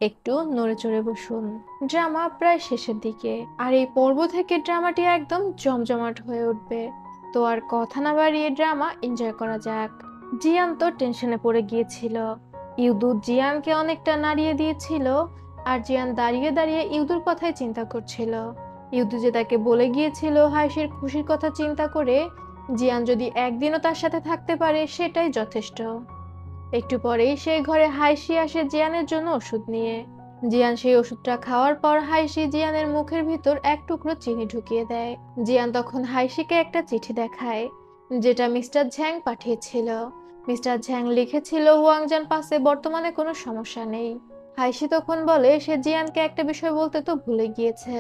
একটু নড়ে চড়ে বসুন। ড্রামা প্রায় শেষের দিকে, আর এই পর্ব থেকে ড্রামাটি একদম জমজমাট হয়ে উঠবে। তো আর কথা না বাড়িয়ে ড্রামা এনজয় করা যাক। জিয়ান তো টেনশনে পড়ে গিয়েছিল। ইউদু জিয়ানকে অনেকটা নাড়িয়ে দিয়েছিল, আর জিয়ান দাঁড়িয়ে দাঁড়িয়ে ইউদুর কথাই চিন্তা করছিল। ইউদু যে তাকে বলে গিয়েছিল হাইশির খুশির কথা চিন্তা করে জিয়ান যদি একদিনও তার সাথে থাকতে পারে সেটাই যথেষ্ট। একটু পরেই সেই ঘরে হাইশি আসে জিয়ানের জন্য ওষুধ নিয়ে। জিয়ান সেই ওষুধটা খাওয়ার পর হাইশি জিয়ানের মুখের ভিতর এক টুকরো চিনি ঢুকিয়ে দেয়। জিয়ান তখন হাইশিকে একটা চিঠি দেখায়, যেটা মিস্টার ঝ্যাং পাঠিয়েছিল। মিস্টার ঝ্যাং লিখেছিল ওয়াংজান পাসে বর্তমানে কোনো সমস্যা নেই। হাইশি তখন বলে সে জিয়ানকে একটা বিষয় বলতে তো ভুলে গিয়েছে।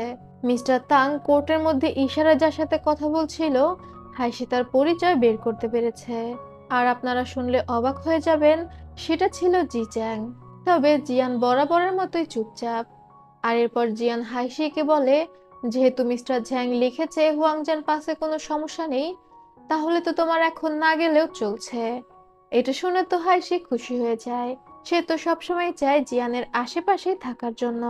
মিস্টার তাং কোর্টের মধ্যে ইশারায় যার সাথে কথা বলছিল, হাইশি তার পরিচয় বের করতে পেরেছে। আর আপনারা শুনলে অবাক হয়ে যাবেন, সেটা ছিল জি চ্যাং। তবে জিয়ান বরাবরের মতোই চুপচাপ। আর এরপর জিয়ান হাইশিকে বলে, যেহেতু মিস্টার ঝ্যাং লিখেছে হুয়াংজান পাসে কোনো সমস্যা নেই, তাহলে তো তোমার এখন না গেলেও চলছে। এটা শুনে তো হাইশি খুশি হয়ে যায়। সে তো সবসময় চায় জিয়ানের আশেপাশেই থাকার জন্য।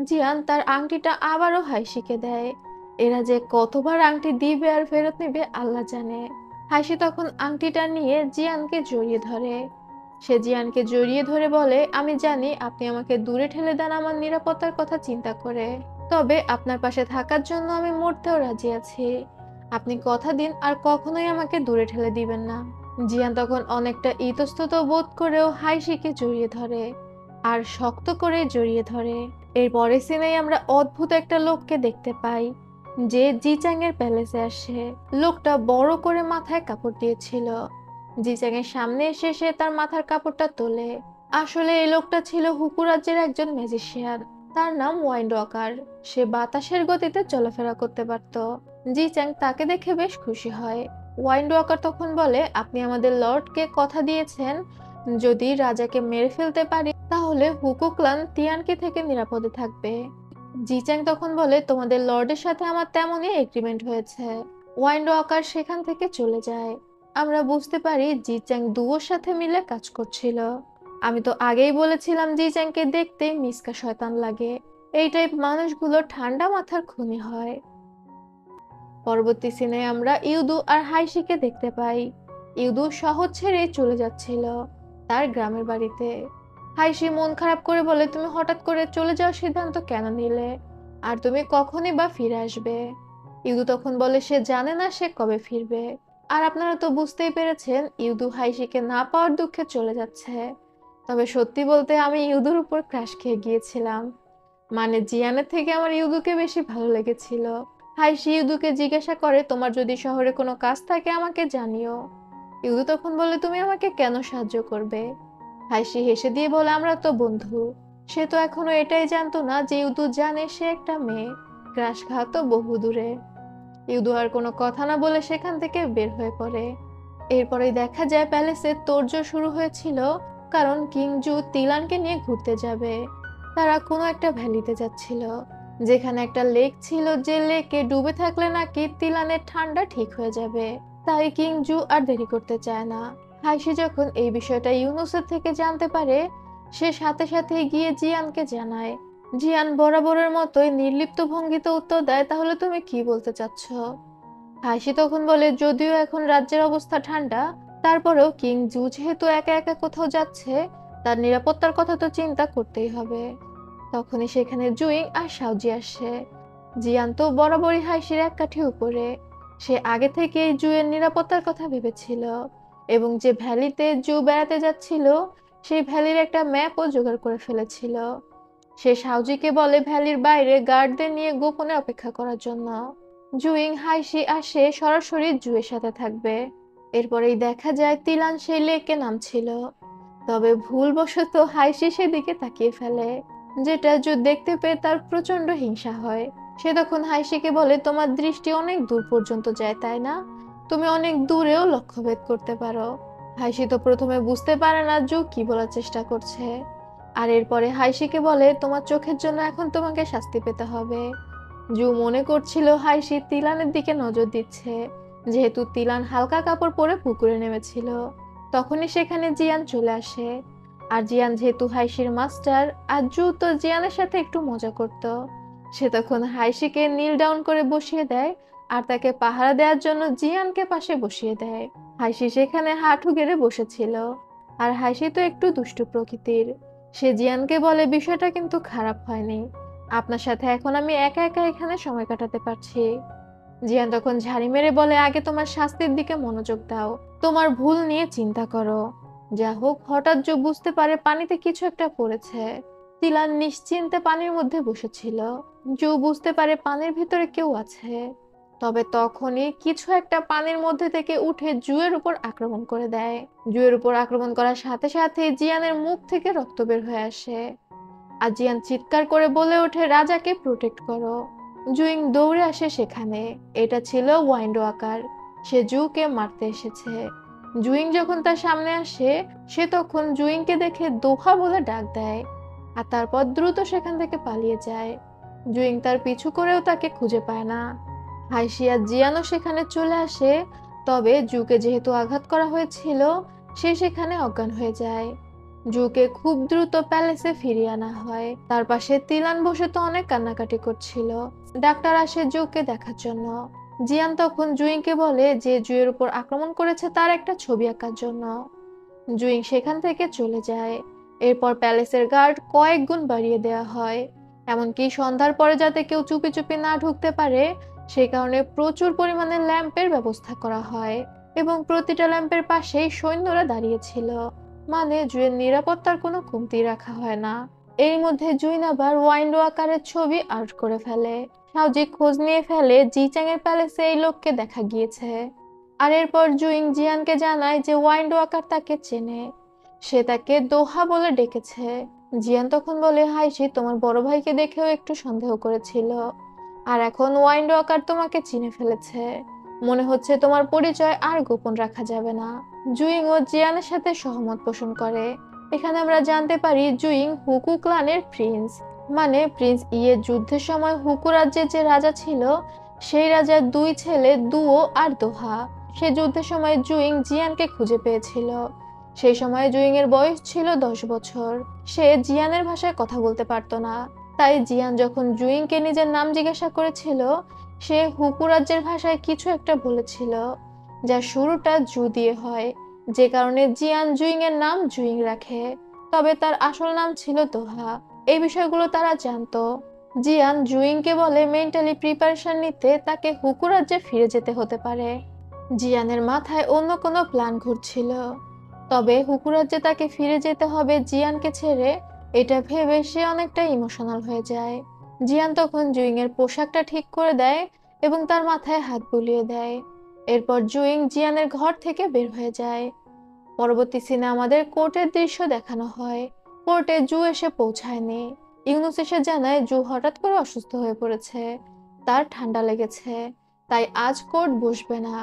জিয়ান তার আংটিটা আবারও হাইশিকে দেয়। এরা যে কতবার আংটি দিবে আর ফেরত নেবে আল্লাহ জানে। হাসি তখন আংটিটা নিয়ে জিয়ানকে জড়িয়ে ধরে। সে জিয়ানকে জড়িয়ে ধরে বলে, আমি জানি আপনি আমাকে দূরে ঠেলে দেন আমার নিরাপত্তার কথা চিন্তা করে, তবে আপনার পাশে থাকার জন্য আমি মরতেও রাজি আছি। আপনি কথা দিন আর কখনোই আমাকে দূরে ঠেলে দিবেন না। জিয়ান তখন অনেকটা ইতস্তত বোধ করেও হাইশিকে জড়িয়ে ধরে, আর শক্ত করে জড়িয়ে ধরে। এর পরের সিনেই আমরা অদ্ভুত একটা লোককে দেখতে পাই, যে জিচাং এর প্যালেসে আসে। লোকটা বড় করে মাথায় কাপড় দিয়েছিল। জিচাং এর সামনে এসে সে তার মাথার কাপড়টা তোলে। আসলে এই লোকটা ছিল হুকু রাজ্যের একজন ম্যাজিশিয়ান। তার নাম ওয়াইন্ড ওয়াকার। সে বাতাসের গতিতে চলাফেরা করতে পারত। জিচাং তাকে দেখে বেশ খুশি হয়। ওয়াইন্ড ওয়াকার তখন বলে, আপনি আমাদের লর্ডকে কথা দিয়েছেন যদি রাজাকে মেরে ফেলতে পারি তাহলে হুকু ক্লান তিয়ানকি থেকে নিরাপদে থাকবে। জিচ্যাং তখন বলে, তোমাদের লর্ডের সাথে আমার তেমনই এগ্রিমেন্ট হয়েছে। ওয়াইন্ড ওয়াকার সেখান থেকে চলে যায়। আমরা বুঝতে পারি জিচ্যাং দুয়োর সাথে মিলে কাজ করছিল। আমি তো আগেই বলেছিলাম জিচ্যাংকে দেখতে মিসকা শয়তান লাগে। এই টাইপ মানুষগুলো ঠান্ডা মাথার খুনি হয়। পরবর্তী সিনে আমরা ইউদু আর হাইশিকে দেখতে পাই। ইউদু শহর ছেড়ে চলে যাচ্ছিল তার গ্রামের বাড়িতে। হাইশি মন খারাপ করে বলে, তুমি হঠাৎ করে চলে যাওয়ার সিদ্ধান্ত কেন নিলে, আর তুমি কখনই বা ফিরে আসবে? ইউদু তখন বলে সে জানে না সে কবে ফিরবে। আর আপনারা তো বুঝতেই পেরেছেন ইউদু হাইশিকে না পাওয়ার দুঃখে চলে যাচ্ছে। তবে সত্যি বলতে আমি ইউদুর উপর ক্রাশ খেয়ে গিয়েছিলাম। মানে জিয়ানের থেকে আমার ইউদুকে বেশি ভালো লেগেছিল। হাইশি ইউদুকে জিজ্ঞাসা করে, তোমার যদি শহরে কোনো কাজ থাকে আমাকে জানিও। ইউদু তখন বলে, তুমি আমাকে কেন সাহায্য করবে? হাইশি হেসে দিয়ে বলে, আমরা তো বন্ধু। সে তো এখনো এটাই জানতো না যে ইউদু জানে সে একটা মেয়ে। ক্রাশ খাওয়া তো বহু দূরে। ইউদু আর কোনো কথা না বলে সেখান থেকে বের হয়ে পড়ে। এরপরেই দেখা যায় প্যালেসে তোড়জোড় শুরু হয়েছিল, কারণ কিংজু তিলানকে নিয়ে ঘুরতে যাবে। তারা কোনো একটা ভ্যালিতে যাচ্ছিল, যেখানে একটা লেক ছিল, যে লেকে ডুবে থাকলে নাকি তিলানের ঠান্ডা ঠিক হয়ে যাবে। তাই কিংজু আর দেরি করতে চায় না। হাইশি যখন এই বিষয়টা ইউনুসের থেকে জানতে পারে, সে সাথে সাথে গিয়ে জিয়ানকে জানায়। জিয়ান বরাবরের মতোই নির্লিপ্ত ভঙ্গিতে উত্তর দেয়, তাহলে তুমি কি বলতে চাচ্ছ? হাসি তখন বলে, যদিও এখন রাজ্যের অবস্থা ঠান্ডা, তারপরেও কিং জু যেহেতু একা একা কোথাও যাচ্ছে, তার নিরাপত্তার কথা তো চিন্তা করতেই হবে। তখনই সেখানে জুইং আর সাউজি আসে। জিয়ান তো বরাবরই হাসির এক কাঠি উপরে। সে আগে থেকেই জুয়ের নিরাপত্তার কথা ভেবেছিল, এবং যে ভ্যালিতে জু বেড়াতে যাচ্ছিল সেই ভ্যালির একটা ম্যাপও জোগাড় করে ফেলেছিল। সে সাউজিকে বলে ভ্যালির বাইরে গার্ডদের নিয়ে গোপনে অপেক্ষা করার জন্য। জুইং হাইশি আর সে সরাসরি জুয়ের সাথে থাকবে। এরপরেই দেখা যায় তিলান সেই লেকে নামছিল। তবে ভুলবশত হাইশি সেদিকে তাকিয়ে ফেলে, যেটা জু দেখতে পেয়ে তার প্রচন্ড হিংসা হয়। সে তখন হাইশিকে বলে, তোমার দৃষ্টি অনেক দূর পর্যন্ত যায় তাই না? তুমি অনেক দূরেও লক্ষ্যভেদ করতে পারো। হাইশি তো প্রথমে বুঝতে পারে না জু কি বলার চেষ্টা করছে। আর এরপরে হাইশিকে বলে, তোমার চোখের জন্য এখন তোমাকে শাস্তি পেতে হবে। জু মনে করছিল হাইশি তিলানের দিকে নজর দিচ্ছে, যেহেতু তিলান হালকা কাপড় পরে পুকুরে নেমেছিল। তখনই সেখানে জিয়ান চলে আসে। আর জিয়ান যেহেতু হাইশির মাস্টার আর জু তো জিয়ানের সাথে একটু মজা করত, সে তখন হাইশিকে নীল ডাউন করে বসিয়ে দেয় আর তাকে পাহারা দেওয়ার জন্য জিয়ানকে পাশে বসিয়ে দেয়। হাইশি সেখানে হাঁটু গেড়ে বসেছিল। আর হাইশি তো একটু দুষ্টু প্রকৃতির, সে জিয়ানকে বলে বিষয়টা কিন্তু খারাপ হয়নি, আপনার সাথে এখন আমি একা একা এখানে সময় কাটাতে পারছি। জিয়ান তখন ঝাড়ি মেরে বলে আগে তোমার শাস্তির দিকে মনোযোগ দাও, তোমার ভুল নিয়ে চিন্তা করো। যা হোক, হঠাৎ জো বুঝতে পারে পানিতে কিছু একটা পড়েছে। তিলান নিশ্চিন্তে পানির মধ্যে বসেছিল। জো বুঝতে পারে পানির ভিতরে কেউ আছে। তবে তখনই কিছু একটা পানির মধ্যে থেকে উঠে জুয়ের উপর আক্রমণ করে দেয়। জুয়ের উপর আক্রমণ করার সাথে সাথে জিয়ানের মুখ থেকে রক্ত বের হয়ে আসে। আর জিয়ান চিৎকার করে বলে ওঠে রাজাকে প্রোটেক্ট করো। জুইং দৌড়ে আসে সেখানে। এটা ছিল ওয়াইন্ড ওয়াকার, সে জুকে মারতে এসেছে। জুইং যখন তার সামনে আসে, সে তখন জুইংকে দেখে দোহা বলে ডাক দেয় আর তারপর দ্রুত সেখান থেকে পালিয়ে যায়। জুইং তার পিছু করেও তাকে খুঁজে পায় না। হাইশি আর জিয়ানও সেখানে চলে আসে, তবে জুকে যেহেতু আঘাত করা হয়েছিল, সে সেখানে অজ্ঞান হয়ে যায়। জুকে খুব দ্রুত প্যালেসে ফিরিয়ে আনা হয়। তার পাশে তিলান বসে তো অনেক কান্নাকাটি করছিল। ডাক্তার আসে জুকে দেখার জন্য। জিয়ান তখন জুইংকে বলে যে জুয়ের উপর আক্রমণ করেছে তার একটা ছবি আঁকার জন্য। জুইং সেখান থেকে চলে যায়। এরপর প্যালেসের গার্ড কয়েক গুণ বাড়িয়ে দেওয়া হয়, এমনকি সন্ধ্যার পরে যাতে কেউ চুপি চুপি না ঢুকতে পারে সেই কারণে প্রচুর পরিমাণে ল্যাম্পের ব্যবস্থা করা হয় এবং প্রতিটা ল্যাম্পের পাশেই সৈন্যরা দাঁড়িয়েছিল, মানে জুয়ের নিরাপত্তার কোনো কমতি রাখা হয় না। এর মধ্যে জুইন আবার ওয়াইন্ড ওয়াকারের ছবি আর্ট করে ফেলে। সাউজি খোঁজ নিয়ে ফেলে জিচাং এর প্যালেসে এই লোককে দেখা গিয়েছে। আর এরপর জুইং জিয়ানকে জানায় যে ওয়াইন্ড ওয়াকার তাকে চেনে, সে তাকে দোহা বলে ডেকেছে। জিয়ান তখন বলে হাইশি তোমার বড় ভাইকে দেখেও একটু সন্দেহ করেছিল, আর এখন ওয়াইন্ড ওয়াকার তোমাকে চিনে ফেলেছে, মনে হচ্ছে তোমার পরিচয় আর গোপন রাখা যাবে না। জুইং ও জিয়ানের সাথে সহমত পোষণ করে। এখানে আমরা জানতে পারি জুইং হুকু ক্লানের প্রিন্স, মানে প্রিন্স ইয়ে যুদ্ধের সময় হুকু রাজ্যের যে রাজা ছিল সেই রাজার দুই ছেলে দুও আর দোহা। সে যুদ্ধের সময় জুইং জিয়ানকে খুঁজে পেয়েছিল। সেই সময় জুইং এর বয়স ছিল 10 বছর। সে জিয়ানের ভাষায় কথা বলতে পারতো না, তাই জিয়ান যখন জুইংকে নিজের নাম জিজ্ঞাসা করেছিল সে হুকু রাজ্যের ভাষায় কিছু একটা বলেছিল যা শুরুটা জু দিয়ে হয়, যে কারণে জিয়ান জুইং এর নাম জুইং রাখে, তবে তার আসল নাম ছিল দোহা। এই বিষয়গুলো তারা জানতো। জিয়ান জুইংকে বলে মেন্টালি প্রিপারেশন নিতে তাকে হুকু রাজ্যে ফিরে যেতে হতে পারে। জিয়ানের মাথায় অন্য কোনো প্ল্যান ঘুরছিল, তবে হুকু রাজ্যে তাকে ফিরে যেতে হবে জিয়ানকে ছেড়ে, এটা ভেবে সে অনেকটা ইমোশনাল হয়ে যায়। জিয়ান তখন জুইং এর পোশাকটা ঠিক করে দেয় এবং তার মাথায় হাত বুলিয়ে দেয়। এরপর জুইং জিয়ানের ঘর থেকে বের হয়ে যায়। পরবর্তী সিনে আমাদের কোর্টের দৃশ্য দেখানো হয়। কোর্টে জু এসে পৌঁছায়নি। ইউনুস এসে জানায় জু হঠাৎ করে অসুস্থ হয়ে পড়েছে, তার ঠান্ডা লেগেছে, তাই আজ কোর্ট বসবে না।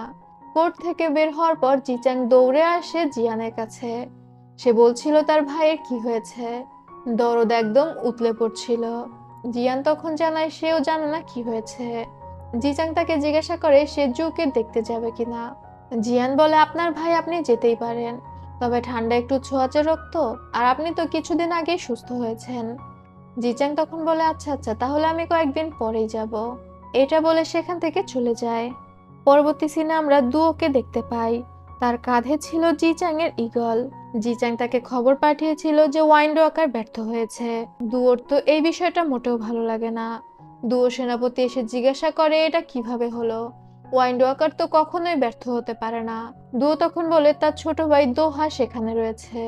কোর্ট থেকে বের হওয়ার পর জিচাং দৌড়ে আসে জিয়ানের কাছে। সে বলছিল তার ভাইয়ের কি হয়েছে, দরদ একদম উতলে পড়ছিল। জিয়ান তখন জানায় সেও জানে না কি হয়েছে। জিচাং তাকে জিজ্ঞাসা করে সে জুকে দেখতে যাবে কিনা। জিয়ান বলে আপনার ভাই আপনি যেতেই পারেন, তবে ঠান্ডা একটু ছোঁয়াচে রক্ত, আর আপনি তো কিছুদিন আগেই সুস্থ হয়েছেন। জিচাং তখন বলে আচ্ছা আচ্ছা, তাহলে আমি কয়েকদিন পরেই যাব। এটা বলে সেখান থেকে চলে যায়। পরবর্তী সিনে আমরা দুওকে দেখতে পাই। তার কাঁধে ছিল জিচাং এর ঈগল। জিচাং তাকে খবর পাঠিয়েছিল যে ওয়াইন্ড ওয়াকার ব্যর্থ হয়েছে। দুওর তো এই বিষয়টা মোটেও ভালো লাগে না। দুও সেনাপতি এসে জিজ্ঞাসা করে এটা কিভাবে হলো, ওয়াইন্ড ওয়াকার তো কখনোই ব্যর্থ হতে পারে না। দুও তখন বলে তার ছোট ভাই দোহা সেখানে রয়েছে,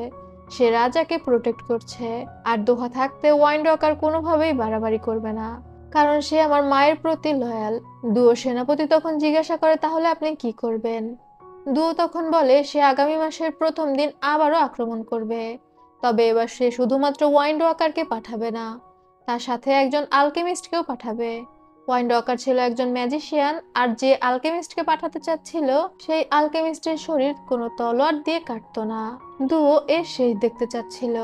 সে রাজাকে প্রোটেক্ট করছে, আর দোহা থাকতে ওয়াইন্ড ওয়াকার কোনোভাবেই বাড়াবাড়ি করবে না, কারণ সে আমার মায়ের প্রতি লয়াল। দুও সেনাপতি তখন জিজ্ঞাসা করে তাহলে আপনি কি করবেন। দুও তখন বলে সে আগামী মাসের প্রথম দিন আবারও আক্রমণ করবে, তবে এবার সে শুধুমাত্র ওয়াইন্ড ওয়াকারকে পাঠাবে না, তার সাথে একজন আলকেমিস্টকেও পাঠাবে। ওয়াইন্ড ওয়াকার ছিল একজন ম্যাজিশিয়ান, আর যে আলকেমিস্টকে পাঠাতে চাচ্ছিল সেই আলকেমিস্টের শরীর কোনো তলোয়ার দিয়ে কাটতো না। দুও এর শেষ দেখতে চাচ্ছিল,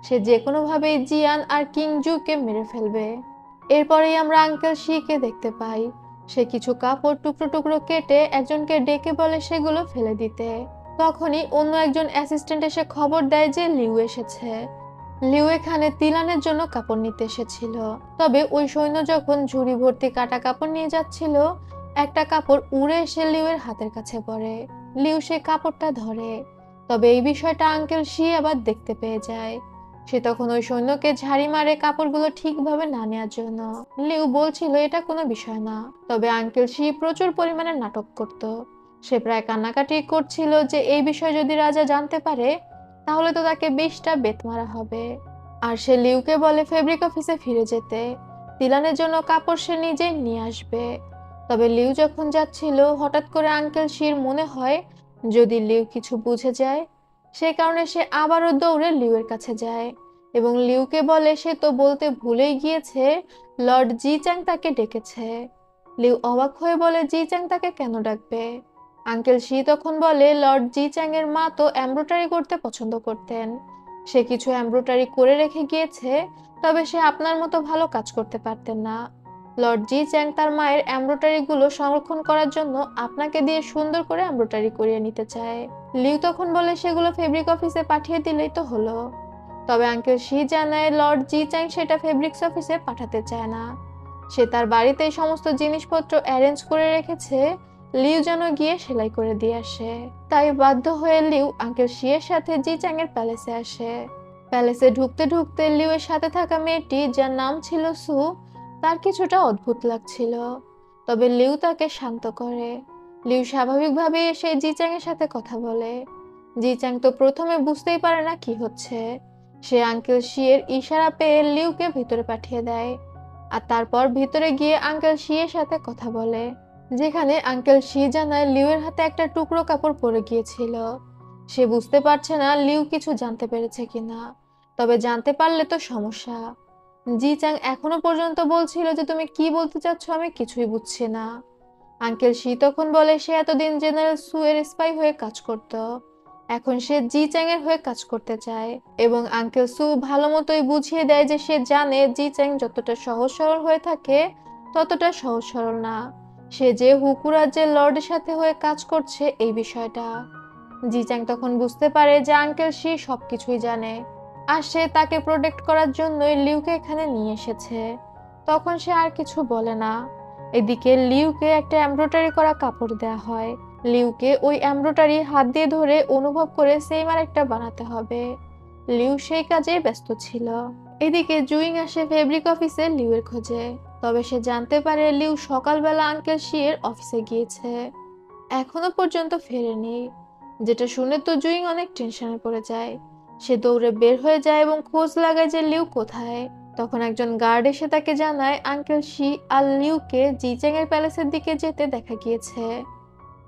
সে যে কোনো ভাবেই জিয়ান আর কিং জুকে মেরে ফেলবে। এরপরেই আমরা আঙ্কেল শিকে দেখতে পাই। সে কিছু কাপড় টুকরো টুকরো কেটে একজনকে ডেকে বলে সেগুলো ফেলে দিতে। তখনই অন্য একজন অ্যাসিস্ট্যান্ট এসে খবর দেয় যে লিউ এসেছে। লিউ এখানে তিলানের জন্য কাপড় নিতে এসেছিল। তবে ওই সৈন্য যখন ঝুড়ি ভর্তি কাটা কাপড় নিয়ে যাচ্ছিল, একটা কাপড় উড়ে এসে লিউয়ের হাতের কাছে পড়ে। লিউ সেই কাপড়টা ধরে। তবে এই বিষয়টা আঙ্কেল শি আবার দেখতে পেয়ে যায়। সে তখন ওই সৈন্যকে ঝাড়ি মারে কাপড়গুলো ঠিকভাবে না নেওয়ার জন্য। লিউ বলছিল এটা কোনো বিষয় না, তবে আঙ্কেল শি প্রচুর পরিমাণে নাটক করত। সে প্রায় কান্নাকাটি করছিল যে এই বিষয় যদি রাজা জানতে পারে তাহলে তো তাকে 20টা বেত মারা হবে। আর সে লিউকে বলে ফেব্রিক অফিসে ফিরে যেতে, তিলানের জন্য কাপড় সে নিজেই নিয়ে আসবে। তবে লিউ যখন যাচ্ছিল হঠাৎ করে আঙ্কেল শির মনে হয় যদি লিউ কিছু বুঝে যায়, সেই কারণে সে আবারও দৌড়ে লিউয়ের কাছে যায় এবং লিউকে বলে সে তো বলতে ভুলেই গিয়েছে লর্ড জি চ্যাং তাকে ডেকেছে। লিউ অবাক হয়ে বলে জি চ্যাং তাকে কেন ডাকবে। আঙ্কেল শি তখন বলে লর্ড জি চ্যাং এর মা তো এমব্রয়ডারি করতে পছন্দ করতেন, সে কিছু এমব্রয়ডারি করে রেখে গিয়েছে, তবে সে আপনার মতো ভালো কাজ করতে পারতেন না। লর্ড জি চ্যাং তার মায়ের এমব্রয়ডারি গুলো সংরক্ষণ করার জন্য আপনাকে দিয়ে সুন্দর করে এমব্রয়ডারি করিয়ে নিতে চায়। লিউ তখন বলে সেগুলো ফেব্রিক অফিসে পাঠিয়ে দিলেই তো হলো। তবে আঙ্কেল শি জানায় লর্ড জি চ্যাং সেটা ফেব্রিক্স অফিসে পাঠাতে চায় না, সে তার বাড়িতেই সমস্ত জিনিসপত্র অ্যারেঞ্জ করে রেখেছে, লিউ যেন গিয়ে সেলাই করে দিয়ে আসে। তাই বাধ্য হয়ে লিউ আঙ্কেল শিয়ের সাথে জি চ্যাং এর প্যালেসে আসে। প্যালেসে ঢুকতে ঢুকতে লিউ এর সাথে থাকা মেয়েটি যার নাম ছিল সু, তার কিছুটা অদ্ভুত লাগছিল। তবে লিউ তাকে শান্ত করে। লিউ স্বাভাবিকভাবে এসে জি চ্যাং এর সাথে কথা বলে। জি চ্যাং তো প্রথমে বুঝতেই পারে না কি হচ্ছে। সে আঙ্কেল শিয়ের ইশারা পেয়ে লিউকে ভিতরে পাঠিয়ে দেয় আর তারপর ভিতরে গিয়ে আঙ্কেল শিয়ের সাথে কথা বলে, যেখানে আঙ্কেল শি জানায় লিউয়ের হাতে একটা টুকরো কাপড় পড়ে গিয়েছিল। সে বুঝতে পারছে না লিউ কিছু জানতে পেরেছে কিনা, তবে জানতে পারলে তো সমস্যা। জি চ্যাং এখনো পর্যন্ত বলছিল যে তুমি কি বলতে চাচ্ছ আমি কিছুই বুঝছি না। আঙ্কেল শি তখন বলে সে এতদিন জেনারেল সু এর স্পাই হয়ে কাজ করত, এখন সে জি চ্যাং এর হয়ে কাজ করতে চায়। এবং আঙ্কেল সু ভালো মতোই বুঝিয়ে দেয় যে সে জানে জি চ্যাং যতটা সহজ সরল হয়ে থাকে ততটা সহজ সরল না, সে যে হুকু রাজ্যের লর্ডের সাথে হয়ে কাজ করছে এই বিষয়টা। জি চ্যাং তখন বুঝতে পারে যে আঙ্কেল শি সবকিছুই জানে আর সে তাকে প্রোটেক্ট করার জন্যই লিউকে এখানে নিয়ে এসেছে। তখন সে আর কিছু বলে না। এদিকে লিউকে একটা এমব্রয়ডারি করা কাপড় দেয়া হয়। লিউকে ওই এমব্রয়ডারি হাত দিয়ে ধরে অনুভব করে সেম আর একটা বানাতে হবে। লিউ সেই কাজে ব্যস্ত ছিল। এদিকে জুইং আসে ফেব্রিক অফিসে লিউয়ের খোঁজে। তবে সে জানতে পারে লিউ সকালবেলা আঙ্কেল শিয়ের অফিসে গিয়েছে, এখনো পর্যন্ত ফেরেনি। যেটা শুনে তো জুইং অনেক টেনশনে পড়ে যায়। সে দৌড়ে বের হয়ে যায় এবং খোঁজ লাগায় যে লিউ কোথায়। তখন একজন গার্ড এসে তাকে জানায় আঙ্কেল শি আর লিউকে জিচ্যাং এর প্যালেসের দিকে যেতে দেখা গিয়েছে,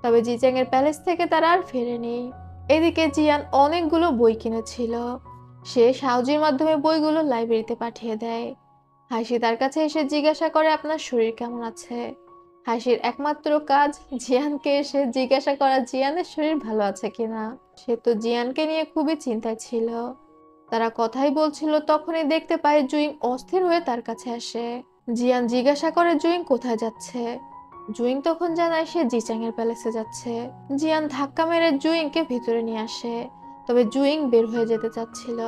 তবে জিচ্যাং এর প্যালেস থেকে তারা আর ফেরেনি। এদিকে জিয়ান অনেকগুলো বই কিনেছিল, সে সাউজির মাধ্যমে বইগুলো লাইব্রেরিতে পাঠিয়ে দেয়। হাসি তার কাছে এসে জিজ্ঞাসা করে আপনার শরীর কেমন আছে। হাসির একমাত্র কাজ জিয়ানকে এসে জিজ্ঞাসা করা জিয়ানের শরীর ভালো আছে কিনা। সে তো জিয়ানকে নিয়ে খুবই চিন্তায় ছিল। তারা কথাই বলছিল তখনই দেখতে পায় জুইং অস্থির হয়ে তার কাছে আসে। জিয়ান জিজ্ঞাসা করে জুইং কোথায় যাচ্ছে। জুইং তখন জানায় সে জিচ্যাং এর প্যালেসে যাচ্ছে। জিয়ান ধাক্কা মেরে জুইংকে ভিতরে নিয়ে আসে, তবে জুইং বের হয়ে যেতে চাচ্ছিল।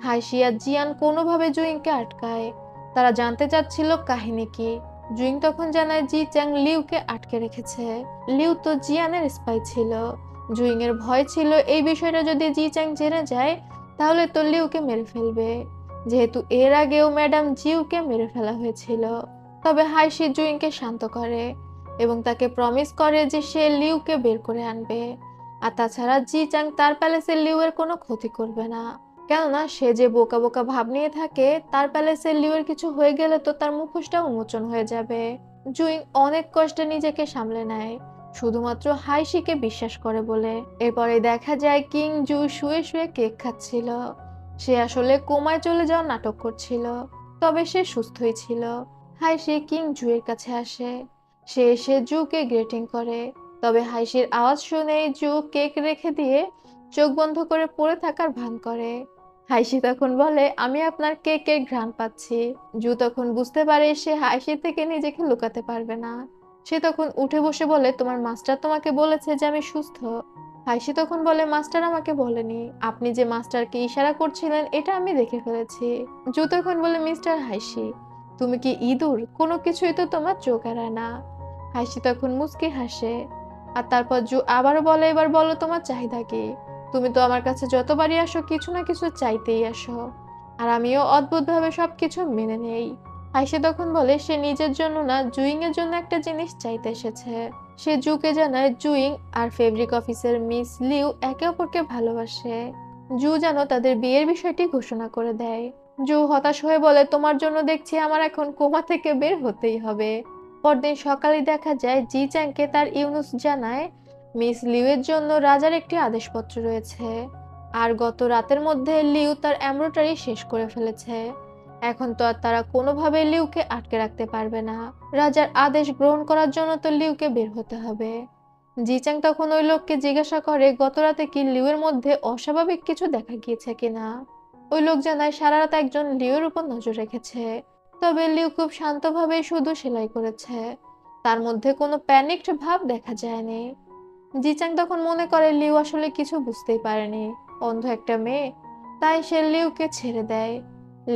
হাইশি আর জিয়ান কোনোভাবে জুইংকে আটকায়। তারা জানতে চাচ্ছিল কাহিনী কি। জুইং তখন জানায় জি চ্যাং লিউকে আটকে রেখেছে। লিউ তো জিয়ানের স্পাই ছিল। জুইং এর ভয় ছিল এই বিষয়টা যদি জি চ্যাং জেনে যায় তাহলে তো লিউকে মেরে ফেলবে, যেহেতু এর আগেও ম্যাডাম জিউকে মেরে ফেলা হয়েছিল। তবে হাইশি জুইংকে শান্ত করে এবং তাকে প্রমিস করে যে সে লিউকে বের করে আনবে। আর তাছাড়া জি চ্যাং তার প্যালেসে লিউয়ের কোনো ক্ষতি করবে না, কেননা সে যে বোকা বোকা ভাব নিয়ে থাকে তার প্যালেসে লিউয়ের কিছু হয়ে গেলে তো তার মুখোশটা উন্মোচন হয়ে যাবে। জুইং অনেক কষ্টে নিজেকে সামলে নেয়, শুধুমাত্র হাইশিকে বিশ্বাস করে বলে। এরপরে দেখা যায় কিং জু শুয়ে শুয়ে কেক খাচ্ছিল। সে আসলে কোমায় চলে যাওয়ার নাটক করছিল, তবে সে সুস্থই ছিল। হাইশি কিং জুয়ের কাছে আসে। সে এসে জুকে গ্রেটিং করে, তবে হাইশির আওয়াজ শুনেই জু কেক রেখে দিয়ে চোখ বন্ধ করে পড়ে থাকার ভান করে। হাইশি তখন বলে আমি আপনার কেকের ঘ্রাণ পাচ্ছি। জু তখন বুঝতে পারে সে হাইশি থেকে নিজেকে লুকাতে পারবে না। সে তখন উঠে বসে বলে তোমার মাস্টার তোমাকে বলেছে যে আমি সুস্থ। হাইসি তখন বলে, মাস্টার আমাকে বলেনি। আপনি যে মাস্টারকে ইশারা করছিলেন এটা আমি দেখে ফেলেছি। জু তখন বলে, মিস্টার হাইসি, তুমি কি ইঁদুর? কোনো কিছুই তো তোমার চোখ এড়ায় না। হাইসি তখন মুচকি হাসে। আর তারপর জু আবারও বলে, এবার বলো তোমার চাহিদা কি? তুমি তো আমার কাছে যতবারই আসো কিছু না কিছু চাইতেই আসো, আর আমিও অদ্ভুতভাবে সবকিছু মেনে নেই। হাইসি তখন বলে, সে নিজের জন্য না, জুইং এর জন্য একটা জিনিস চাইতে এসেছে। সে জুকে জানায় জুইং আর ফেব্রিক অফিসের মিস লিউ একে অপরকে ভালোবাসে। জু যেন তাদের বিয়ের বিষয়টি ঘোষণা করে দেয়। জু হতাশ হয়ে বলে, তোমার জন্য দেখছি আমার এখন কোমা থেকে বের হতেই হবে। পরদিন সকালে দেখা যায় জি চ্যাংকে তার ইউনুস জানায় মিস লিউয়ের জন্য রাজার একটি আদেশপত্র রয়েছে, আর গত রাতের মধ্যে লিউ তার এমব্রয়ডারি শেষ করে ফেলেছে। এখন তো আর তারা কোনোভাবে লিউকে আটকে রাখতে পারবে না। রাজার আদেশ গ্রহণ করার জন্য তো লিউকে বের হতে হবে। জিচ্যাং তখন ওই লোককে জিজ্ঞাসা করে গত রাতে কি লিউয়ের মধ্যে অস্বাভাবিক কিছু দেখা গিয়েছে কিনা। ওই লোক জানায় সারা রাত একজন লিউয়ের উপর নজর রেখেছে, তবে লিউ খুব শান্তভাবে শুধু সেলাই করেছে, তার মধ্যে কোনো প্যানিকড ভাব দেখা যায়নি। জিচ্যাং তখন মনে করে লিউ আসলে কিছু বুঝতেই পারেনি, অন্ধ একটা মেয়ে, তাই সে লিউকে ছেড়ে দেয়।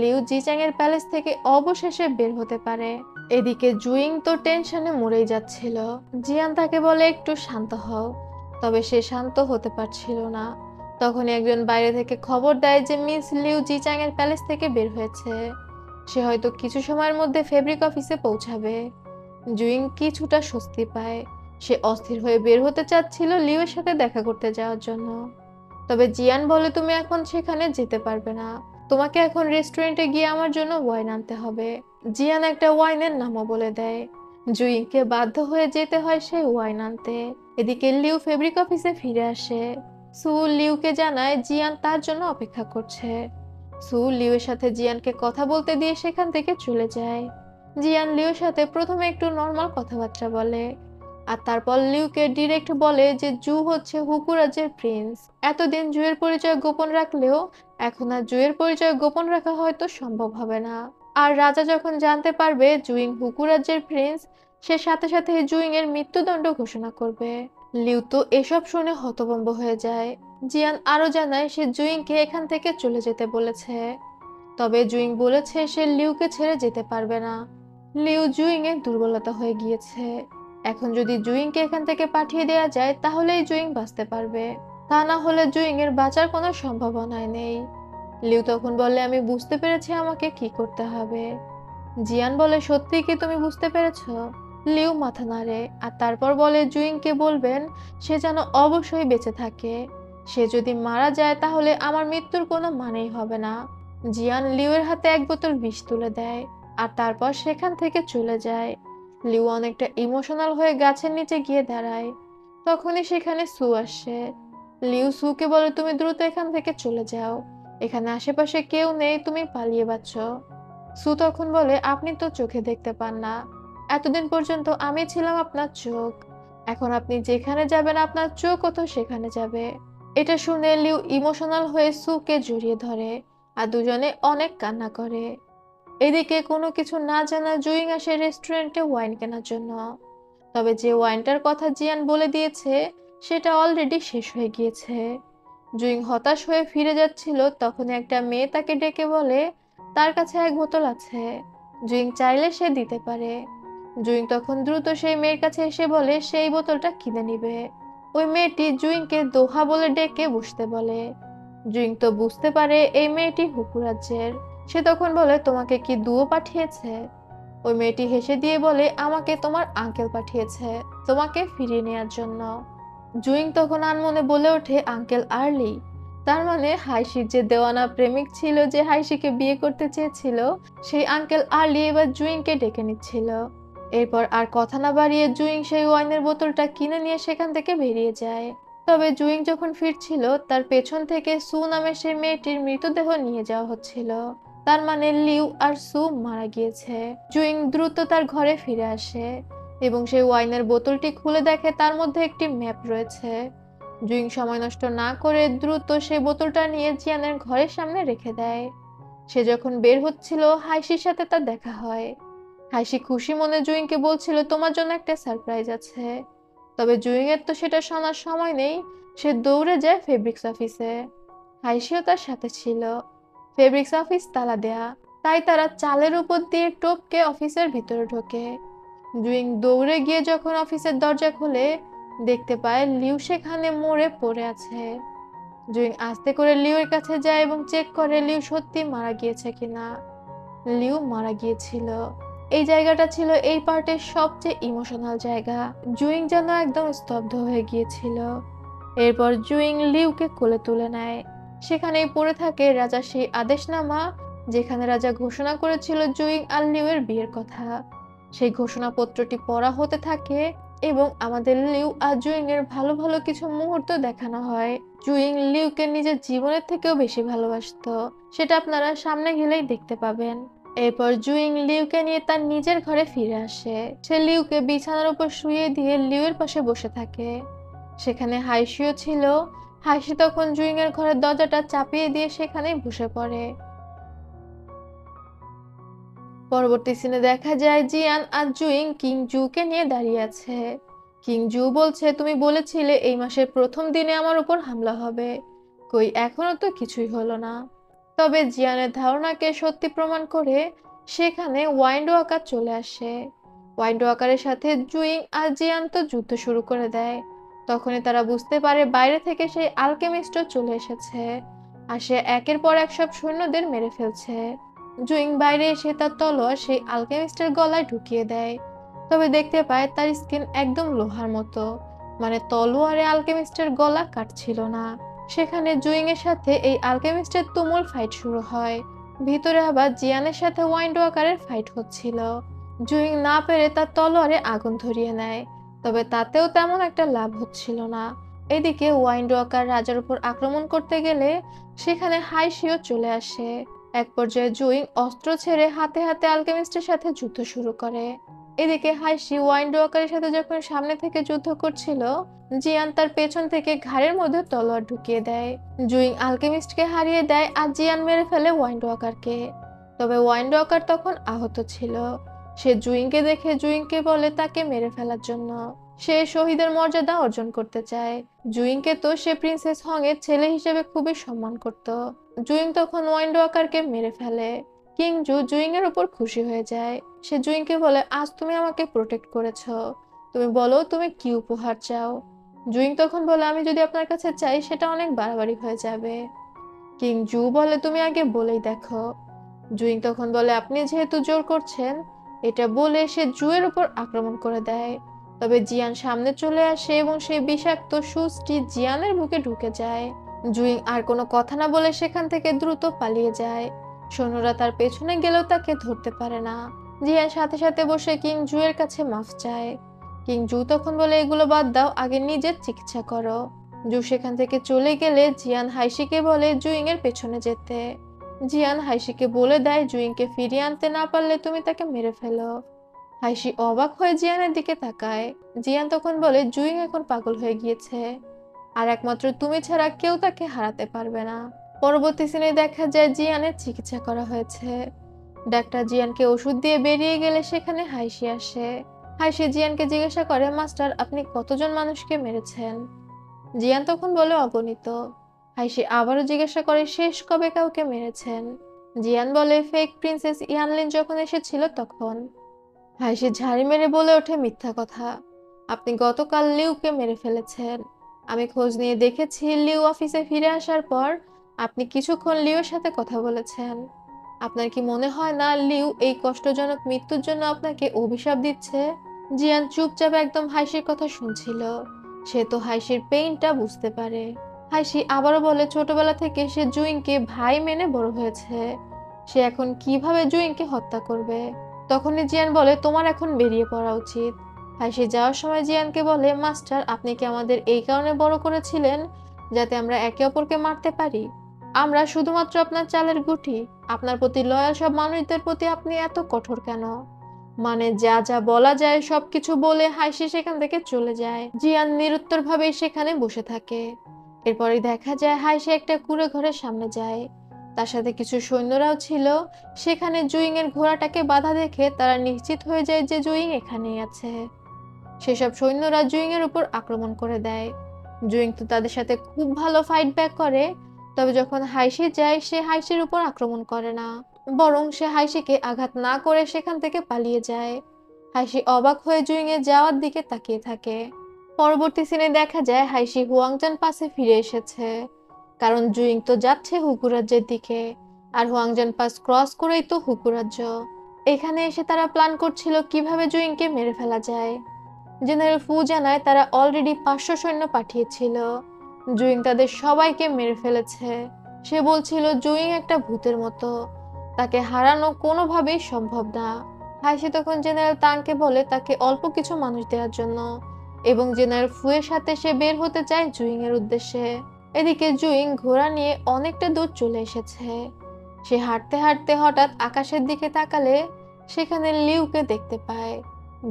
লিউ জিচ্যাং এর প্যালেস থেকে অবশেষে বের হতে পারে। এদিকে জুইং তো টেনশনে মরেই যাচ্ছিল। জিয়ান তাকে বলে একটু শান্ত হও, তবে সে শান্ত হতে পারছিল না। তখনই একজন বাইরে থেকে খবর দেয় যে মিস লিউ জিচ্যাং এর প্যালেস থেকে বের হয়েছে। সে হয়তো কিছু সময়ের মধ্যে ফেব্রিক অফিসে পৌঁছাবে। জুইং কিছুটা স্বস্তি পায়। সে অস্থির হয়ে বের হতে চাচ্ছিল লিউ এর সাথে দেখা করতে যাওয়ার জন্য, তবে জিয়ান বলে তুমি এখন সেখানে যেতে পারবে না, তোমাকে এখন রেস্টুরেন্টে গিয়ে আমার জন্য ওয়াইন আনতে হবে। জিয়ান একটা ওয়াইনের নামও বলে দেয়। জুইংকে বাধ্য হয়ে যেতে হয় সেই ওয়াইন আনতে। এদিকে লিউ ফেব্রিক অফিসে ফিরে আসে। সু লিউকে জানায় জিয়ান তার জন্য অপেক্ষা করছে। সু লিউয়ের সাথে জিয়ানকে কথা বলতে দিয়ে সেখান থেকে চলে যায়। জিয়ান লিউর সাথে প্রথমে একটু নর্মাল কথাবার্তা বলে, আর তারপর লিউকে ডিরেক্ট বলে যে জু হচ্ছে হুকু রাজ্যের প্রিন্স। এতদিন জুয়ের পরিচয় গোপন রাখলেও এখন আর জুয়ের পরিচয় গোপন রাখা হয়তো সম্ভব হবে না। আর রাজা যখন জানতে পারবে জুইং হুকু রাজ্যের প্রিন্স, সে সাথে সাথে জুইং এর মৃত্যুদণ্ড ঘোষণা করবে। লিউ তো এসব শুনে হতভম্ব হয়ে যায়। জিয়ান আরো জানায় সে জুইংকে এখান থেকে চলে যেতে বলেছে, তবে জুইং বলেছে সে লিউকে ছেড়ে যেতে পারবে না। লিউ জুইং এর দুর্বলতা হয়ে গিয়েছে। এখন যদি জুইংকে এখান থেকে পাঠিয়ে দেওয়া যায় তাহলেই জুইং বাঁচতে পারবে, তা না হলে জুইং এর বাঁচার কোনো সম্ভাবনাই নেই। লিউ তখন বলে, আমি বুঝতে পেরেছি আমাকে কি করতে হবে। জিয়ান বলে, সত্যি কি তুমি বুঝতে পেরেছো? লিউ মাথা নাড়ে, আর তারপর বলে জুইংকে বলবেন সে যেন অবশ্যই বেঁচে থাকে। সে যদি মারা যায় তাহলে আমার মৃত্যুর কোনো মানেই হবে না। জিয়ান লিউয়ের হাতে এক বোতল বিষ তুলে দেয়, আর তারপর সেখান থেকে চলে যায়। লিউ অনেকটা ইমোশনাল হয়ে গাছের নিচে গিয়ে দাঁড়ায়। তখনই সেখানে সু আসে। লিউ সুকে বলে, তুমি দ্রুত এখান থেকে চলে যাও, এখানে আশেপাশে কেউ নেই, তুমি পালিয়ে বাঁচো। সু তখন বলে, আপনি তো চোখে দেখতে পান না, এতদিন পর্যন্ত আমি ছিলাম আপনার চোখ, এখন আপনি যেখানে যাবেন আপনার চোখও তো সেখানে যাবে। এটা শুনে লিউ ইমোশনাল হয়ে সুকে জড়িয়ে ধরে, আর দুজনে অনেক কান্না করে। এদিকে কোনো কিছু না জানা জুইং আসে রেস্টুরেন্টে ওয়াইন কেনার জন্য, তবে যে ওয়াইনটার কথা জিয়ান বলে দিয়েছে সেটা অলরেডি শেষ হয়ে গিয়েছে। জুইং হতাশ হয়ে ফিরে যাচ্ছিল, তখন একটা মেয়ে তাকে ডেকে বলে তার কাছে এক বোতল আছে, জুইং চাইলে সে দিতে পারে। জুইং তখন দ্রুত সেই মেয়ের কাছে এসে বলে সেই বোতলটা কিনে নিবে। ওই মেয়েটি জুইংকে দোহা বলে ডেকে বসতে বলে। জুইং তো বুঝতে পারে এই মেয়েটি হুকু রাজ্যের। সে তখন বলে, তোমাকে কি দুও পাঠিয়েছে? ওই মেয়েটি হেসে দিয়ে বলে, আমাকে তোমার আঙ্কেল পাঠিয়েছে তোমাকে ফিরিয়ে নেওয়ার জন্য। জুইং তখন আনমনে বলে ওঠে, আঙ্কেল আর্লি? তার মানে হাইশির যে দেওয়ানা প্রেমিক ছিল, যে হাইশিকে বিয়ে করতে চেয়েছিল, সেই আঙ্কেল আর্লি এবার জুইংকে ডেকে নিচ্ছিল। এরপর আর কথা না বাড়িয়ে জুইং সেই ওয়াইনের বোতলটা কিনে নিয়ে সেখান থেকে বেরিয়ে যায়। তবে জুইং যখন ফিরছিল তার পেছন থেকে সু নামের সেই মেয়েটির মৃতদেহ নিয়ে যাওয়া হচ্ছিল। তার মানে লিউ আর সু মারা গিয়েছে। জুইং দ্রুত তার ঘরে ফিরে আসে এবং সেই ওয়াইনের বোতলটি খুলে দেখে তার মধ্যে একটি ম্যাপ রয়েছে। জুইং সময় নষ্ট না করে দ্রুত সেই বোতলটা নিয়ে জিয়ানের ঘরের সামনে রেখে দেয়। সে যখন বের হচ্ছিল হাইশির সাথে তার দেখা হয়। হাইশি খুশি মনে জুইংকে বলছিল তোমার জন্য একটা সারপ্রাইজ আছে, তবে জুইং এর তো সেটা শোনার সময় নেই। সে দৌড়ে যায় ফেব্রিক্স অফিসে। হাইশিও তার সাথে ছিল। ফেব্রিক্স অফিস তালা দেয়া, তাই তারা চালের উপর দিয়ে টপকে অফিসের ভিতরে ঢোকে। জুইং দৌড়ে গিয়ে যখন অফিসের দরজা খোলে, দেখতে পায় লিউ সেখানে মরে পড়ে আছে। জুইং আস্তে করে লিউর কাছে যায় এবং চেক করে লিউ সত্যি মারা গিয়েছে কিনা। লিউ মারা গিয়েছিল। এই জায়গাটা ছিল এই পার্টের সবচেয়ে ইমোশনাল জায়গা। জুইং যেন একদম স্তব্ধ হয়ে গিয়েছিল। এরপর জুইং লিউকে কোলে তুলে নেয়। সেখানেই পড়ে থাকে রাজা সেই আদেশনামা, যেখানে রাজা ঘোষণা করেছিল জুইং আর লিউয়ের বিয়ের কথা। সেই ঘোষণাপত্রটি পড়া হতে থাকে এবং আমাদের লিউ আর জুইং এর ভালো ভালো কিছু মুহূর্ত দেখানো হয়। জুইং লিউকে নিজের জীবনের থেকেও বেশি ভালোবাসতো, সেটা আপনারা সামনে গেলেই দেখতে পাবেন। এরপর জুইং লিউকে নিয়ে তার নিজের ঘরে ফিরে আসে। সে লিউকে বিছানার উপর শুইয়ে দিয়ে লিউয়ের পাশে বসে থাকে। সেখানে হাইশিও ছিল। হাইশি তখন জুইং এর ঘরের দরজাটা চাপিয়ে দিয়ে সেখানেই বসে পড়ে। পরবর্তী সিনে দেখা যায় জিয়ান আর জুইং কিং জুকে নিয়ে দাঁড়িয়ে আছে। কিং জু বলছে, তুমি বলেছিলে এই মাসের প্রথম দিনে আমার উপর হামলা হবে, কই এখনো তো কিছুই হলো না। তবে জিয়ানের ধারণাকে সত্যি প্রমাণ করে সেখানে ওয়াইন্ড ওয়াকার চলে আসে। ওয়াইন্ড ওয়াকারের সাথে জুইং আর জিয়ান তো যুদ্ধ শুরু করে দেয়। তখনই তারা বুঝতে পারে বাইরে থেকে সেই আলকেমিস্টও চলে এসেছে আর সে একের পর এক সব সৈন্যদের মেরে ফেলছে। জুইং বাইরে এসে তার তলোয়ার সেই আলকেমিস্টের গলায় ঢুকিয়ে দেয়। তবে দেখতে পায় তার স্কিন একদম লোহার মতো, মানে তলোয়ারে আলকেমিস্টের গলা কাটছিল না। সেখানে জুইং এর সাথে এই আলকেমিস্টের তুমুল ফাইট শুরু হয়। ভিতরে আবার জিয়ানের সাথে ওয়াইন্ড ওয়াকারের ফাইট হচ্ছিল। জুইং না পেরে তার তলোয়ারে আগুন ধরিয়ে নেয়, তবে তাতেও তেমন একটা লাভ হচ্ছিল না। এদিকে ওয়াইন্ড ওয়াকার রাজার উপর আক্রমণ করতে গেলে সেখানে হাইশিও চলে আসে। এক পর্যায়ে জুইং অস্ত্র ছেড়ে হাতে হাতে আলকেমিস্টের সাথে যুদ্ধ শুরু করে। এদিকে হাইশি ওয়াইন্ড ওয়াকারের সাথে যখন সামনে থেকে যুদ্ধ করছিল, জিয়ান তার পেছন থেকে ঘাড়ের মধ্যে তলোয়ার ঢুকিয়ে দেয়। জুইং আলকেমিস্টকে হারিয়ে দেয় আর জিয়ান মেরে ফেলে ওয়াইন্ড ওয়াকারকে। তবে ওয়াইন্ড ওয়াকার তখন আহত ছিল। সে জুইংকে দেখে জুইংকে বলে তাকে মেরে ফেলার জন্য। সে শহীদের মর্যাদা অর্জন করতে চায়। জুইংকে তো সে প্রিন্সেস হং এর ছেলে হিসেবে খুবই সম্মান করত। জুইং তখন ওয়াইন্ড ওয়াকারকে মেরে ফেলে। কিং জু জুইং এর উপর খুশি হয়ে যায়। সে জুইংকে বলে, আজ তুমি আমাকে প্রোটেক্ট করেছো, তুমি বলো তুমি কি উপহার চাও। জুইং তখন বলে, আমি যদি আপনার কাছে চাই সেটা অনেক বাড়াবাড়ি হয়ে যাবে। কিং জু বলে, তুমি আগে বলেই দেখো। জুইং তখন বলে, আপনি যেহেতু জোর করছেন। এটা বলে সে জুয়ের উপর আক্রমণ করে দেয়। তবে জিয়ান সামনে চলে আসে এবং সেই বিষাক্ত সুচটি জিয়ানের বুকে ঢুকে যায়। জুইং আর কোনো কথা না বলে সেখান থেকে দ্রুত পালিয়ে যায়। সৈন্যরা তার পেছনে গেলেও তাকে ধরতে পারে না। জিয়ান সাথে সাথে বসে কিং জুয়ের কাছে মাফ চায়। কিং জু তখন বলে, এগুলো বাদ দাও, আগে নিজের চিকিৎসা করো। জু সেখান থেকে চলে গেলে জিয়ান হাইশিকে বলে জুইং এর পেছনে যেতে। জিয়ান হাইশিকে বলে দেয়, জুইংকে ফিরিয়ে আনতে না পারলে তুমি তাকে মেরে ফেলো। হাইশি অবাক হয়ে জিয়ানের দিকে তাকায়। জিয়ান তখন বলে, জুইং এখন পাগল হয়ে গিয়েছে, আর একমাত্র তুমি ছাড়া কেউ তাকে হারাতে পারবে না। পরবর্তী সিনে দেখা যায় জিয়ানের চিকিৎসা করা হয়েছে। ডাক্তার জিয়ানকে ওষুধ দিয়ে বেরিয়ে গেলে সেখানে হাইশি আসে। হাইশি জিয়ানকে জিজ্ঞাসা করে, মাস্টার আপনি কতজন মানুষকে মেরেছেন? জিয়ান তখন বলে, অগণিত। হাইশি আবারও জিজ্ঞাসা করে, শেষ কবে কাউকে মেরেছেন? জিয়ান বলে, ফেক প্রিন্সেস ইয়ানলিন যখন এসেছিল তখন। হাইশি ঝাড়ি মেরে বলে ওঠে, মিথ্যা কথা, আপনি গতকাল লিউকে মেরে ফেলেছেন। আমি খোঁজ নিয়ে দেখেছি লিউ অফিসে ফিরে আসার পর আপনি কিছুক্ষণ লিউর সাথে কথা বলেছেন। আপনার কি মনে হয় না লিউ এই কষ্টজনক মৃত্যুর জন্য আপনাকে অভিশাপ দিচ্ছে? জিয়ান চুপচাপ একদম হাইশির কথা শুনছিল। সে তো হাইশির পেইনটা বুঝতে পারে। হাইশি আবারও বলে, ছোটবেলা থেকে সে জুইংকে ভাই মেনে বড় হয়েছে, সে এখন কিভাবে জুইংকে হত্যা করবে? তখনই জিয়ান বলে, তোমার এখন বেরিয়ে পড়া উচিত। হাইশি যাওয়ার সময় জিয়ানকে বলে, মাস্টার আপনি কি আমাদের এই কারণে বড় করেছিলেন যাতে আমরা একে অপরকে মারতে পারি? আমরা শুধুমাত্র আপনার চালের গুটি। আপনার প্রতি লয়াল সব মানুষদের প্রতি আপনি এত কঠোর কেন? মানে যা যা বলা যায় সবকিছু বলে হাইশি সেখান থেকে চলে যায়। জিয়ান নিরুত্তর ভাবে সেখানে বসে থাকে। এরপরে দেখা যায় হাইশি একটা কুঁড়ে ঘরের সামনে যায়। তার সাথে কিছু সৈন্যরাও ছিল। সেখানে জুইং এর ঘোড়াটাকে বাধা দেখে তারা নিশ্চিত হয়ে যায় যে জুইং এখানেই আছে। সেসব সৈন্যরা জুইং এর উপর আক্রমণ করে দেয়। জুইং তো তাদের সাথে খুব ভালো ফাইট ব্যাক করে, তবে যখন হাইশি যায় সে হাইশির উপর আক্রমণ করে না, বরং সে হাইশিকে আঘাত না করে সেখান থেকে পালিয়ে যায়। হাইশি অবাক হয়ে জুইং এর যাওয়ার দিকে তাকিয়ে থাকে। পরবর্তী সিনে দেখা যায় হাইশি হুয়াংজান পাসে ফিরে এসেছে, কারণ জুইং তো যাচ্ছে হুকু রাজ্যের দিকে, আর হুয়াংজান পাস ক্রস করেই তো হুকু রাজ্য। এখানে এসে তারা প্ল্যান করছিল কিভাবে জুইংকে মেরে ফেলা যায়। জেনারেল ফু জানায় তারা অলরেডি 500 সৈন্য পাঠিয়েছিল। জুইং তাদের সবাইকে মেরে ফেলেছে। সে বলছিল জুইং একটা ভূতের মতো, তাকে হারানো কোনোভাবেই সম্ভব না। হাইশি তখন জেনারেল তাংকে বলে তাকে অল্প কিছু মানুষ দেওয়ার জন্য, এবং জেনারেল ফুয়ের সাথে সে বের হতে চায় জুইং এর উদ্দেশ্যে। এদিকে জুইং ঘোড়া নিয়ে অনেকটা দূর চলে এসেছে। সে হাঁটতে হাঁটতে হঠাৎ আকাশের দিকে তাকালে সেখানে লিউকে দেখতে পায়।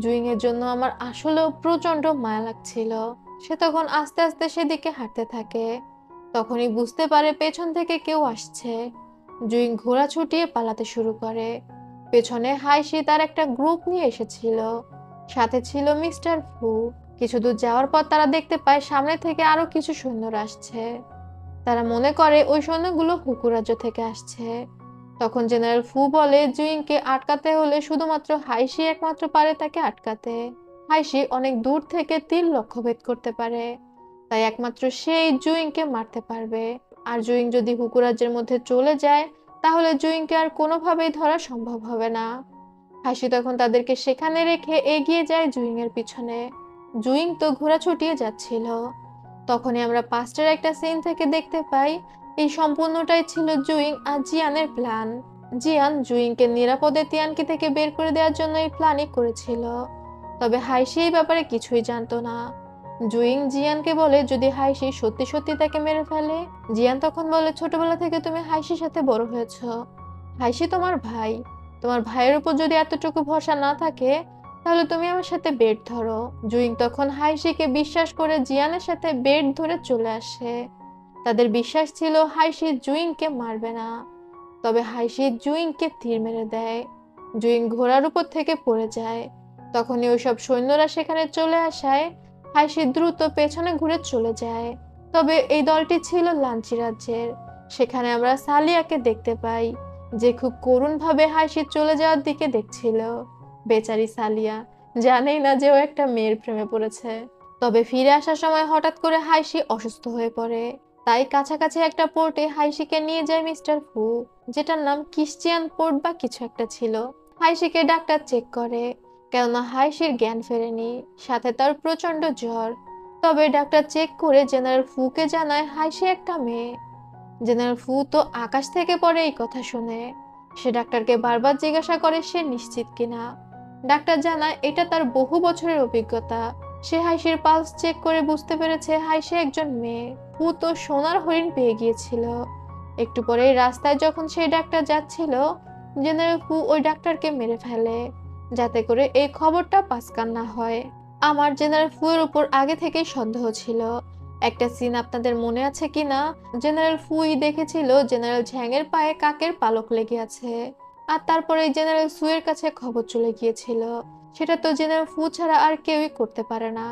জুইং এর জন্য আমার আসলেও প্রচন্ড মায়া লাগছিল। সে তখন আস্তে আস্তে সেদিকে হাঁটতে থাকে। তখনই বুঝতে পারে পেছন থেকে কেউ আসছে। জুইং ঘোড়া ছুটিয়ে পালাতে শুরু করে। পেছনে হাইশি তার একটা গ্রুপ নিয়ে এসেছিল, সাথে ছিল মিস্টার ফু। কিছু দূর যাওয়ার পর তারা দেখতে পায় সামনে থেকে আরো কিছু সৈন্যরা আসছে। তারা মনে করে ওই সৈন্যগুলো হুকু রাজ্য থেকে আসছে। তখন জেনারেল ফু বলে জুইংকে আটকাতে হলে শুধুমাত্র হাইশি একমাত্র পারে তাকে আটকাতে। হাইশি অনেক দূর থেকে তীর লক্ষ্যভেদ করতে পারে, তাই একমাত্র সেই জুইংকে মারতে পারবে। আর জুইং যদি হুকু রাজ্যের মধ্যে চলে যায় তাহলে জুইংকে আর কোনোভাবেই ধরা সম্ভব হবে না। হাসি তখন তাদেরকে সেখানে রেখে এগিয়ে যায় জুইং এর পিছনে। জুইং তো ঘোড়া ছুটিয়ে যাচ্ছিল। তখনই আমরা পাস্টের একটা সিন থেকে দেখতে পাই এই সম্পূর্ণটাই ছিল জুইং আর জিয়ানের প্ল্যান। জিয়ান জুইংকে নিরাপদে তিয়ানকি থেকে বের করে দেওয়ার জন্য এই প্ল্যানই করেছিল, তবে হাইশি এই ব্যাপারে কিছুই জানতো না। জুইং জিয়ানকে বলে যদি হাইশি সত্যি সত্যি তাকে মেরে ফেলে। জিয়ান তখন বলে ছোটবেলা থেকে তুমি হাইশির সাথে বড় হয়েছো, হাইশি তোমার ভাই, তোমার ভাইয়ের উপর যদি এতটুকু ভরসা না থাকে তাহলে তুমি আমার সাথে বেড ধরো। জুইং তখন হাইশিকে বিশ্বাস করে জিয়ানের সাথে বেড ধরে চলে আসে। তাদের বিশ্বাস ছিল হাইশি জুইংকে মারবে না, তবে হাইশি জুইংকে তীর মেরে দেয়। জুইং ঘোড়ার উপর থেকে পড়ে যায়। তখনই ওইসব সৈন্যরা সেখানে চলে আসায় হাইশি দ্রুত পেছনে ঘুরে চলে যায়। তবে এই দলটি ছিল লাঞ্চি রাজ্যের। সেখানে আমরা সালিয়াকে দেখতে পাই, যে খুব করুণ ভাবে হাইশি চলে যাওয়ার দিকে দেখছিল। বেচারি সালিয়া জানেই না যে ও একটা মেয়ের প্রেমে পড়েছে। তবে ফিরে আসার সময় হঠাৎ করে হাইশি অসুস্থ হয়ে পড়ে, তাই কাছাকাছি একটা পোর্টে হাইশিকে নিয়ে যায় মিস্টার ফু, যেটার নাম ক্রিশ্চিয়ান পোর্ট বা কিছু একটা ছিল। হাইশিকে ডাক্তার চেক করে, কেননা হাইশির জ্ঞান ফেরেনি, সাথে তার প্রচন্ড জ্বর। তবে ডাক্তার চেক করে জেনারেল ফুকে জানায় হাইশি একটা মেয়ে। জেনারেল ফু তো আকাশ থেকে পড়ে এই কথা শুনে। সে ডাক্তারকে বারবার জিজ্ঞাসা করে সে নিশ্চিত কিনা। ডাক্তার জানায় এটা তার বহু বছরের অভিজ্ঞতা। সে হাইশির পালস চেক করে বুঝতে পেরেছে হাইশি একজন মেয়ে। ফু তো সোনার হরিণ পেয়ে গিয়েছিল। একটু পরেই রাস্তায় যখন সেই ডাক্তার যাচ্ছিল, জেনারেল ফু ওই ডাক্তারকে মেরে ফেলে, যাতে করে এই খবরটা পাসকান না হয়। আমার জেনারেল ফু এর উপর আগে থেকেই সন্দেহ ছিল। একটা সিন আপনাদের মনে আছে কিনা, জেনারেল ফুই দেখেছিল জেনারেল ঝ্যাংয়ের পায়ে কাকের পালক লেগে আছে, আর তারপরে জেনারেল সুয়ের কাছে খবর চলে গিয়েছিল। সেটা তো জেনারেল ফু ছাড়া আর কেউই করতে পারে না।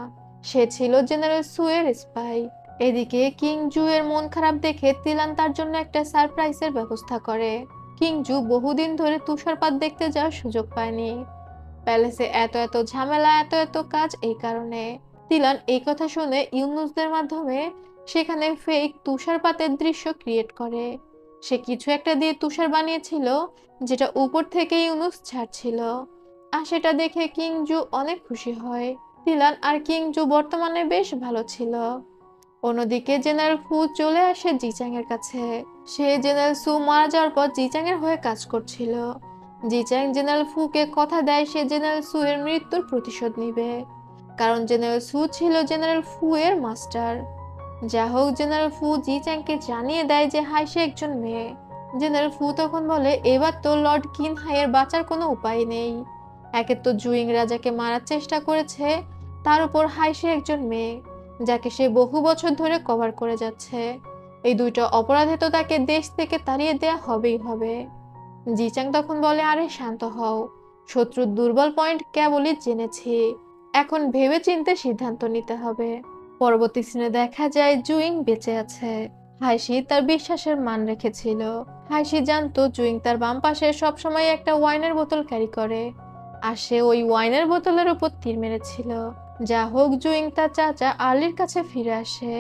সে ছিল জেনারেল সুয়ের স্পাই। এদিকে কিং জু এর মন খারাপ দেখে তিলান তার জন্য একটা সারপ্রাইজের ব্যবস্থা করে। কিং জু বহুদিন ধরে তুষারপাত দেখতে যাওয়ার সুযোগ পায়নি। প্যালেসে এত এত ঝামেলা, এত এত কাজ, এই কারণে তিলান এই কথা শুনে ইউনুসদের মাধ্যমে সেখানে ফেক তুষারপাতের দৃশ্য ক্রিয়েট করে। সে কিছু একটা দিয়ে তুষার বানিয়েছিল, যেটা উপর থেকে ইউনুস ছাড়ছিল, আর সেটা দেখে কিংজু অনেক খুশি হয়। তিলান আর কিংজু বর্তমানে বেশ ভালো ছিল। অন্যদিকে জেনারেল ফু চলে আসে জিচাং এর কাছে। সে জেনারেল সু মারা যাওয়ার পর জিচাং এর হয়ে কাজ করছিল। জিচাং জেনারেল ফুকে কথা দেয় সে জেনারেল সু এর মৃত্যুর প্রতিশোধ নিবে, কারণ জেনারেল সু ছিল জেনারেল ফু এর মাস্টার। যা হোক, জেনারেল ফু জিচাংকে জানিয়ে দেয় যে হাইশি একজন মেয়ে। জেনারেল ফু তখন বলে এবার তো লর্ড কিন হাইয়ের বাঁচার কোনো উপায় নেই। একে তো জুইং রাজাকে মারার চেষ্টা করেছে, তার উপর হাইশি একজন মেয়ে যাকে সে বহু বছর ধরে কভার করে যাচ্ছে। এই দুইটা অপরাধে তো তাকে দেশ থেকে তাড়িয়ে দেয়া হবেই হবে। জিচাং তখন বলে আরে শান্ত হও, শত্রুর দুর্বল পয়েন্ট কেবলই জেনেছি, এখন ভেবে চিন্তে সিদ্ধান্ত নিতে হবে। পরবর্তী সিনে দেখা যায় জুইং বেঁচে আছে। হাইশি তার বিশ্বাসের মান রেখেছিল। হাইশি জানতো জুইং তার বাম পাশে সবসময় একটা ওয়াইনের বোতল ক্যারি করে, আর সে ওই ওয়াইনের বোতলের উপর তীর মেরেছিল। যা হোক, জুইং তার চাচা আর্লির কাছে ফিরে আসে।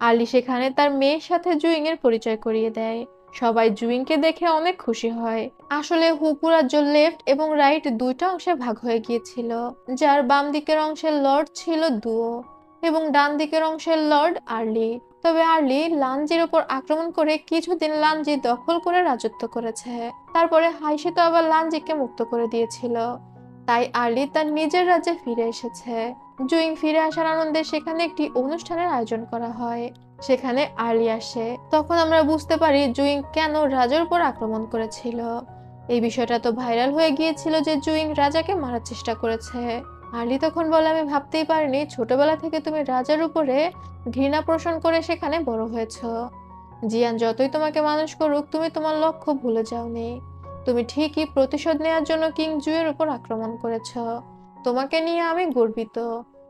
আর্লি সেখানে তার মেয়ের সাথে জুইং এর পরিচয় করিয়ে দেয়। সবাই জুইংকে দেখে অনেক খুশি হয়। আসলে হুকু রাজ্য লেফট এবং রাইট দুইটা অংশে ভাগ হয়ে গিয়েছিল, যার বাম দিকের অংশের লর্ড ছিল দুও এবং ডান দিকের অংশের লর্ড আর্লি। তবে আর্লি লানজির ওপর আক্রমণ করে কিছুদিন লানজি দখল করে রাজত্ব করেছে। তারপরে হাইশি তো আবার লানজিকে মুক্ত করে দিয়েছিল, তাই আর্লি তার নিজের রাজ্যে ফিরে এসেছে। জুইং ফিরে আসার আনন্দে সেখানে একটি অনুষ্ঠানের আয়োজন করা হয়। সেখানে আর্লি আসে। তখন আমরা বুঝতে পারি জুইং কেন রাজার উপর আক্রমণ করেছিল। এই বিষয়টা তো ভাইরাল হয়ে গিয়েছিল যে জুইং রাজাকে মারার চেষ্টা করেছে। আর্লি তখন বলে, আমি ভাবতেই পারিনি ছোটবেলা থেকে তুমি রাজার উপরে ঘৃণা পোষণ করে সেখানে বড় হয়েছ। জিয়ান যতই তোমাকে মানুষ করুক, তুমি তোমার লক্ষ্য ভুলে যাওনি। তুমি ঠিকই প্রতিশোধ নেওয়ার জন্য কিং জুয়ের উপর আক্রমণ করেছ। তোমাকে নিয়ে আমি গর্বিত।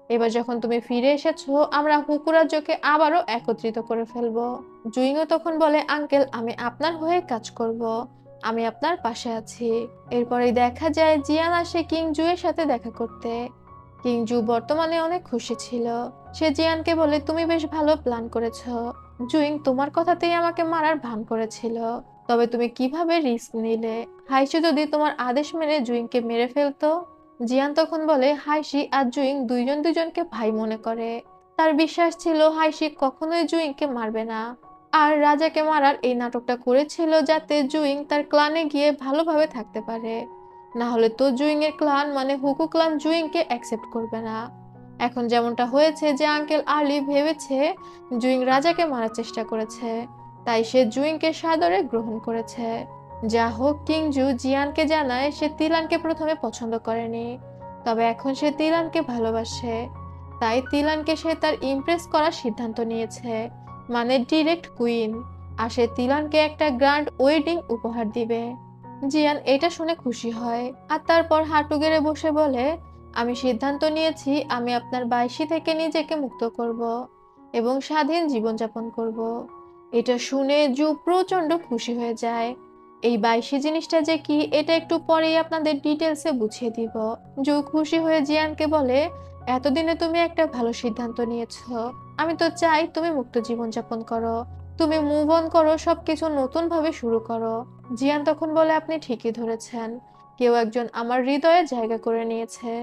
এবার যখন তুমি ফিরে এসেছো, আমরা হুকু রাজ্যকে আবারও একত্রিত করে ফেলবো। জুইংও তখন বলে, আঙ্কেল, আমি আপনার হয়ে কাজ করব। আমি আপনার পাশে আছি। এরপরেই দেখা যায় জিয়ান আসে কিং জুয়ের সাথে দেখা করতে। কিং জু বর্তমানে অনেক খুশি ছিল। সে জিয়ানকে বলে, তুমি বেশ ভালো প্ল্যান করেছো। জুইং তোমার কথাতেই আমাকে মারার ভান করেছিল, তবে তুমি কিভাবে রিস্ক নিলে? হাইশি যদি তোমার আদেশ মেনে জুইংকে মেরে ফেলতো? জিয়ান তখন বলে, হাইশি আর জুইং দুইজন দুজনকে ভাই মনে করে। তার বিশ্বাস ছিল হাইশি কখনোই জুইংকে মারবে না, আর রাজাকে মারার এই নাটকটা করেছিল যাতে জুইং তার ক্লানে গিয়ে ভালোভাবে থাকতে পারে। না হলে তো জুইং এর ক্লান মানে হুকু ক্লান জুইংকে অ্যাকসেপ্ট করবে না। এখন যেমনটা হয়েছে যে আঙ্কেল আর্লি ভেবেছে জুইং রাজাকে মারার চেষ্টা করেছে, তাই সে জুইংকে সাদরে গ্রহণ করেছে। যা হোক, কিংজু জিয়ানকে জানায় সে তিলানকে প্রথমে পছন্দ করেনি, তবে এখন সে তিলানকে ভালোবাসে। তাই তিলানকে সে তার ইমপ্রেস করার সিদ্ধান্ত নিয়েছে, মানে ডিরেক্ট কুইন। আর সে তিলানকে একটা গ্র্যান্ড ওয়েডিং উপহার দিবে। জিয়ান এটা শুনে খুশি হয় আর তারপর হাঁটু গেড়ে বসে বলে, আমি সিদ্ধান্ত নিয়েছি আমি আপনার বাইশি থেকে নিজেকে মুক্ত করব এবং স্বাধীন জীবনযাপন করব। এটা শুনে জু প্রচন্ড খুশি হয়ে যায়। এই বাইশি জিনিসটা যে কি এটা একটু পরেই আপনাদের ডিটেলসে বুঝিয়ে দিব। জু খুশি হয়ে জিয়ানকে বলে, এতদিনে তুমি একটা ভালো সিদ্ধান্ত নিয়েছো। আমি তো চাই তুমি মুক্ত জীবনযাপন করো, তুমি মুভ অন করো, সবকিছু নতুন ভাবে শুরু করো। জিয়ান তখন বলে, আপনি ঠিকই ধরেছেন, কেউ একজন আমার হৃদয়ে জায়গা করে নিয়েছে।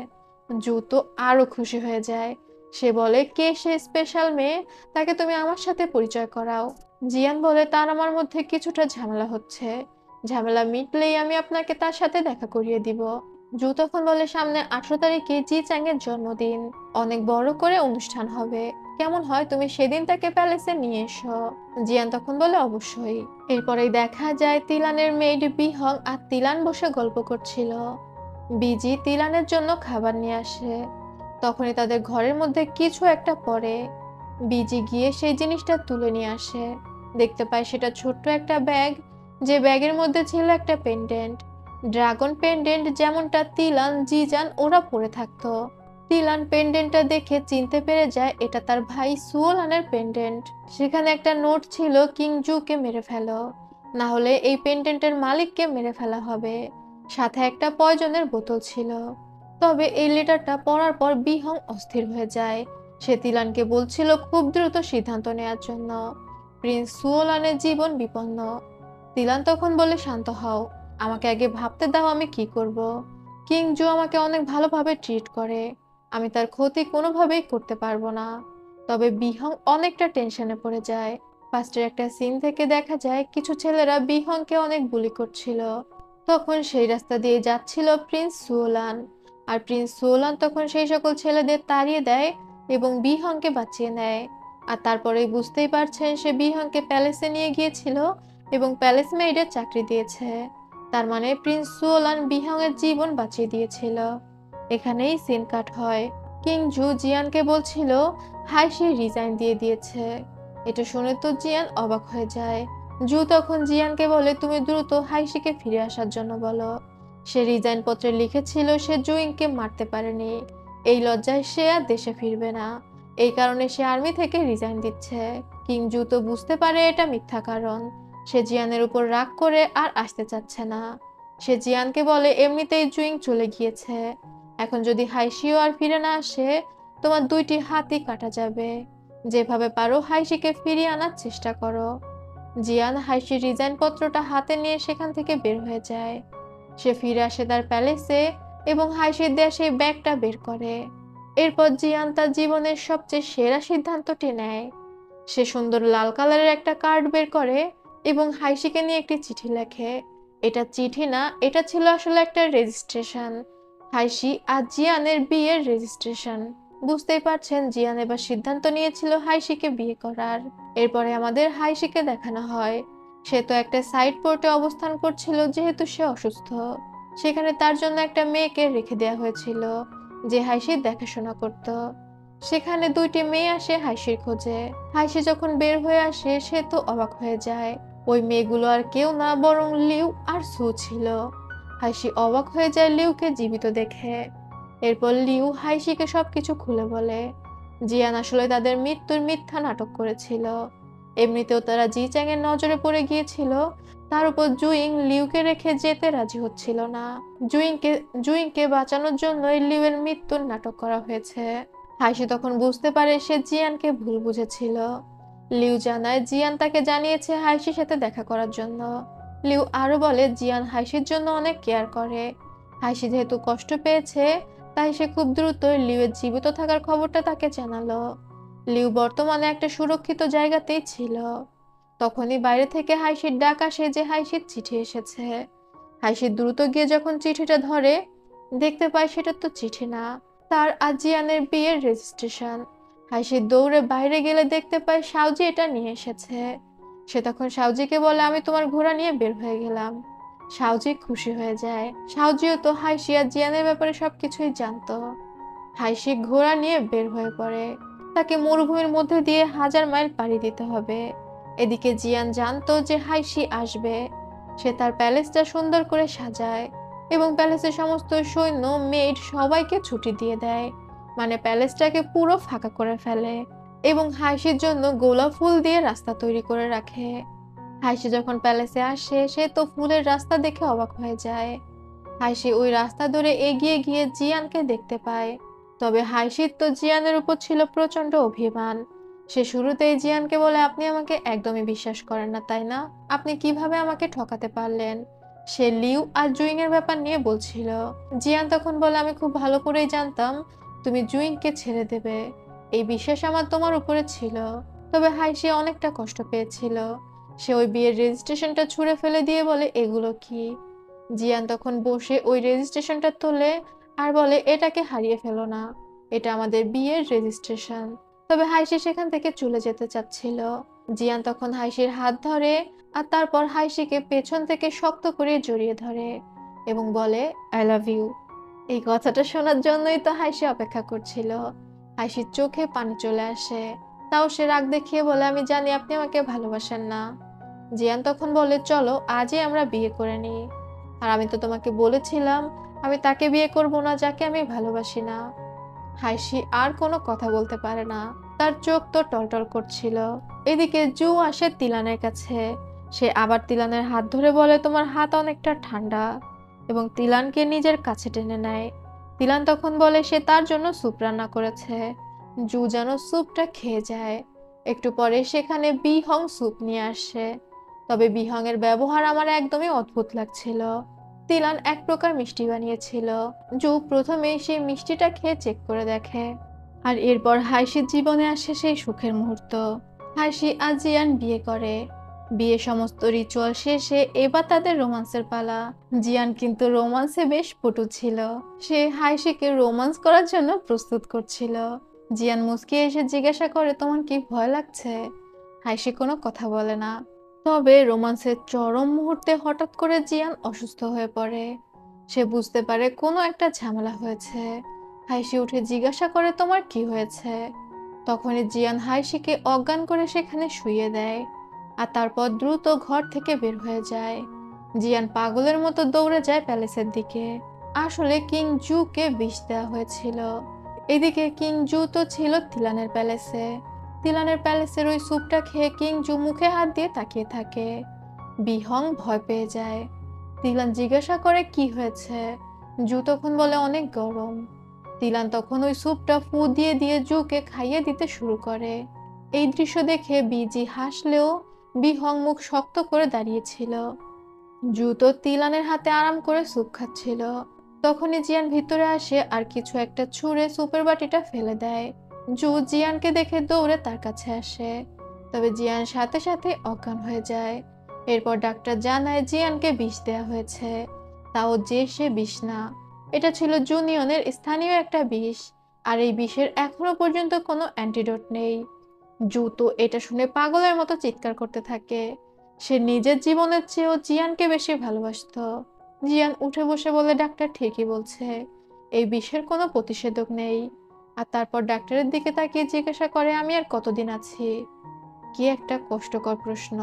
জু তো আরো খুশি হয়ে যায়। সে বলে, কে সে স্পেশাল মেয়ে, তাকে তুমি আমার সাথে পরিচয় করাও। জিয়ান বলে, তার আমার মধ্যে কিছুটা ঝামেলা হচ্ছে, ঝামেলা মিটলেই আমি আপনাকে তার সাথে দেখা করিয়ে দিব। জু তখন বলে, সামনে 18 তারিখে জি চ্যাং এর জন্মদিন, অনেক বড় করে অনুষ্ঠান হবে, কেমন হয় তুমি সেদিন তাকে প্যালেসে নিয়ে এসো। জিয়ান তখন বলে, অবশ্যই। এরপরেই দেখা যায় তিলানের মেয়েড বিহং আর তিলান বসে গল্প করছিল। বিজি তিলানের জন্য খাবার নিয়ে আসে। তখনই তাদের ঘরের মধ্যে কিছু একটা পড়ে। বিজি গিয়ে সেই জিনিসটা তুলে নিয়ে আসে। দেখতে পায় সেটা ছোট্ট একটা ব্যাগ, যে ব্যাগের মধ্যে ছিল একটা পেন্ডেন্ট, ড্রাগন পেন্ডেন্ট, যেমনটা তিলান জিজান ওরা পরে থাকতো। তিলান পেন্ডেন্টটা দেখে চিনতে পেরে যায় এটা তার ভাই সুওলানের পেন্ডেন্ট। সেখানে একটা নোট ছিল, কিং জুকে মেরে ফেলো, না হলে এই পেন্ডেন্টের মালিককে মেরে ফেলা হবে। সাথে একটা পয়জনের বোতল ছিল। তবে এই লেটারটা পড়ার পর বিহং অস্থির হয়ে যায়। সে তিলানকে বলছিল খুব দ্রুত সিদ্ধান্ত নেওয়ার জন্য, প্রিন্স সুওলানের জীবন বিপন্ন। তিলান তখন বলে, শান্ত হও, আমাকে আগে ভাবতে দাও আমি কি করব। কিং জু আমাকে অনেক ভালোভাবে ট্রিট করে, আমি তার ক্ষতি কোনোভাবেই করতে পারবো না। তবে বিহং অনেকটা টেনশনে পড়ে যায়। ফার্স্টের একটা সিন থেকে দেখা যায় কিছু ছেলেরা বিহংকে অনেক বুলি করছিল। তখন সেই রাস্তা দিয়ে যাচ্ছিল প্রিন্স সুওলান, আর প্রিন্স সুওলান তখন সেই সকল ছেলেদের তাড়িয়ে দেয় এবং বিহংকে বাঁচিয়ে নেয়। আর তারপরেই বুঝতেই পারছেন সে বিহংকে প্যালেসে নিয়ে গিয়েছিল এবং প্যালেস মেইডের চাকরি দিয়েছে। তার মানে প্রিন্স সুওলান বিহংয়ের জীবন বাঁচিয়ে দিয়েছিল। এখানেই সিন কাট হয়। কিং জু জিয়ানকে বলছিল হাইশি রিজাইন দিয়ে দিয়েছে। এটা শুনে তো জিয়ান অবাক হয়ে যায়। জু তখন জিয়ানকে বলে, তুমি দ্রুত হাইশিকে ফিরে আসার জন্য বলো। সে রিজাইন পত্রে লিখেছিল সে জুইংকে মারতে পারেনি, এই লজ্জায় সে আর দেশে ফিরবে না। এই কারণে সে আর্মি থেকে রিজাইন দিচ্ছে। কিং জু তো বুঝতে পারে এটা মিথ্যা কারণ। সে জিয়ানের উপর রাগ করে আর আসতে চাচ্ছে না। সে জিয়ানকে বলে এমনিতেই জুইং চলে গিয়েছে, এখন যদি হাইশিও আর ফিরে না আসে তোমার দুইটি হাতই কাটা যাবে। যেভাবে পারো হাইশিকে ফিরিয়ে আনার চেষ্টা করো। জিয়ান হাইশির রিজাইন পত্রটা হাতে নিয়ে সেখান থেকে বের হয়ে যায়। সে ফিরে আসে তার প্যালেসে এবং হাইশির দেয়া সেই ব্যাগটা বের করে। এরপর জিয়ান তার জীবনের সবচেয়ে সেরা সিদ্ধান্তটি নেয়। সে সুন্দর লাল কালারের একটা কার্ড বের করে এবং হাইশিকে নিয়ে একটি চিঠি লেখে। এটা চিঠি না, এটা ছিল আসলে একটা রেজিস্ট্রেশন। হাইশি আর জিয়ানের বিয়ের রেজিস্ট্রেশন। বুঝতেই পারছেন জিয়ান এবার সিদ্ধান্ত নিয়েছিল হাইশিকে বিয়ে করার। এরপরে আমাদের হাইশিকে দেখানো হয় সে তো একটা সাইড পোর্টে অবস্থান করছিল যেহেতু সে অসুস্থ। সেখানে তার জন্য একটা মেয়েকে রেখে দেওয়া হয়েছিল যে হাইশির দেখাশোনা করত। সেখানে দুইটি মেয়ে আসে হাইশির খোঁজে। হাইশি যখন বের হয়ে আসে সে তো অবাক হয়ে যায়। ওই মেয়েগুলো আর কেউ না বরং লিউ আর সু ছিল। হাইশি অবাক হয়ে যায় লিউকে জীবিত দেখে। এরপর লিউ হাইশিকে সবকিছু খুলে বলে জিয়ান আসলে তাদের মৃত্যুর মিথ্যা নাটক করেছিল। এমনিতেও তারা জি চ্যাং এর নজরে পড়ে গিয়েছিল। তার উপর জুইং লিউকে রেখে যেতে রাজি হচ্ছিল না। জুইংকে বাঁচানোর জন্যই লিউ এর মৃত্যুর নাটক করা হয়েছে। হাইশি তখন বুঝতে পারে সে জিয়ানকে ভুল বুঝেছিল। লিউ জানায় জিয়ান তাকে জানিয়েছে হাইশির সাথে দেখা করার জন্য। লিউ আরো বলে জিয়ান হাইশির জন্য অনেক কেয়ার করে। হাইশি যেহেতু কষ্ট পেয়েছে তাই সে খুব দ্রুতই লিউয়ের জীবিত থাকার খবরটা তাকে জানালো। লিউ বর্তমানে একটা সুরক্ষিত জায়গাতেই ছিল। তখনই বাইরে থেকে হাইশির ডাক আসে যে হাইশির চিঠি এসেছে। হাইশি দ্রুত গিয়ে যখন চিঠিটা ধরে দেখতে পায় সেটা তো চিঠি না, তার আজিয়ানের বিয়ের রেজিস্ট্রেশন। হাইশি দৌড়ে বাইরে গেলে দেখতে পায় সাউজি এটা নিয়ে এসেছে। সে তখন সাউজিকে বলে আমি তোমার ঘোড়া নিয়ে বের হয়ে গেলাম। সাউজি খুশি হয়ে যায়। সাউজিও তো হাইশি আর জিয়ানের ব্যাপারে সবকিছুই জানতো। হাইশি ঘোড়া নিয়ে বের হয়ে পড়ে। তাকে মরুভূমির মধ্যে দিয়ে 1000 মাইল পাড়ি দিতে হবে। এদিকে জিয়ান জানতো যে হাইশি আসবে। সে তার প্যালেসটা সুন্দর করে সাজায় এবং প্যালেসের সমস্ত সৈন্য মেইড সবাইকে ছুটি দিয়ে দেয়, মানে প্যালেসটাকে পুরো ফাঁকা করে ফেলে এবং হাইশির জন্য গোলাপ ফুল দিয়ে রাস্তা তৈরি করে রাখে। হাইশি যখন প্যালেসে আসে সে তো ফুলের রাস্তা দেখে অবাক হয়ে যায়। হাইশি ওই রাস্তা ধরে এগিয়ে গিয়ে জিয়ানকে দেখতে পায়। তবে হাইশির তো জিয়ানের উপর ছিল প্রচন্ড অভিমান। সে শুরুতেই জিয়ানকে বলে আপনি আমাকে একদমই বিশ্বাস করেন না তাই না? আপনি কিভাবে আমাকে ঠকাতে পারলেন? সে লিউ আর জুইং এর ব্যাপার নিয়ে বলছিল। জিয়ান তখন বলে আমি খুব ভালো করেই জানতাম তুমি জুইংকে ছেড়ে দেবে। এই বিশ্বাস আমার তোমার উপরে ছিল। তবে হাইশি অনেকটা কষ্ট পেয়েছিল। সে ওই বিয়ের রেজিস্ট্রেশনটা ছুঁড়ে ফেলে দিয়ে বলে এগুলো কি? জিয়ান তখন বসে ওই রেজিস্ট্রেশনটা তোলে আর বলে এটাকে হারিয়ে ফেলো না, এটা আমাদের বিয়ের রেজিস্ট্রেশন। তবে হাইশি সেখান থেকে চলে যেতে চাচ্ছিল। জিয়ান তখন হাইশির হাত ধরে আর তারপর হাইশিকে পেছন থেকে শক্ত করে জড়িয়ে ধরে এবং বলে আই লাভ ইউ। এই কথাটা শোনার জন্যই তো হাইশি অপেক্ষা করছিল। হাইশির চোখে পানি চলে আসে। তাও সে রাগ দেখিয়ে বলে আমি জানি আপনি আমাকে ভালোবাসেন না। জিয়ান তখন বলে চলো আজই আমরা বিয়ে করে নিই। আর আমি তো তোমাকে বলেছিলাম আমি তাকে বিয়ে করব না যাকে আমি ভালোবাসি না। হাইশি আর কোনো কথা বলতে পারে না, তার চোখ তো টলটল করছিল। এদিকে জু আসে তিলানের কাছে। সে আবার তিলানের হাত ধরে বলে তোমার হাত অনেকটা ঠান্ডা এবং তিলানকে নিজের কাছে টেনে নেয়। তিলান তখন বলে সে তার জন্য স্যুপ রান্না করেছে। জু যেন স্যুপটা খেয়ে যায়। একটু পরে সেখানে বিহং স্যুপ নিয়ে আসে। তবে বিহং এর ব্যবহার আমার একদমই অদ্ভুত লাগছিল। তিলান এক প্রকার মিষ্টি বানিয়েছিল। জু প্রথমে সেই মিষ্টিটা খেয়ে চেক করে দেখে। আর এরপর হাইশির জীবনে আসে সেই সুখের মুহূর্ত। হাইশি আর জিয়ান বিয়ে করে। বিয়ে সমস্ত রিচুয়াল শেষে এবার তাদের রোমান্সের পালা। জিয়ান কিন্তু রোমান্সে বেশ পটু ছিল। সে হাইশিকে রোমান্স করার জন্য প্রস্তুত করছিল। জিয়ান মুচকি এসে জিজ্ঞাসা করে তোমার কি ভয় লাগছে? হাইশি কোনো কথা বলে না। তবে রোমান্সের চরম মুহূর্তে হঠাৎ করে জিয়ান অসুস্থ হয়ে পড়ে। সে বুঝতে পারে কোনো একটা ঝামেলা হয়েছে। হাইশি উঠে জিজ্ঞাসা করে তোমার কি হয়েছে? তখনই জিয়ান হাইশিকে অজ্ঞান করে সেখানে শুইয়ে দেয় আর তারপর দ্রুত ঘর থেকে বের হয়ে যায়। জিয়ান পাগলের মতো দৌড়ে যায় প্যালেসের দিকে। আসলে কিং জুকে বিষ দেওয়া হয়েছিল। এদিকে কিং জু তো ছিল তিলানের প্যালেসে। তিলানের প্যালেসের ওই স্যুপটা খেয়ে কিং জু মুখে হাত দিয়ে তাকিয়ে থাকে। বিহং ভয় পেয়ে যায়। তিলান জিজ্ঞাসা করে কি হয়েছে। জু তখন বলে অনেক গরম। তিলান তখন ওই স্যুপটা ফু দিয়ে দিয়ে জুকে খাইয়ে দিতে শুরু করে। এই দৃশ্য দেখে বিজি হাসলেও বিহং মুখ শক্ত করে দাঁড়িয়েছিল। জু তো তিলানের হাতে আরাম করে স্যুপ খাচ্ছিল। তখনই জিয়ান ভিতরে আসে আর কিছু একটা ছুঁড়ে স্যুপের বাটিটা ফেলে দেয়। জু জিয়ানকে দেখে দৌড়ে তার কাছে আসে, তবে জিয়ান সাথে সাথে অজ্ঞান হয়ে যায়। এরপর ডাক্তার জানায় জিয়ানকে বিষ দেওয়া হয়েছে, তাও যে সে বিষ না, এটা ছিল জুনিয়নের স্থানীয় একটা বিষ। আর এই বিষের এখনো পর্যন্ত কোনো অ্যান্টিডোট নেই। জু তো এটা শুনে পাগলের মতো চিৎকার করতে থাকে। সে নিজের জীবনের চেয়েও জিয়ানকে বেশি ভালোবাসতো। জিয়ান উঠে বসে বলে ডাক্তার ঠিকই বলছে, এই বিষের কোনো প্রতিষেধক নেই। আর তারপর ডাক্তারের দিকে তাকিয়ে জিজ্ঞাসা করে আমি আর কতদিন আছি। কি একটা কষ্টকর প্রশ্ন।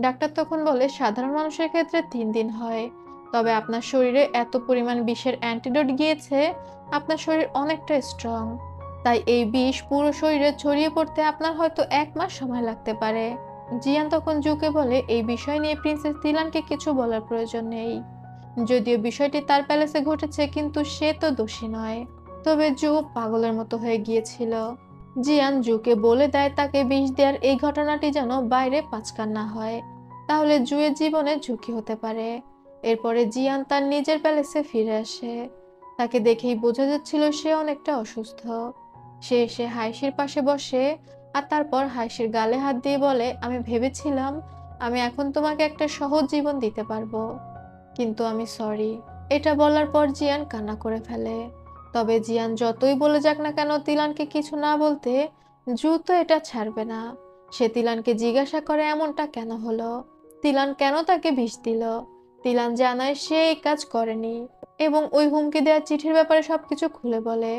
ডাক্তার তখন বলে সাধারণ মানুষের ক্ষেত্রে 3 দিন হয়, তবে আপনার শরীরে এত পরিমাণ বিষের অ্যান্টিডোট গিয়েছে, আপনার শরীর অনেকটা স্ট্রং। তাই এই বিষ পুরো শরীরে ছড়িয়ে পড়তে আপনার হয়তো 1 মাস সময় লাগতে পারে। জিয়ান তখন জুকে বলে এই বিষয় নিয়ে প্রিন্সেস তিলানকে কিছু বলার প্রয়োজন নেই। যদিও বিষয়টি তার প্যালেসে ঘটেছে, কিন্তু সে তো দোষী নয়। তবে জু পাগলের মতো হয়ে গিয়েছিল। জিয়ান জুকে বলে দেয় তাকে বিষ দেওয়ার এই ঘটনাটি যেন বাইরে পাঁচকান না হয়, তাহলে জুয়ের জীবনে ঝুঁকি হতে পারে। এরপরে জিয়ান তার নিজের প্যালেসে ফিরে আসে। তাকে দেখেই বোঝা যাচ্ছিল সে অনেকটা অসুস্থ। সে এসে হাইশির পাশে বসে আর তারপর হাইশির গালে হাত দিয়ে বলে আমি ভেবেছিলাম আমি এখন তোমাকে একটা সহজ জীবন দিতে পারবো, কিন্তু আমি সরি। এটা বলার পর জিয়ান কান্না করে ফেলে। তবে জিয়ান যতই বলে যাক না কেন তিলানকে কিছু না বলতে, জু তো এটা ছাড়বে না। সে তিলানকে জিজ্ঞাসা করে এমনটা কেন হলো, তিলান কেন তাকে বিষ দিল। তিলান জানায় সে এই কাজ করেনি এবং ওই হুমকি দেওয়ার চিঠির ব্যাপারে সবকিছু খুলে বলে।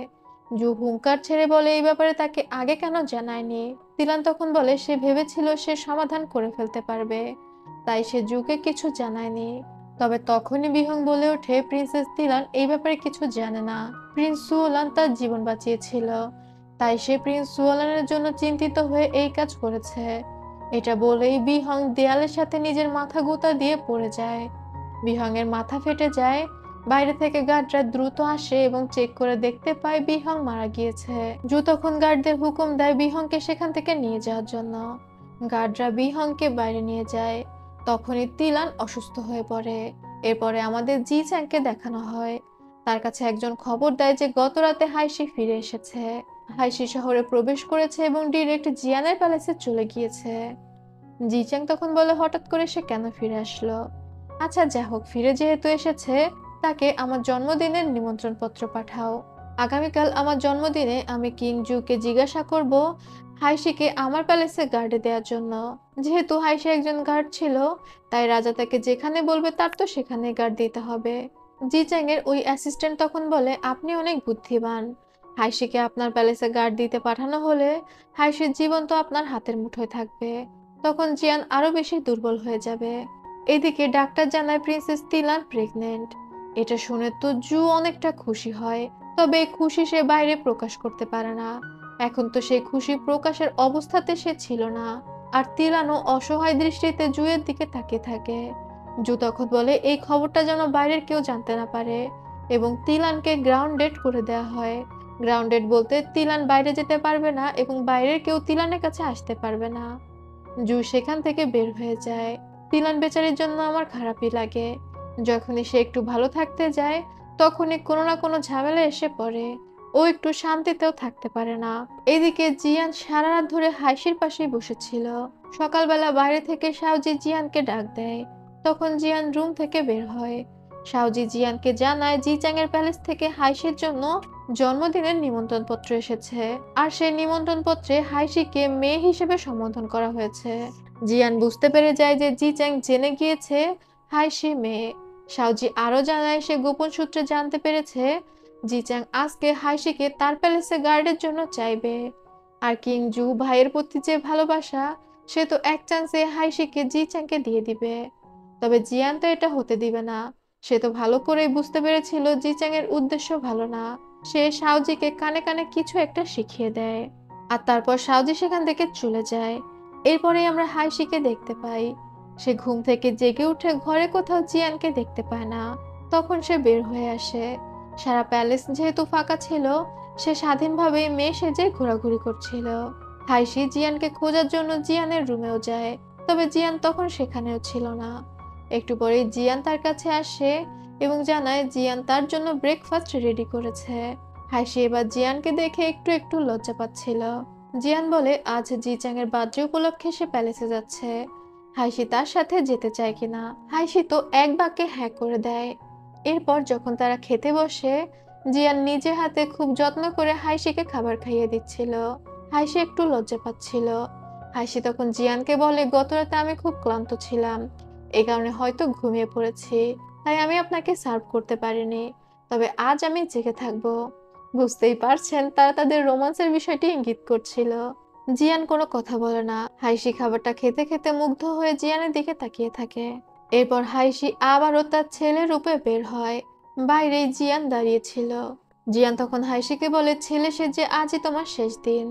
জু হুঙ্কার ছেড়ে বলে এই ব্যাপারে তাকে আগে কেন জানায়নি। তিলান তখন বলে সে ভেবেছিল সে সমাধান করে ফেলতে পারবে, তাই সে জুকে কিছু জানায়নি। তবে তখনই বিহং বলে ওঠে প্রিন্সেস তিলান এই ব্যাপারে কিছু জানে না। প্রিন্স সুওলান তার জীবন বাঁচিয়েছিল, তাই সে প্রিন্স সুওলানের জন্য চিন্তিত হয়ে এই কাজ করেছে। এটা বলেই বিহং দেয়ালের সাথে নিজের মাথা গুঁতা দিয়ে পড়ে যায়। বিহং এর মাথা ফেটে যায়। বাইরে থেকে গার্ডরা দ্রুত আসে এবং চেক করে দেখতে পায় বিহং মারা গিয়েছে। জু তখন গার্ডদের হুকুম দেয় বিহংকে সেখান থেকে নিয়ে যাওয়ার জন্য। গার্ডরা বিহংকে বাইরে নিয়ে যায়। তখনই তিলান অসুস্থ হয়ে পড়ে। এরপরে আমাদের জি চ্যাংকে দেখানো হয়। তার কাছে একজন খবর দেয় যে গত রাতে হাইশি ফিরে এসেছে। হাইশি শহরে প্রবেশ করেছে এবং ডিরেক্ট জিয়ানের প্যালেসে চলে গিয়েছে। জি চ্যাং তখন বলে হঠাৎ করে সে কেন ফিরে আসলো। আচ্ছা যা হোক, ফিরে যেহেতু এসেছে তাকে আমার জন্মদিনের নিমন্ত্রণ পত্র পাঠাও। আগামীকাল আমার জন্মদিনে আমি কিং জুকে জিজ্ঞাসা করব হাইশিকে আমার প্যালেসে গার্ডে দেওয়ার জন্য। যেহেতু হাইশি একজন গার্ড ছিল, তাই রাজা তাকে যেখানে বলবে তার তো সেখানে গার্ড দিতে হবে। জি চ্যাং এর ওই অ্যাসিস্ট্যান্ট তখন বলে আপনি অনেক বুদ্ধিমান। হাইশিকে আপনার প্যালেসে গার্ড দিতে পাঠানো হলে হাইশির জীবন তো আপনার হাতের মুঠোয় থাকবে। তখন জিয়ান আরো বেশি দুর্বল হয়ে যাবে। এদিকে ডাক্তার জানায় প্রিন্সেস তিলান প্রেগনেন্ট। এটা শুনে তো জু অনেকটা খুশি হয়, তবে এই খুশি সে বাইরে প্রকাশ করতে পারে না। এখন তো সেই খুশি প্রকাশের অবস্থাতে সে ছিল না। আর তিলানও অসহায় দৃষ্টিতে জুয়ের দিকে তাকিয়ে থাকে। জু তখন বলে এই খবরটা যেন বাইরের কেউ জানতে না পারে এবং তিলানকে গ্রাউন্ডেড করে দেওয়া হয়। গ্রাউন্ডেড বলতে তিলান বাইরে যেতে পারবে না এবং বাইরের কেউ তিলানের কাছে আসতে পারবে না। জু সেখান থেকে বের হয়ে যায়। তিলান বেচারির জন্য আমার খারাপই লাগে। যখনই সে একটু ভালো থাকতে যায়, তখনই কোনো না কোনো ঝামেলা এসে পড়ে। ও একটু শান্তিতেও থাকতে পারে না। এদিকে জিয়ান সারা রাত ধরে হাইশির পাশেই বসেছিল। সকালবেলা বাইরে থেকে শাওজি জিয়ানকে ডাক দেয়। তখন জিয়ান রুম থেকে বের হয়। শাওজি জিয়ানকে জানায় জি চ্যাং এর প্যালেস থেকে হাইশির জন্য জন্মদিনের নিমন্ত্রণ পত্র এসেছে, আর সেই নিমন্ত্রণ পত্রে হাইশিকে মেয়ে হিসেবে সম্বোধন করা হয়েছে। জিয়ান বুঝতে পেরে যায় যে জি চ্যাং জেনে গিয়েছে হাইশি মেয়ে। শাওজি আরো জানায় সে গোপন সূত্রে জানতে পেরেছে জি চ্যাং আজকে হাইশিকে তার প্যালেসে গার্ডের জন্য চাইবে। আর কিং জু ভাইয়ের প্রতি যে ভালোবাসা, সে তো এক চান্সে হাইশিকে জি চ্যাংকে দিয়ে দিবে। তবে জিয়ান তো এটা হতে দিবে না। সে তো ভালো করেই বুঝতে পেরেছিল জিচাং এর উদ্দেশ্য ভালো না। সে শাওজিকে কানে কানে কিছু একটা শিখিয়ে দেয়, আর তারপর শাওজি সেখান থেকে চলে যায়। এরপরেই আমরা হাইশিকে দেখতে পাই। সে ঘুম থেকে জেগে উঠে ঘরে কোথাও জিয়ানকে দেখতে পায় না। তখন সে বের হয়ে আসে। সারা প্যালেস যেহেতু ফাঁকা ছিল, সে স্বাধীনভাবে মেয়ে সেজে ঘোরাঘুরি করছিল। হাইশি জিয়ানকে খোঁজার জন্য জিয়ানের রুমেও যায়, তবে জিয়ান তখন সেখানেও ছিল না। একটু পরেই জিয়ান তার কাছে আসে এবং জানায় জিয়ান তার জন্য ব্রেকফাস্ট রেডি করেছে। হাইশি এবার জিয়ানকে দেখে একটু একটু লজ্জা পাচ্ছিল। জিয়ান বলে আজ জিচাং এর বার্থডে উপলক্ষে সে প্যালেসে যাচ্ছে, হাইশি তার সাথে যেতে চায় কিনা। হাইশি তো এক বাক্যে হ্যাঁ করে দেয়। এরপর যখন তারা খেতে বসে, জিয়ান নিজে হাতে খুব যত্ন করে হাইশিকে খাবার খাইয়ে দিচ্ছিল। হাইশি একটু লজ্জা পাচ্ছিল। হাইশি তখন জিয়ানকে বলে, গত রাতে আমি খুব ক্লান্ত ছিলাম, এই কারণে হয়তো ঘুমিয়ে পড়েছি, তাই আমি আপনাকে সার্ভ করতে পারিনি, তবে আজ আমি জেগে থাকবো। বুঝতেই পারছেন তারা তাদের রোমান্সের বিষয়টি ইঙ্গিত করছিল। জিয়ান কোনো কথা বলে না। হাইশি খাবারটা খেতে খেতে মুগ্ধ হয়ে জিয়ানের দিকে তাকিয়ে থাকে। এরপর হাইশি আবারও তার ছেলের রূপে বের হয়। বাইরেই জিয়ান দাঁড়িয়েছিল। জিয়ান তখন হাইশিকে বলে, ছেলে সেজে আজই তোমার শেষ দিন।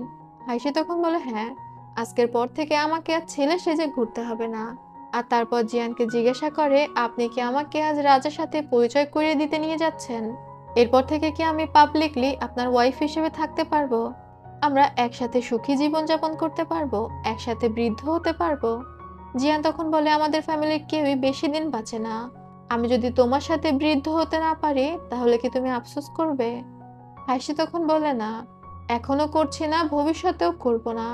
হাইশি তখন বলে, হ্যাঁ, আজকের পর থেকে আমাকে আর ছেলে সেজে ঘুরতে হবে না। আর তারপর জিয়ানকে জিজ্ঞাসা করে, আপনি কি আমাকে আজ রাজার সাথে পরিচয় করিয়ে দিতে নিয়ে যাচ্ছেন? এরপর থেকে কি আমি পাবলিকলি আপনার ওয়াইফ হিসেবে থাকতে পারবো? আমরা একসাথে সুখী জীবনযাপন করতে পারবো, একসাথে বৃদ্ধ হতে পারবো? জিয়ান তখন বলে, আমাদের ফ্যামিলির কেউই বেশি দিন বাঁচে না। আমি যদি তোমার সাথে বৃদ্ধ হতে না পারি, তাহলে কি তুমি আফসোস করবে? হাইশি তখন বলে, না, এখনো করছি না, ভবিষ্যতেও করব না।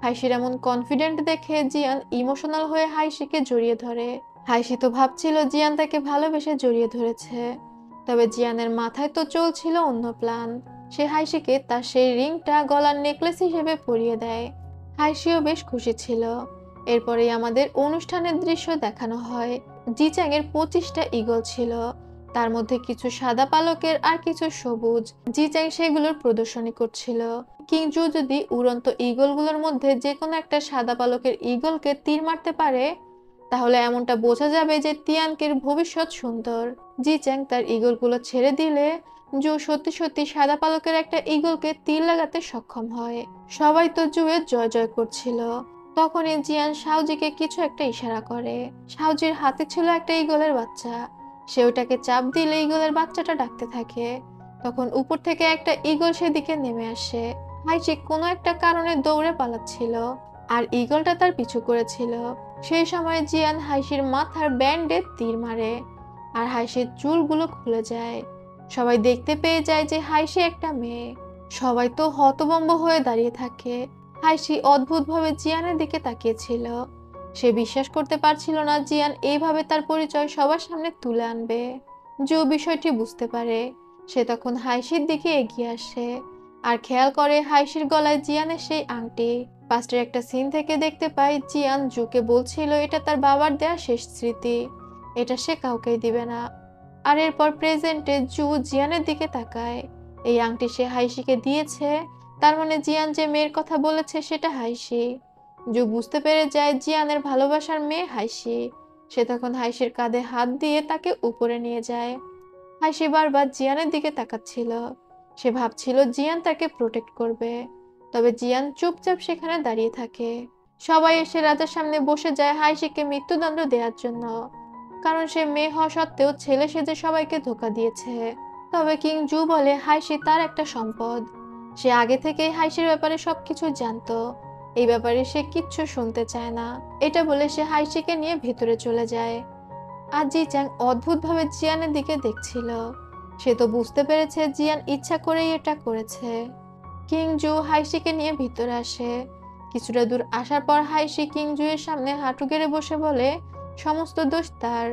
হাইশির এমন কনফিডেন্ট দেখে জিয়ান ইমোশনাল হয়ে হাইশিকে জড়িয়ে ধরে। হাইশি তো ভাবছিল জিয়ান তাকে ভালোবেসে জড়িয়ে ধরেছে, তবে জিয়ানের মাথায় তো চলছিল অন্য প্ল্যান। সে হাইশিকে তার সেই রিংটা গলার নেকলেস হিসেবে পরিয়ে দেয়। হাইশিও বেশ খুশি ছিল। এরপরেই আমাদের অনুষ্ঠানের দৃশ্য দেখানো হয়। জিচাং এর 25টা ঈগল ছিল, তার মধ্যে কিছু সাদা পালকের আর কিছু সবুজ। জিচাং সেগুলোর প্রদর্শনী করছিল। কিংজু যদি উড়ন্ত ঈগলগুলোর মধ্যে যে কোনো একটা সাদা পালকের ঈগলকে তীর মারতে পারে, তাহলে এমনটা বোঝা যাবে যে তিয়ানকের ভবিষ্যৎ সুন্দর। জিচ্যাং তার ঈগলগুলো ছেড়ে দিলে জু সত্যি সত্যি সাদা পালকের একটা ঈগলকে তীর লাগাতে সক্ষম হয়। সবাই তো জুয়ের জয় জয় করছিল। তখনই জিয়ান শাওজিকে কিছু একটা ইশারা করে। শাওজির হাতে ছিল একটা ঈগলের বাচ্চা। সে ওটাকে চাপ দিলে ঈগলের বাচ্চাটা ডাকতে থাকে। তখন উপর থেকে একটা ঈগল সেদিকে নেমে আসে। হাইচি কোনো একটা কারণে দৌড়ে পালাচ্ছিল, আর ঈগলটা তার পিছু করেছিল। সেই সময় জিয়ান হাইশির মাথার ব্যান্ডে তীর মারে, আর হাইশির চুলগুলো খুলে যায়। সবাই দেখতে পেয়ে যায় যে হাইশি একটা মেয়ে। সবাই তো হতভম্ব হয়ে দাঁড়িয়ে থাকে। হাইশি অদ্ভুতভাবে জিয়ানের দিকে তাকিয়েছিল। সে বিশ্বাস করতে পারছিল না জিয়ান এইভাবে তার পরিচয় সবার সামনে তুলে আনবে। জো বিষয়টি বুঝতে পারে। সে তখন হাইশির দিকে এগিয়ে আসে আর খেয়াল করে হাইশির গলায় জিয়ানের সেই আংটি। পাস্টের একটা সিন থেকে দেখতে পাই জিয়ান জুকে বলছিল এটা তার বাবার দেয়া শেষ স্মৃতি, এটা সে কাউকেই দিবে না। আর এরপর প্রেজেন্টে জু জিয়ানের দিকে তাকায়। এই আংটি সে হাইশিকে দিয়েছে, তার মানে জিয়ান যে মেয়ের কথা বলেছে সেটা হাইশি। জু বুঝতে পেরে যায় জিয়ানের ভালোবাসার মেয়ে হাইশি। সে তখন হাইশির কাঁধে হাত দিয়ে তাকে উপরে নিয়ে যায়। হাইশি বারবার জিয়ানের দিকে তাকাচ্ছিল। সে ভাবছিল জিয়ান তাকে প্রোটেক্ট করবে, তবে জিয়ান চুপচাপ সেখানে দাঁড়িয়ে থাকে। সবাই এসে রাজার সামনে বসে যায় হাইশিকে মৃত্যুদণ্ড দেওয়ার জন্য, কারণ সে মেয়ে হওয়া সত্ত্বেও ছেলে সেজে সবাইকে ধোঁকা দিয়েছে। তবে কিং জু বলে হাইশি তার একটা সম্পদ। সে আগে থেকেই হাইশির ব্যাপারে সবকিছু জানতো। এই ব্যাপারে সে কিচ্ছু শুনতে চায় না। এটা বলে সে হাইশিকে নিয়ে ভেতরে চলে যায়। আর জিচ্যাং অদ্ভুতভাবে জিয়ানের দিকে দেখছিল। সে তো বুঝতে পেরেছে জিয়ান ইচ্ছা করেই এটা করেছে। কিংজু হাইশিকে নিয়ে ভিতরে আসে। কিছুটা দূর আসার পর হাইশি কিংজু এর সামনে হাঁটু গেড়ে বসে বলে, সমস্ত দোষ তার,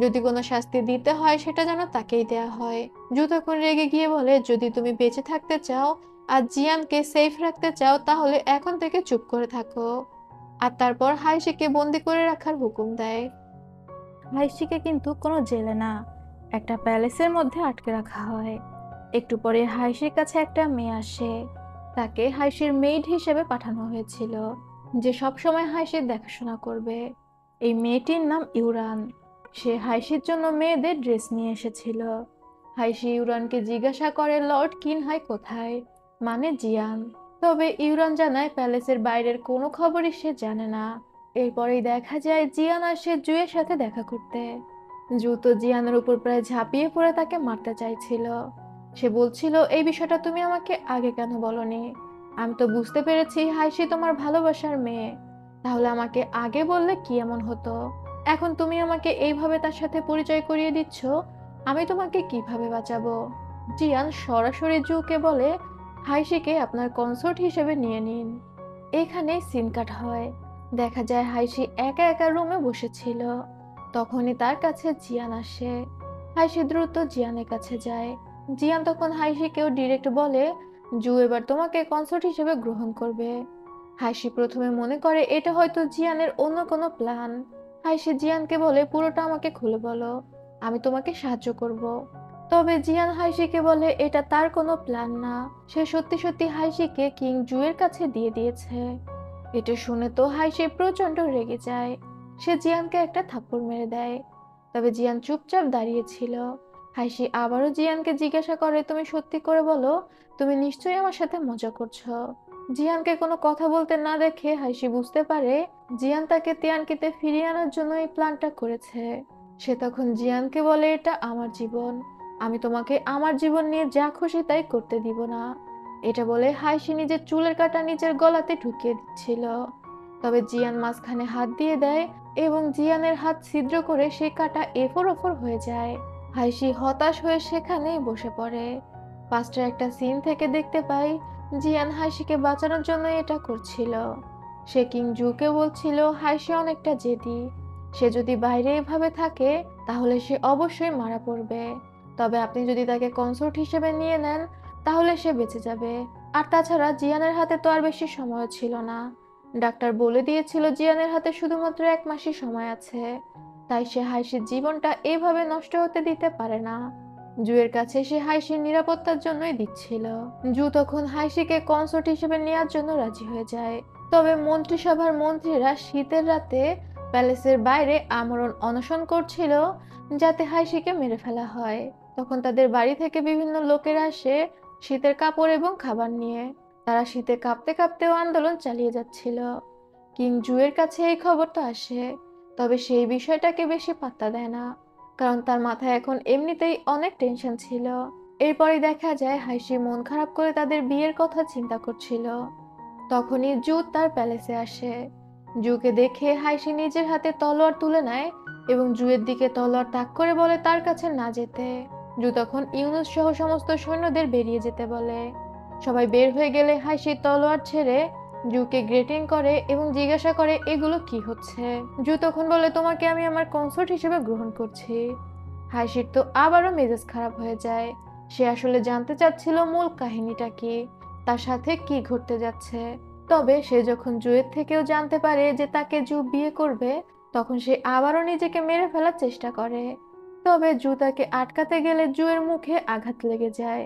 যদি কোনো শাস্তি দিতে হয় সেটা যেন তাকেই দেয়া হয়। জু তখন রেগে গিয়ে বলে, যদি তুমি বেঁচে থাকতে চাও আর জিয়ানকে সেফ রাখতে চাও, তাহলে এখন থেকে চুপ করে থাকো। আর তারপর হাইশিকে বন্দি করে রাখার হুকুম দেয়। হাইশিকে কিন্তু কোনো জেলে না, একটা প্যালেসের মধ্যে আটকে রাখা হয়। একটু পরে হাইশির কাছে একটা মেয়ে আসে। তাকে হাইশির মেইড হিসেবে পাঠানো হয়েছিল, যে সবসময় হাইশির দেখাশোনা করবে। এই মেয়েটির নাম ইউরান। সে হাইশির জন্য মেয়েদের ড্রেস নিয়ে এসেছিল। হাইশি ইউরানকে জিজ্ঞাসা করে লর্ড কিনহাই কোথায়, মানে জিয়ান। তবে ইউরান জানায় প্যালেসের বাইরের কোনো খবরই সে জানে না। এরপরেই দেখা যায় জিয়ান আসে জুয়ের সাথে দেখা করতে। জু তো জিয়ানের উপর প্রায় ঝাঁপিয়ে পড়ে তাকে মারতে চাইছিল। সে বলছিল, এই বিষয়টা তুমি আমাকে আগে কেন বলনি? আমি তো বুঝতে পেরেছি হাইশি তোমার ভালোবাসার মেয়ে। তাহলে আমাকে আগে বললে কি এমন হতো? এখন তুমি আমাকে এইভাবে তার সাথে পরিচয় করিয়ে দিচ্ছ, আমি তোমাকে কিভাবে বাঁচাবো? জিয়ান সরাসরি জুকে বলে, হাইশিকে আপনার কনসোর্ট হিসেবে নিয়ে নিন। এখানেই সিন কাট হয়। দেখা যায় হাইশি একা একা রুমে বসেছিল। তখনই তার কাছে জিয়ান আসে। হাইশি দ্রুত জিয়ানের কাছে যায়। জিয়ান তখন হাইশিকেও ডিরেক্ট বলে, জু এবার তোমাকে কনসোর্ট হিসেবে গ্রহণ করবে। হাইশি প্রথমে মনে করে এটা হয়তো জিয়ানের অন্য কোনো প্ল্যান। হাইশি জিয়ানকে বলে, পুরোটা আমাকে খুলে বলো, আমি তোমাকে সাহায্য করব। তবে জিয়ান হাইশিকে বলে এটা তার কোনো প্ল্যান না, সে সত্যি সত্যি হাইশিকে কিং জুয়ের কাছে দিয়ে দিয়েছে। এটা শুনে তো হাইশি প্রচন্ড রেগে যায়। সে জিয়ানকে একটা থাপ্পড় মেরে দেয়। তবে জিয়ান চুপচাপ দাঁড়িয়েছিল। হাইশি আবারও জিয়ানকে জিজ্ঞাসা করে, তুমি সত্যি করে বলো, তুমি নিশ্চয়ই আমার সাথে মজা করছো? জিয়ানকে কোনো কথা বলতে না দেখে হাইশি বুঝতে পারে জিয়ান তাকে তিয়ানকিতে ফিরিয়ে আনার জন্য এই প্ল্যানটা করেছে। সে তখন জিয়ানকে বলে, এটা আমার জীবন, আমি তোমাকে আমার জীবন নিয়ে যা খুশি তাই করতে দিব না। এটা বলে হাইশি নিজের চুলের কাঁটা নিজের গলাতে ঢুকিয়ে দিচ্ছিল। তবে জিয়ান মাঝখানে হাত দিয়ে দেয় এবং জিয়ানের হাত ছিদ্র করে সেই কাঁটা এফোর ওফর হয়ে যায়। হাইশি হতাশ হয়ে সেখানেই বসে পড়ে। পাস্টের একটা সিন থেকে দেখতে পাই জিয়ান হাইশিকে বাঁচানোর জন্য এটা করছিল। সে কিং জুকে বলছিল হাইশি অনেকটা জেদি, সে যদি বাইরে এভাবে থাকে তাহলে সে অবশ্যই মারা পড়বে। তবে আপনি যদি তাকে কনসোর্ট হিসেবে নিয়ে নেন তাহলে সে বেঁচে যাবে। আর তাছাড়া জিয়ানের হাতে তো আর বেশি সময় ছিল না। ডাক্তার বলে দিয়েছিল জিয়ানের হাতে শুধুমাত্র 1 মাসই সময় আছে। তাই সে হাইশির জীবনটা এভাবে নষ্ট হতে দিতে পারে না। জুয়ের কাছে সে হাইশির নিরাপত্তার জন্যই দিচ্ছিল। জু তখন হাইশিকে কনসোর্ট হিসেবে নেওয়ার জন্য রাজি হয়ে যায়। তবে মন্ত্রিসভার মন্ত্রীরা শীতের রাতে প্যালেসের বাইরে আমরণ অনশন করছিল যাতে হাইশিকে মেরে ফেলা হয়। তখন তাদের বাড়ি থেকে বিভিন্ন লোকেরা আসে শীতের কাপড় এবং খাবার নিয়ে। তারা শীতে কাঁপতে কাঁপতেও আন্দোলন চালিয়ে যাচ্ছিল। কিং জুয়ের কাছে এই খবরটা আসে। তবে সেই বিষয়টাকে বেশি পাত্তা দেয় না, কারণ তার মাথায় এখন এমনিতেই অনেক টেনশন ছিল। এরপরে দেখা যায় হাইশি মন খারাপ করে তাদের বিয়ের কথা চিন্তা করছিল। তখনই জু তার প্যালেসে আসে। জুকে দেখে হাইশি নিজের হাতে তলোয়ার তুলে নেয় এবং জুয়ের দিকে তলোয়ার তাক করে বলে তার কাছে না যেতে। জু তখন ইউনুস সহ সমস্ত সৈন্যদের বেরিয়ে যেতে বলে। সবাই বের হয়ে গেলে হাইশি তলোয়ার ছেড়ে জুকে গ্রেটিং করে এবং জিজ্ঞাসা করে এগুলো কি হচ্ছে। জু তখন বলে, তোমাকে আমি আমার কনসোর্ট হিসেবে গ্রহণ করছি। হাইশির তো আবারও মেজাজ খারাপ হয়ে যায়। সে আসলে জানতে চাচ্ছিল মূল কাহিনীটা কি, তার সাথে কি ঘটতে যাচ্ছে। তবে সে যখন জুয়ের থেকেও জানতে পারে যে তাকে জু বিয়ে করবে, তখন সে আবারও নিজেকে মেরে ফেলার চেষ্টা করে। তবে জু তাকে আটকাতে গেলে জুয়ের মুখে আঘাত লেগে যায়।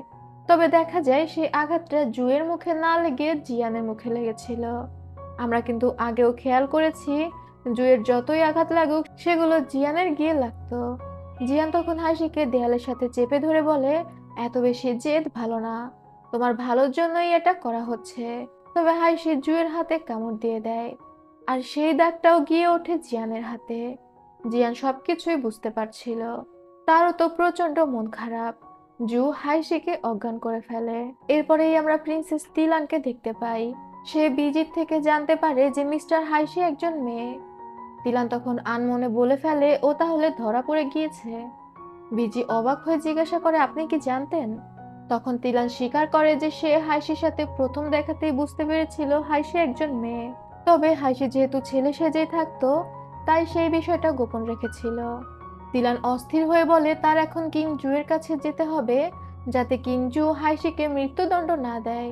তবে দেখা যায় সেই আঘাতটা জুয়ের মুখে না লেগে জিয়ানের মুখে লেগেছিল। আমরা কিন্তু আগেও খেয়াল করেছি জুয়ের যতই আঘাত লাগুক সেগুলো জিয়ানের গিয়ে লাগতো। জিয়ান তখন হাসিকে দেয়ালের সাথে চেপে ধরে বলে, এত বেশি জেদ ভালো না, তোমার ভালোর জন্যই এটা করা হচ্ছে। তবে হাইশি জুয়ের হাতে কামড় দিয়ে দেয়, আর সেই দাগটাও গিয়ে ওঠে জিয়ানের হাতে। জিয়ান সবকিছুই বুঝতে পারছিল। তারও তো প্রচন্ড মন খারাপ। জু হাইশিকে অজ্ঞান করে ফেলে। এরপরেই আমরা প্রিন্সেস তিলানকে দেখতে পাই। সে বিজির থেকে জানতে পারে যে মিস্টার হাইশি একজন মেয়ে। তিলান তখন আনমনে বলে ফেলে ও তাহলে ধরা পড়ে গিয়েছে। বিজি অবাক হয়ে জিজ্ঞাসা করে, আপনি কি জানতেন? তখন তিলান স্বীকার করে যে সে হাইশির সাথে প্রথম দেখাতেই বুঝতে পেরেছিল হাইশি একজন মেয়ে। তবে হাইশি যেহেতু ছেলে সেজেই থাকতো তাই সেই বিষয়টা গোপন রেখেছিল। তিলান অস্থির হয়ে বলে তার এখন কিং জুয়ের কাছে যেতে হবে যাতে কিং জু হাইশিকে মৃত্যুদণ্ড না দেয়।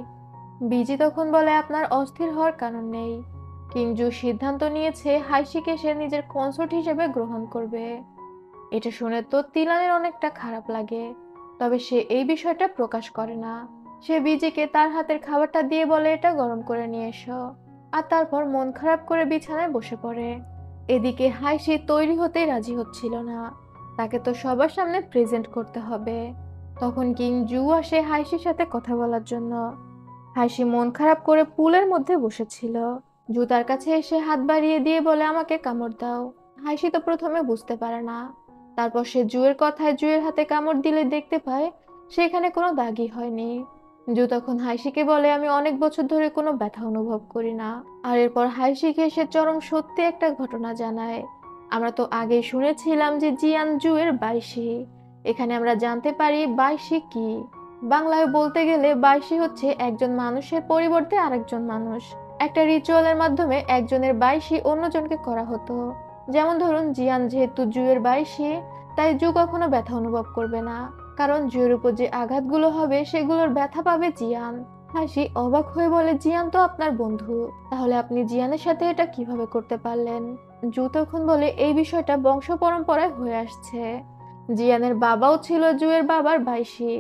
বিজি তখন বলে, আপনার অস্থির হওয়ার কারণ নেই। কিং জু সিদ্ধান্ত নিয়েছে হাইশিকে সে নিজের কনসোর্ট হিসেবে গ্রহণ করবে। এটা শুনে তো তিলানের অনেকটা খারাপ লাগে। তবে সে এই বিষয়টা প্রকাশ করে না। সে বিজিকে তার হাতের খাবারটা দিয়ে বলে এটা গরম করে নিয়ে এসো, আর তারপর মন খারাপ করে বিছানায় বসে পড়ে। এদিকে হাইসি তৈরি হতেই রাজি হচ্ছিল না, তাকে তো সবার সামনে প্রেজেন্ট করতে হবে। তখন কিং জু আসে হাইসির সাথে কথা বলার জন্য। হাইসি মন খারাপ করে পুলের মধ্যে বসেছিল। জু তার কাছে এসে হাত বাড়িয়ে দিয়ে বলে, আমাকে কামড় দাও। হাইসি তো প্রথমে বুঝতে পারে না। তারপর সে জুয়ের কথায় জুয়ের হাতে কামড় দিলে দেখতে পায় সেখানে কোনো দাগই হয়নি। জু তখন হাইসিকে বলে, আমি অনেক বছর ধরে কোনো ব্যথা অনুভব করি না। আর এরপর হাইসিকে সে চরম সত্যি একটা ঘটনা জানায়। আমরা তো আগেই শুনেছিলাম যে জিয়ান জুয়ের বাইশি। এখানে আমরা জানতে পারি বাইশি কি। বাংলায় বলতে গেলে বাইশি হচ্ছে একজন মানুষের পরিবর্তে আরেকজন মানুষ। একটা রিচুয়ালের মাধ্যমে একজনের বাইশি অন্যজনকে করা হতো। যেমন ধরুন, জিয়ান যেহেতু জুয়ের বাইশি, তাই জু কখনো ব্যথা অনুভব করবে না, কারণ জুয়ের উপর যে আঘাতগুলো হবে সেগুলোর ব্যথা পাবে জিয়ান। হাসি অবাক হয়ে বলে, জিয়ান তো আপনার বন্ধু, তাহলে আপনি জিয়ানের সাথে এটা কিভাবে করতে পারলেন? জু তখন বলে, এই বিষয়টা বংশ পরম্পরায় হয়ে আসছে। জিয়ানের বাবাও ছিল জুয়ের বাবার বাইশি।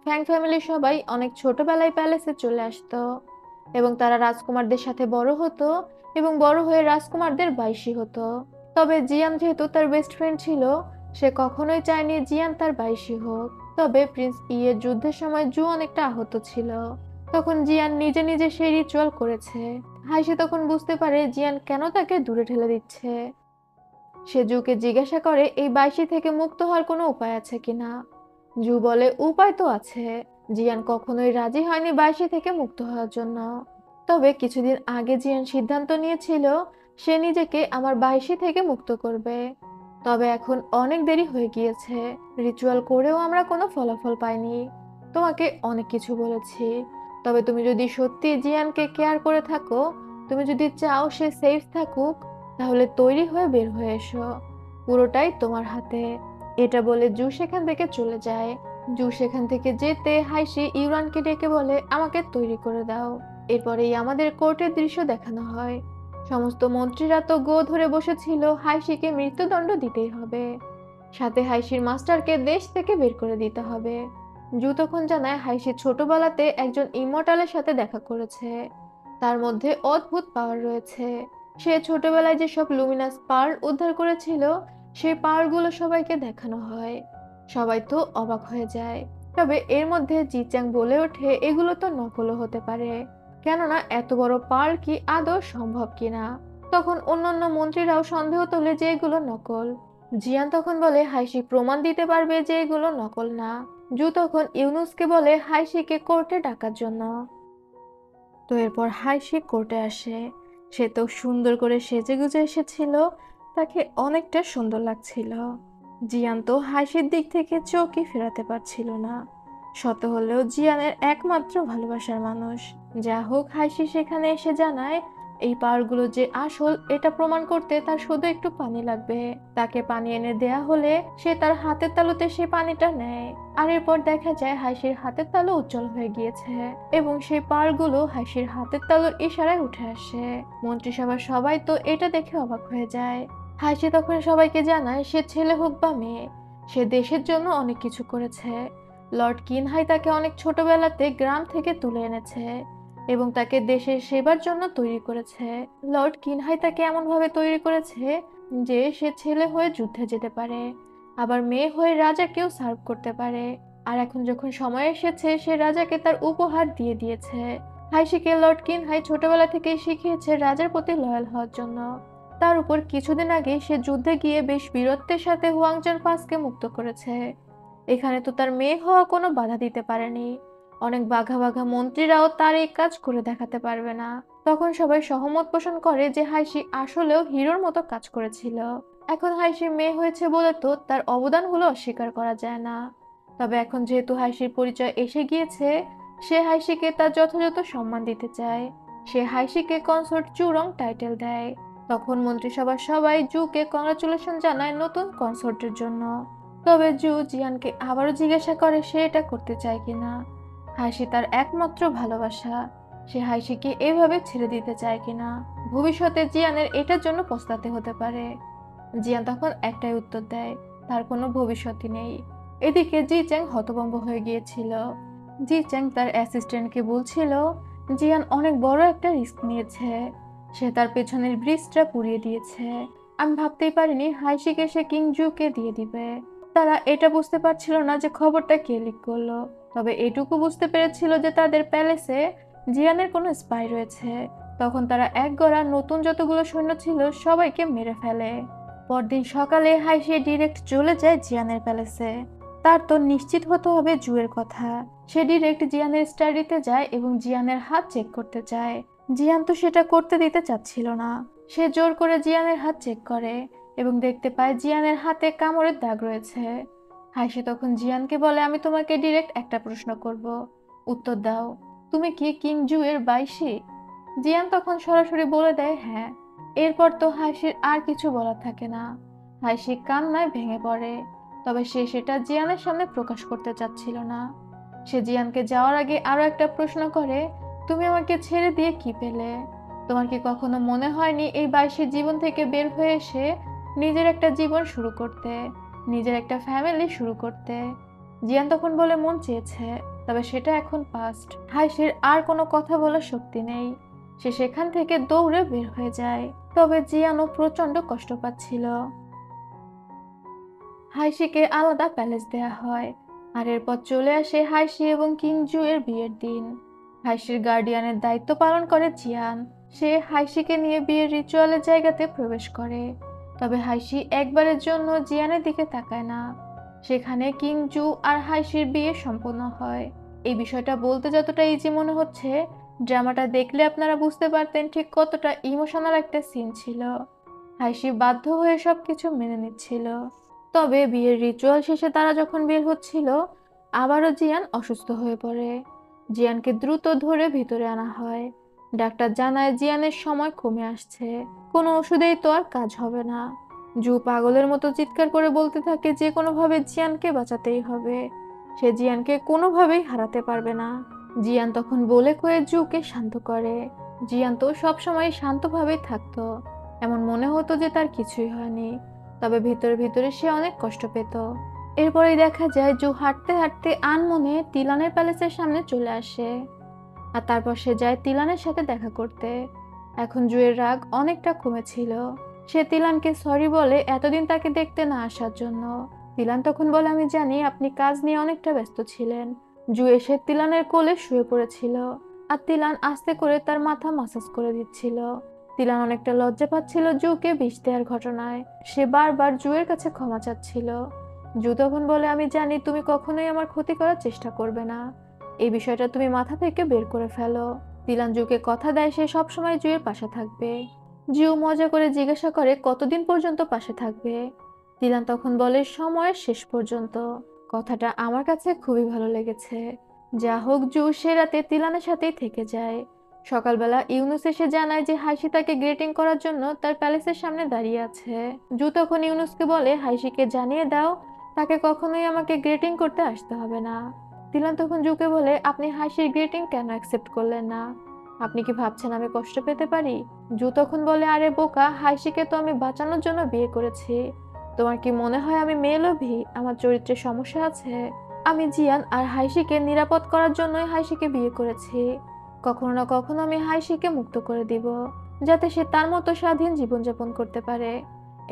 ফ্যাং ফ্যামিলির সবাই অনেক ছোটবেলায় প্যালেসে চলে আসতো এবং তারা রাজকুমারদের সাথে বড় হতো এবং বড় হয়ে রাজকুমারদের বাইশি হতো। তবে জিয়ান যেহেতু তার বেস্ট ফ্রেন্ড ছিল, সে কখনোই চায়নি জিয়ান তার বাইশি হোক। তবে প্রিন্স ইয়ের যুদ্ধের সময় জু অনেকটা আহত ছিল। তখন জিয়ান নিজে নিজে সেই রিচুয়াল করেছে। হাইসি তখন বুঝতে পারে জিয়ান কেন তাকে দূরে ঠেলে দিচ্ছে। সে জুকে জিজ্ঞাসা করে এই বাইশি থেকে মুক্ত হওয়ার কোনো উপায় আছে কিনা। জু বলে, উপায় তো আছে। জিয়ান কখনোই রাজি হয়নি বাইশি থেকে মুক্ত হওয়ার জন্য। তবে কিছুদিন আগে জিয়ান সিদ্ধান্ত নিয়েছিল সে নিজেকে আমার বাইশি থেকে মুক্ত করবে। তবে এখন অনেক দেরি হয়ে গিয়েছে। রিচুয়াল করেও আমরা কোনো ফলাফল পাইনি। তোমাকে অনেক কিছু বলেছি, তবে তুমি যদি সত্যি জিয়ানকে কেয়ার করে থাকো, তুমি যদি চাও সে সেফ থাকুক, তাহলে তৈরি হয়ে বের হয়ে এসো। পুরোটাই তোমার হাতে। এটা বলে জু সেখান থেকে চলে যায়। জু সেখান থেকে যেতে হাইসি ইউরানকে ডেকে বলে, আমাকে তৈরি করে দাও। এরপরেই আমাদের কোর্টের দৃশ্য দেখানো হয়। সমস্ত মন্ত্রীরা তো গো ধরে বসেছিল হাইসিকে মৃত্যুদণ্ড দিতেই হবে, সাথে হাইসির মাস্টারকে দেশ থেকে বের করে দিতে হবে। জু তখন জানায় হাইসি ছোটবেলাতে একজন ইমর্টালের সাথে দেখা করেছে, তার মধ্যে অদ্ভুত পাওয়ার রয়েছে। সে ছোটবেলায় যেসব লুমিনাস পার্ল উদ্ধার করেছিল সেই পার্লগুলো সবাইকে দেখানো হয়। সবাই তো অবাক হয়ে যায়। তবে এর মধ্যে জিচাং বলে ওঠে, এগুলো তো নকলও হতে পারে, কেননা এত বড় পার্ল কি আদৌ সম্ভব কিনা। তখন অন্যান্য মন্ত্রীরাও সন্দেহ তোলে যে এগুলো নকল। জিয়ান তখন বলে হাইসি প্রমাণ দিতে পারবে যে এগুলো নকল না। জু তখন ইউনুসকে বলে হাইসিকে কোর্টে ডাকার জন্য। তো এরপর হাইসি কোর্টে আসে। সে তো সুন্দর করে সেজেগুজে এসেছিল, তাকে অনেকটা সুন্দর লাগছিল। জিয়ান তো হাইসির দিক থেকে চোখই ফেরাতে পারছিল না। শত হলেও জিয়ানের একমাত্র ভালোবাসার মানুষ। যা হোক, হাইসি সেখানে এসে জানায় এই পাহাড়গুলো যে আসল এটা প্রমাণ করতে তার শুধু একটু পানি লাগবে। তাকে পানি এনে দেয়া হলে সে তার হাতের তালুতে সে পানিটা নেয়। আর এরপর দেখা যায় হাইসির হাতের তালু উজ্জ্বল হয়ে গিয়েছে এবং সেই পাহাড়গুলো হাইসির হাতের তালুর ইশারায় উঠে আসে। মন্ত্রিসভার সবাই তো এটা দেখে অবাক হয়ে যায়। হাইসি তখন সবাইকে জানায় সে ছেলে হোক বা মেয়ে, সে দেশের জন্য অনেক কিছু করেছে। লর্ড কিনহাই তাকে অনেক ছোটবেলাতে গ্রাম থেকে তুলে এনেছে এবং তাকে দেশের সেবার জন্য তৈরি করেছে। লর্ড কিনহাই তাকে এমনভাবে তৈরি করেছে যে সে ছেলে হয়ে যুদ্ধে যেতে পারে, আবার মেয়ে হয়ে রাজাকেও সার্ভ করতে পারে। আর এখন যখন সময় এসেছে সে রাজাকে তার উপহার দিয়ে দিয়েছে। হাইসিকে লর্ড কিনহাই ছোটবেলা থেকেই শিখিয়েছে রাজার প্রতি লয়াল হওয়ার জন্য। তার উপর কিছুদিন আগে সে যুদ্ধে গিয়ে বেশ বীরত্বের সাথে হুয়াংজান পাসকে মুক্ত করেছে। এখানে তো তার মেয়ে হওয়া কোনো বাধা দিতে পারেনি। অনেক বাঘা বাঘা মন্ত্রীরাও তার এই কাজ করে দেখাতে পারবে না। তখন সবাই সহমত পোষণ করে যে হাইসি আসলেও হিরোর মতো কাজ করেছিল। এখন হাইসির মেয়ে হয়েছে বলে তো তার অবদানগুলো অস্বীকার করা যায় না। তবে এখন যেহেতু হাইসির পরিচয় এসে গিয়েছে, সে হাইসিকে তার যথাযথ সম্মান দিতে চায়। সে হাইসিকে কনসোর্ট চুরং টাইটেল দেয়। তখন মন্ত্রিসভার সবাই জুকে কংগ্রাচুলেশন জানায় নতুন কনসোর্টের জন্য। তবে জু জিয়ানকে আবারও জিজ্ঞাসা করে সে এটা করতে চায় কিনা। হাইসি তার একমাত্র ভালোবাসা, সে হাইসিকে এভাবে ছেড়ে দিতে চায় কিনা। ভবিষ্যতে জিয়ানের এটার জন্য পস্তাতে হতে পারে। জিয়ান তখন একটাই উত্তর দেয়, তার কোনো ভবিষ্যৎই নেই। এদিকে জি চ্যাং হতভম্ব হয়ে গিয়েছিল। জি চ্যাং তার অ্যাসিস্ট্যান্টকে বলছিল জিয়ান অনেক বড় একটা রিস্ক নিয়েছে। সে তার পেছনের ব্রিজটা পুড়িয়ে দিয়েছে। আমি ভাবতেই পারিনি হাইশিকে সে কিংজুকে দিয়ে দিবে। তারা এটা বুঝতে পারছিল না যে খবরটা কে লিক করলো, তবে এটুকু বুঝতে পেরেছিল যে তাদের প্যালেসে জিয়ানের কোনো স্পাই রয়েছে। তখন তারা একগড়া নতুন যতগুলো সৈন্য ছিল সবাইকে মেরে ফেলে। পরদিন সকালে হাইশি ডিরেক্ট চলে যায় জিয়ানের প্যালেসে। তার তো নিশ্চিত হতে হবে জুয়ের কথা। সে ডিরেক্ট জিয়ানের স্টাডিতে যায় এবং জিয়ানের হাত চেক করতে চায়। জিয়ান তো সেটা করতে দিতে চাচ্ছিল না। সে জোর করে জিয়ানের হাত চেক করে এবং দেখতে পায় জিয়ানের হাতে কামড়ের দাগ রয়েছে। হাইশি তখন জিয়ানকে বলে, আমি তোমাকে ডিরেক্ট একটা প্রশ্ন করব, উত্তর দাও, তুমি কি কিং জুয়ের বাইশি? জিয়ান তখন সরাসরি বলে দেয় হ্যাঁ। এরপর তো হাইশির আর কিছু বলার থাকে না। হাইশি কান্নায় ভেঙে পড়ে, তবে সে সেটা জিয়ানের সামনে প্রকাশ করতে চাচ্ছিল না। সে জিয়ানকে যাওয়ার আগে আরো একটা প্রশ্ন করে, তুমি আমাকে ছেড়ে দিয়ে কি পেলে? তোমার কি কখনো মনে হয়নি এই বাইশের জীবন থেকে বের হয়ে এসে নিজের একটা জীবন শুরু করতে, নিজের একটা ফ্যামিলি শুরু করতে? জিয়ান তখন বলে, মন চেয়েছে, তবে সেটা এখন পাস্ট। হাইশির আর কোনো কথা বলার শক্তি নেই। সে সেখান থেকে দৌড়ে বের হয়ে যায়। তবে জিয়ানও প্রচন্ড কষ্ট পাচ্ছিল। হাইশিকে আলাদা প্যালেস দেয়া হয়, আর এরপর চলে আসে হাইশি এবং কিংজু এর বিয়ের দিন। হাইশির গার্ডিয়ানের দায়িত্ব পালন করে জিয়ান। সে হাইশিকে নিয়ে বিয়ের রিচুয়ালের জায়গাতে প্রবেশ করে, তবে হাইশি একবারের জন্য জিয়ানের দিকে তাকায় না। সেখানে কিংজু আর হাইশির বিয়ে সম্পন্ন হয়। এই বিষয়টা বলতে যতটা ইজি মনে হচ্ছে, ড্রামাটা দেখলে আপনারা বুঝতে পারতেন ঠিক কতটা ইমোশনাল একটা সিন ছিল। হাইশি বাধ্য হয়ে সবকিছু মেনে নিচ্ছিল। তবে বিয়ের রিচুয়াল শেষে তারা যখন বের হচ্ছিল, আবারও জিয়ান অসুস্থ হয়ে পড়ে। জিয়ানকে দ্রুত ধরে ভিতরে আনা হয়। ডাক্তার জানায় জিয়ানের সময় কমে আসছে, কোনো ওষুধেই তো আর কাজ হবে না। জু পাগলের মতো চিৎকার করে বলতে থাকে যে কোনোভাবে জিয়ানকে বাঁচাতেই হবে, সে জিয়ানকে কোনোভাবেই হারাতে পারবে না। জিয়ান তখন বলে কয়ে জুকে শান্ত করে। জিয়ান তো সবসময় শান্তভাবেই থাকতো, এমন মনে হতো যে তার কিছুই হয়নি, তবে ভিতরে ভিতরে সে অনেক কষ্ট পেত। এরপরেই দেখা যায় জু হাঁটতে হাঁটতে আনমনে তিলানের প্যালেসের সামনে চলে আসে, আর তারপর সে যায় তিলানের সাথে দেখা করতে। এখন জুয়ের রাগ অনেকটা কমেছিল। সে তিলানকে সরি বলে এতদিন তাকে দেখতে না আসার জন্য। তিলান তখন বলে, আমি জানি আপনি কাজ নিয়ে অনেকটা ব্যস্ত ছিলেন। জু এসে তিলানের কোলে শুয়ে পড়েছিল, আর তিলান আস্তে করে তার মাথা মাসাজ করে দিচ্ছিল। তিলান অনেকটা লজ্জা পাচ্ছিল জুকে বিষ দেওয়ার ঘটনায়। সে বারবার জুয়ের কাছে ক্ষমা চাচ্ছিল। জু তখন বলে, আমি জানি তুমি কখনোই আমার ক্ষতি করার চেষ্টা করবে না, এই বিষয়টা তুমি মাথা থেকে বের করে ফেলো। তিলান জুকে কথা দেয় সে সবসময় জুয়ের পাশে থাকবে। জু মজা করে জিজ্ঞাসা করে কতদিন পর্যন্ত পাশে থাকবে। তিলান তখন বলে, সময়ের শেষ পর্যন্ত। কথাটা আমার কাছে খুবই ভালো লেগেছে। যা হোক, জু সে রাতে তিলানের সাথেই থেকে যায়। সকালবেলা ইউনুস এসে জানায় যে হাইশি তাকে গ্রেটিং করার জন্য তার প্যালেসের সামনে দাঁড়িয়ে আছে। জু তখন ইউনুসকে বলে, হাইশিকে জানিয়ে দাও তাকে কখনোই আমাকে গ্রেটিং করতে আসতে হবে না। তিলান তখন জুকে বলে, আপনি হাইশির গ্রেটিং কেন অ্যাকসেপ্ট করলেন না? আপনি কি ভাবছেন আমি কষ্ট পেতে পারি? জু তখন বলে, আরে বোকা, হাইশিকে তো আমি বাঁচানোর জন্য বিয়ে করেছি। তোমার কি মনে হয় আমি মেয়ে লোভী? আমার চরিত্রে সমস্যা আছে? আমি জিয়ান আর হাইশিকে নিরাপদ করার জন্যই হাইশিকে বিয়ে করেছি। কখনো না কখনো আমি হাইশিকে মুক্ত করে দিব, যাতে সে তার মতো স্বাধীন জীবনযাপন করতে পারে।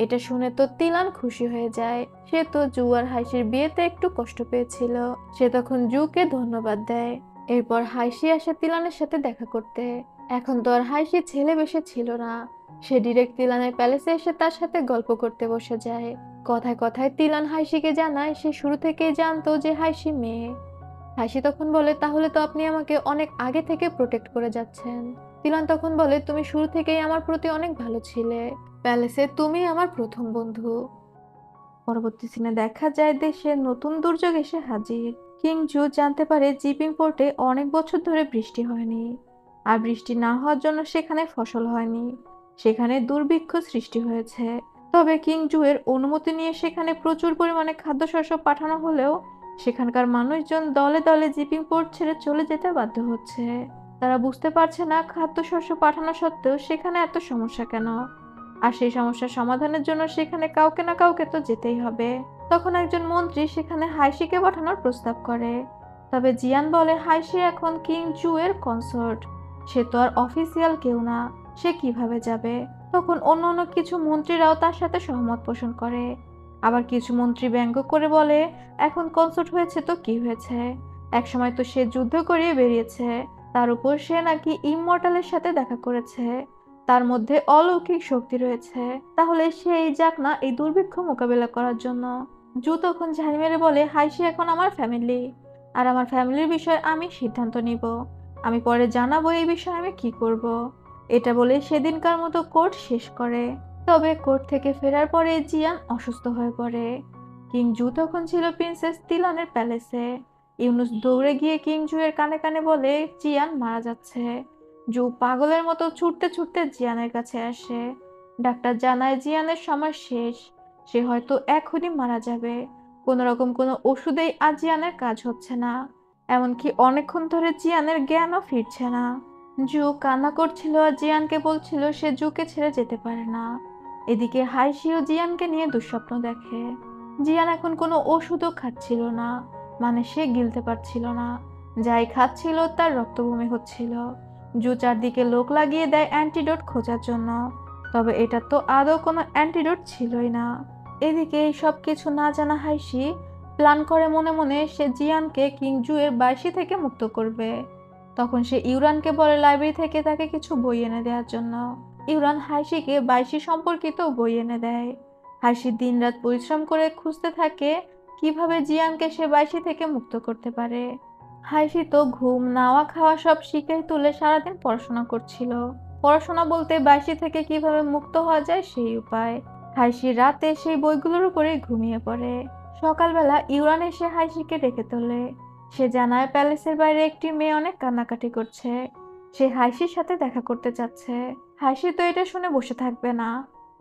এটা শুনে তো তিলান খুশি হয়ে যায়। সে তো জু আর হাইশির বিয়েতে একটু কষ্ট পেয়েছিল। সে তখন জুকে ধন্যবাদ দেয়। এরপর হাইশি আসে তিলানের সাথে দেখা করতে। এখন তো আর হাইশি ছেলে বেশে ছিল না। সে ডিরেক্ট তিলানের প্যালেসে এসে তার সাথে গল্প করতে বসে যায়। কথায় কথায় তিলান হাইশিকে জানায় সে শুরু থেকেই জানতো যে হাইশি মেয়ে। হাইশি তখন বলে, তাহলে তো আপনি আমাকে অনেক আগে থেকে প্রোটেক্ট করে যাচ্ছেন। তিলান তখন বলে, তুমি শুরু থেকেই আমার প্রতি অনেক ভালো ছিলে। প্যালেসে তুমি আমার প্রথম বন্ধু। পরবর্তী সিনে দেখা যায় দেশে নতুন দুর্যোগ এসে হাজির। কিং জু জানতে পারে জিপিং পোর্টে অনেক বছর ধরে বৃষ্টি হয়নি, আর বৃষ্টি না হওয়ার জন্য সেখানে ফসল হয়নি। সেখানে দুর্ভিক্ষ সৃষ্টি হয়েছে। তবে কিং জু এর অনুমতি নিয়ে সেখানে প্রচুর পরিমাণে খাদ্যশস্য পাঠানো হলেও সেখানকার মানুষজন দলে দলে জিপিং পোর্ট ছেড়ে চলে যেতে বাধ্য হচ্ছে। তারা বুঝতে পারছে না খাদ্যশস্য পাঠানো সত্ত্বেও সেখানে এত সমস্যা কেন, আর সেই সমস্যার সমাধানের জন্য সেখানে কাউকে না কাউকে তো যেতেই হবে। তখন একজন মন্ত্রী সেখানে হাইশিকে পাঠানোর প্রস্তাব করে। তবে জিয়ান বলে, হাইশি এখন কিং জু এর কনসর্ট, সে তো আর অফিসিয়াল কেউ না, সে কিভাবে যাবে? তখন অন্যান্য কিছু মন্ত্রীরাও তার সাথে সহমত পোষণ করে। আবার কিছু মন্ত্রী ব্যঙ্গ করে বলে, এখন কনসার্ট হয়েছে তো কি হয়েছে, একসময় তো সে যুদ্ধ করিয়ে বেরিয়েছে, তার উপর সে নাকি ইমমর্টালের সাথে দেখা করেছে, তার মধ্যে অলৌকিক শক্তি রয়েছে, তাহলে সেই যাক না এই দুর্ভিক্ষ মোকাবেলা করার জন্য। জু তখন ঝাড়ি মেরে বলে, হাইসি এখন আমার ফ্যামিলি, আর আমার ফ্যামিলির বিষয়ে আমি সিদ্ধান্ত নিব, আমি পরে জানাবো এই বিষয়ে আমি কি করব। এটা বলে সেদিনকার মতো কোর্ট শেষ করে। তবে কোর্ট থেকে ফেরার পরে জিয়ান অসুস্থ হয়ে পড়ে। কিং জু তখন ছিল প্রিন্সেস তিলানের প্যালেসে। ইউনুস দৌড়ে গিয়ে কিং জু এর কানে কানে বলে জিয়ান মারা যাচ্ছে। জু পাগলের মতো ছুটতে ছুটতে জিয়ানের কাছে আসে। ডাক্তার জানায় জিয়ানের সময় শেষ, সে হয়তো এখনই মারা যাবে, কোনো রকম কোনো ওষুধেই আজ জিয়ানের কাজ হচ্ছে না, এমনকি অনেকক্ষণ ধরে জিয়ানের জ্ঞানও ফিরছে না। জু কান্না করছিল আর জিয়ানকে বলছিল সে জুকে ছেড়ে যেতে পারে না। এদিকে হাইশিও জিয়ানকে নিয়ে দুঃস্বপ্ন দেখে। জিয়ান এখন কোনো ওষুধও খাচ্ছিল না, মানে সে গিলতে পারছিল না, যাই খাচ্ছিল তার রক্তবমি হচ্ছিল। জু চারদিকে লোক লাগিয়ে দেয় অ্যান্টিডোট খোঁজার জন্য, তবে এটা তো আদৌ কোনো অ্যান্টিডোট ছিলই না। এদিকে এই সব কিছু না জানা হাইশি প্ল্যান করে মনে মনে সে জিয়ানকে কিং জু এর বাইশি থেকে মুক্ত করবে। তখন সে ইউরানকে বলে লাইব্রেরি থেকে তাকে কিছু বই এনে দেওয়ার জন্য। ইউরান হাইশিকে বাইশি সম্পর্কিত বই এনে দেয়। হাইশি দিনরাত পরিশ্রম করে খুঁজতে থাকে কিভাবে জিয়ানকে সে বাইশি থেকে মুক্ত করতে পারে। হাইশি তো ঘুম নাওয়া খাওয়া সব শিখে তুলে সারাদিন পড়াশোনা করছিল। পড়াশোনা বলতে বাইশি থেকে কিভাবে মুক্ত হওয়া যায় সেই উপায়। হাইশি রাতে সেই বইগুলোর উপরে ঘুমিয়ে পড়ে। সকালবেলা ইউরান এসে হাইশিকে ডেকে তোলে। সে জানায় প্যালেসের বাইরে একটি মেয়ে অনেক কান্নাকাটি করছে, সে হাইশির সাথে দেখা করতে চাচ্ছে। হাইশি তো এটা শুনে বসে থাকবে না।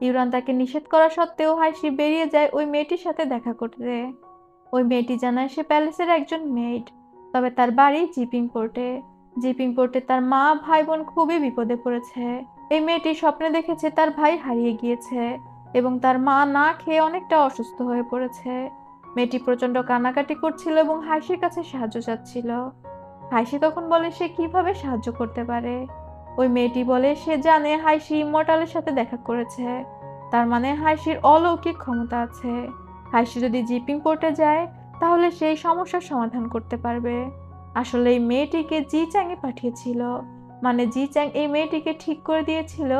ইউরান তাকে নিষেধ করা সত্ত্বেও হাইশি বেরিয়ে যায় ওই মেয়েটির সাথে দেখা করতে। ওই মেয়েটি জানায় সে প্যালেসের একজন মেইড, তবে তার বাড়ি জিপিং পোর্টে। জিপিং পোর্টে তার মা ভাই বোন খুবই বিপদে পড়েছে। এই মেয়েটি স্বপ্নে দেখেছে তার ভাই হারিয়ে গিয়েছে এবং তার মা না খেয়ে অনেকটা অসুস্থ হয়ে পড়েছে। মেয়েটি প্রচন্ড কান্নাকাটি করছিল এবং হাইশির কাছে সাহায্য চাচ্ছিল। হাইশি তখন বলে সে কিভাবে সাহায্য করতে পারে। ওই মেয়েটি বলে সে জানে হাইশি ইমমর্টালের সাথে দেখা করেছে, তার মানে হাইশির অলৌকিক ক্ষমতা আছে। হাইশি যদি জিপিং পোর্টে যায় তাহলে সেই সমস্যার সমাধান করতে পারবে। আসলে এই মেয়েটিকে জি চ্যাংয়ে পাঠিয়েছিল, মানে জি চ্যাং এই মেয়েটিকে ঠিক করে দিয়েছিল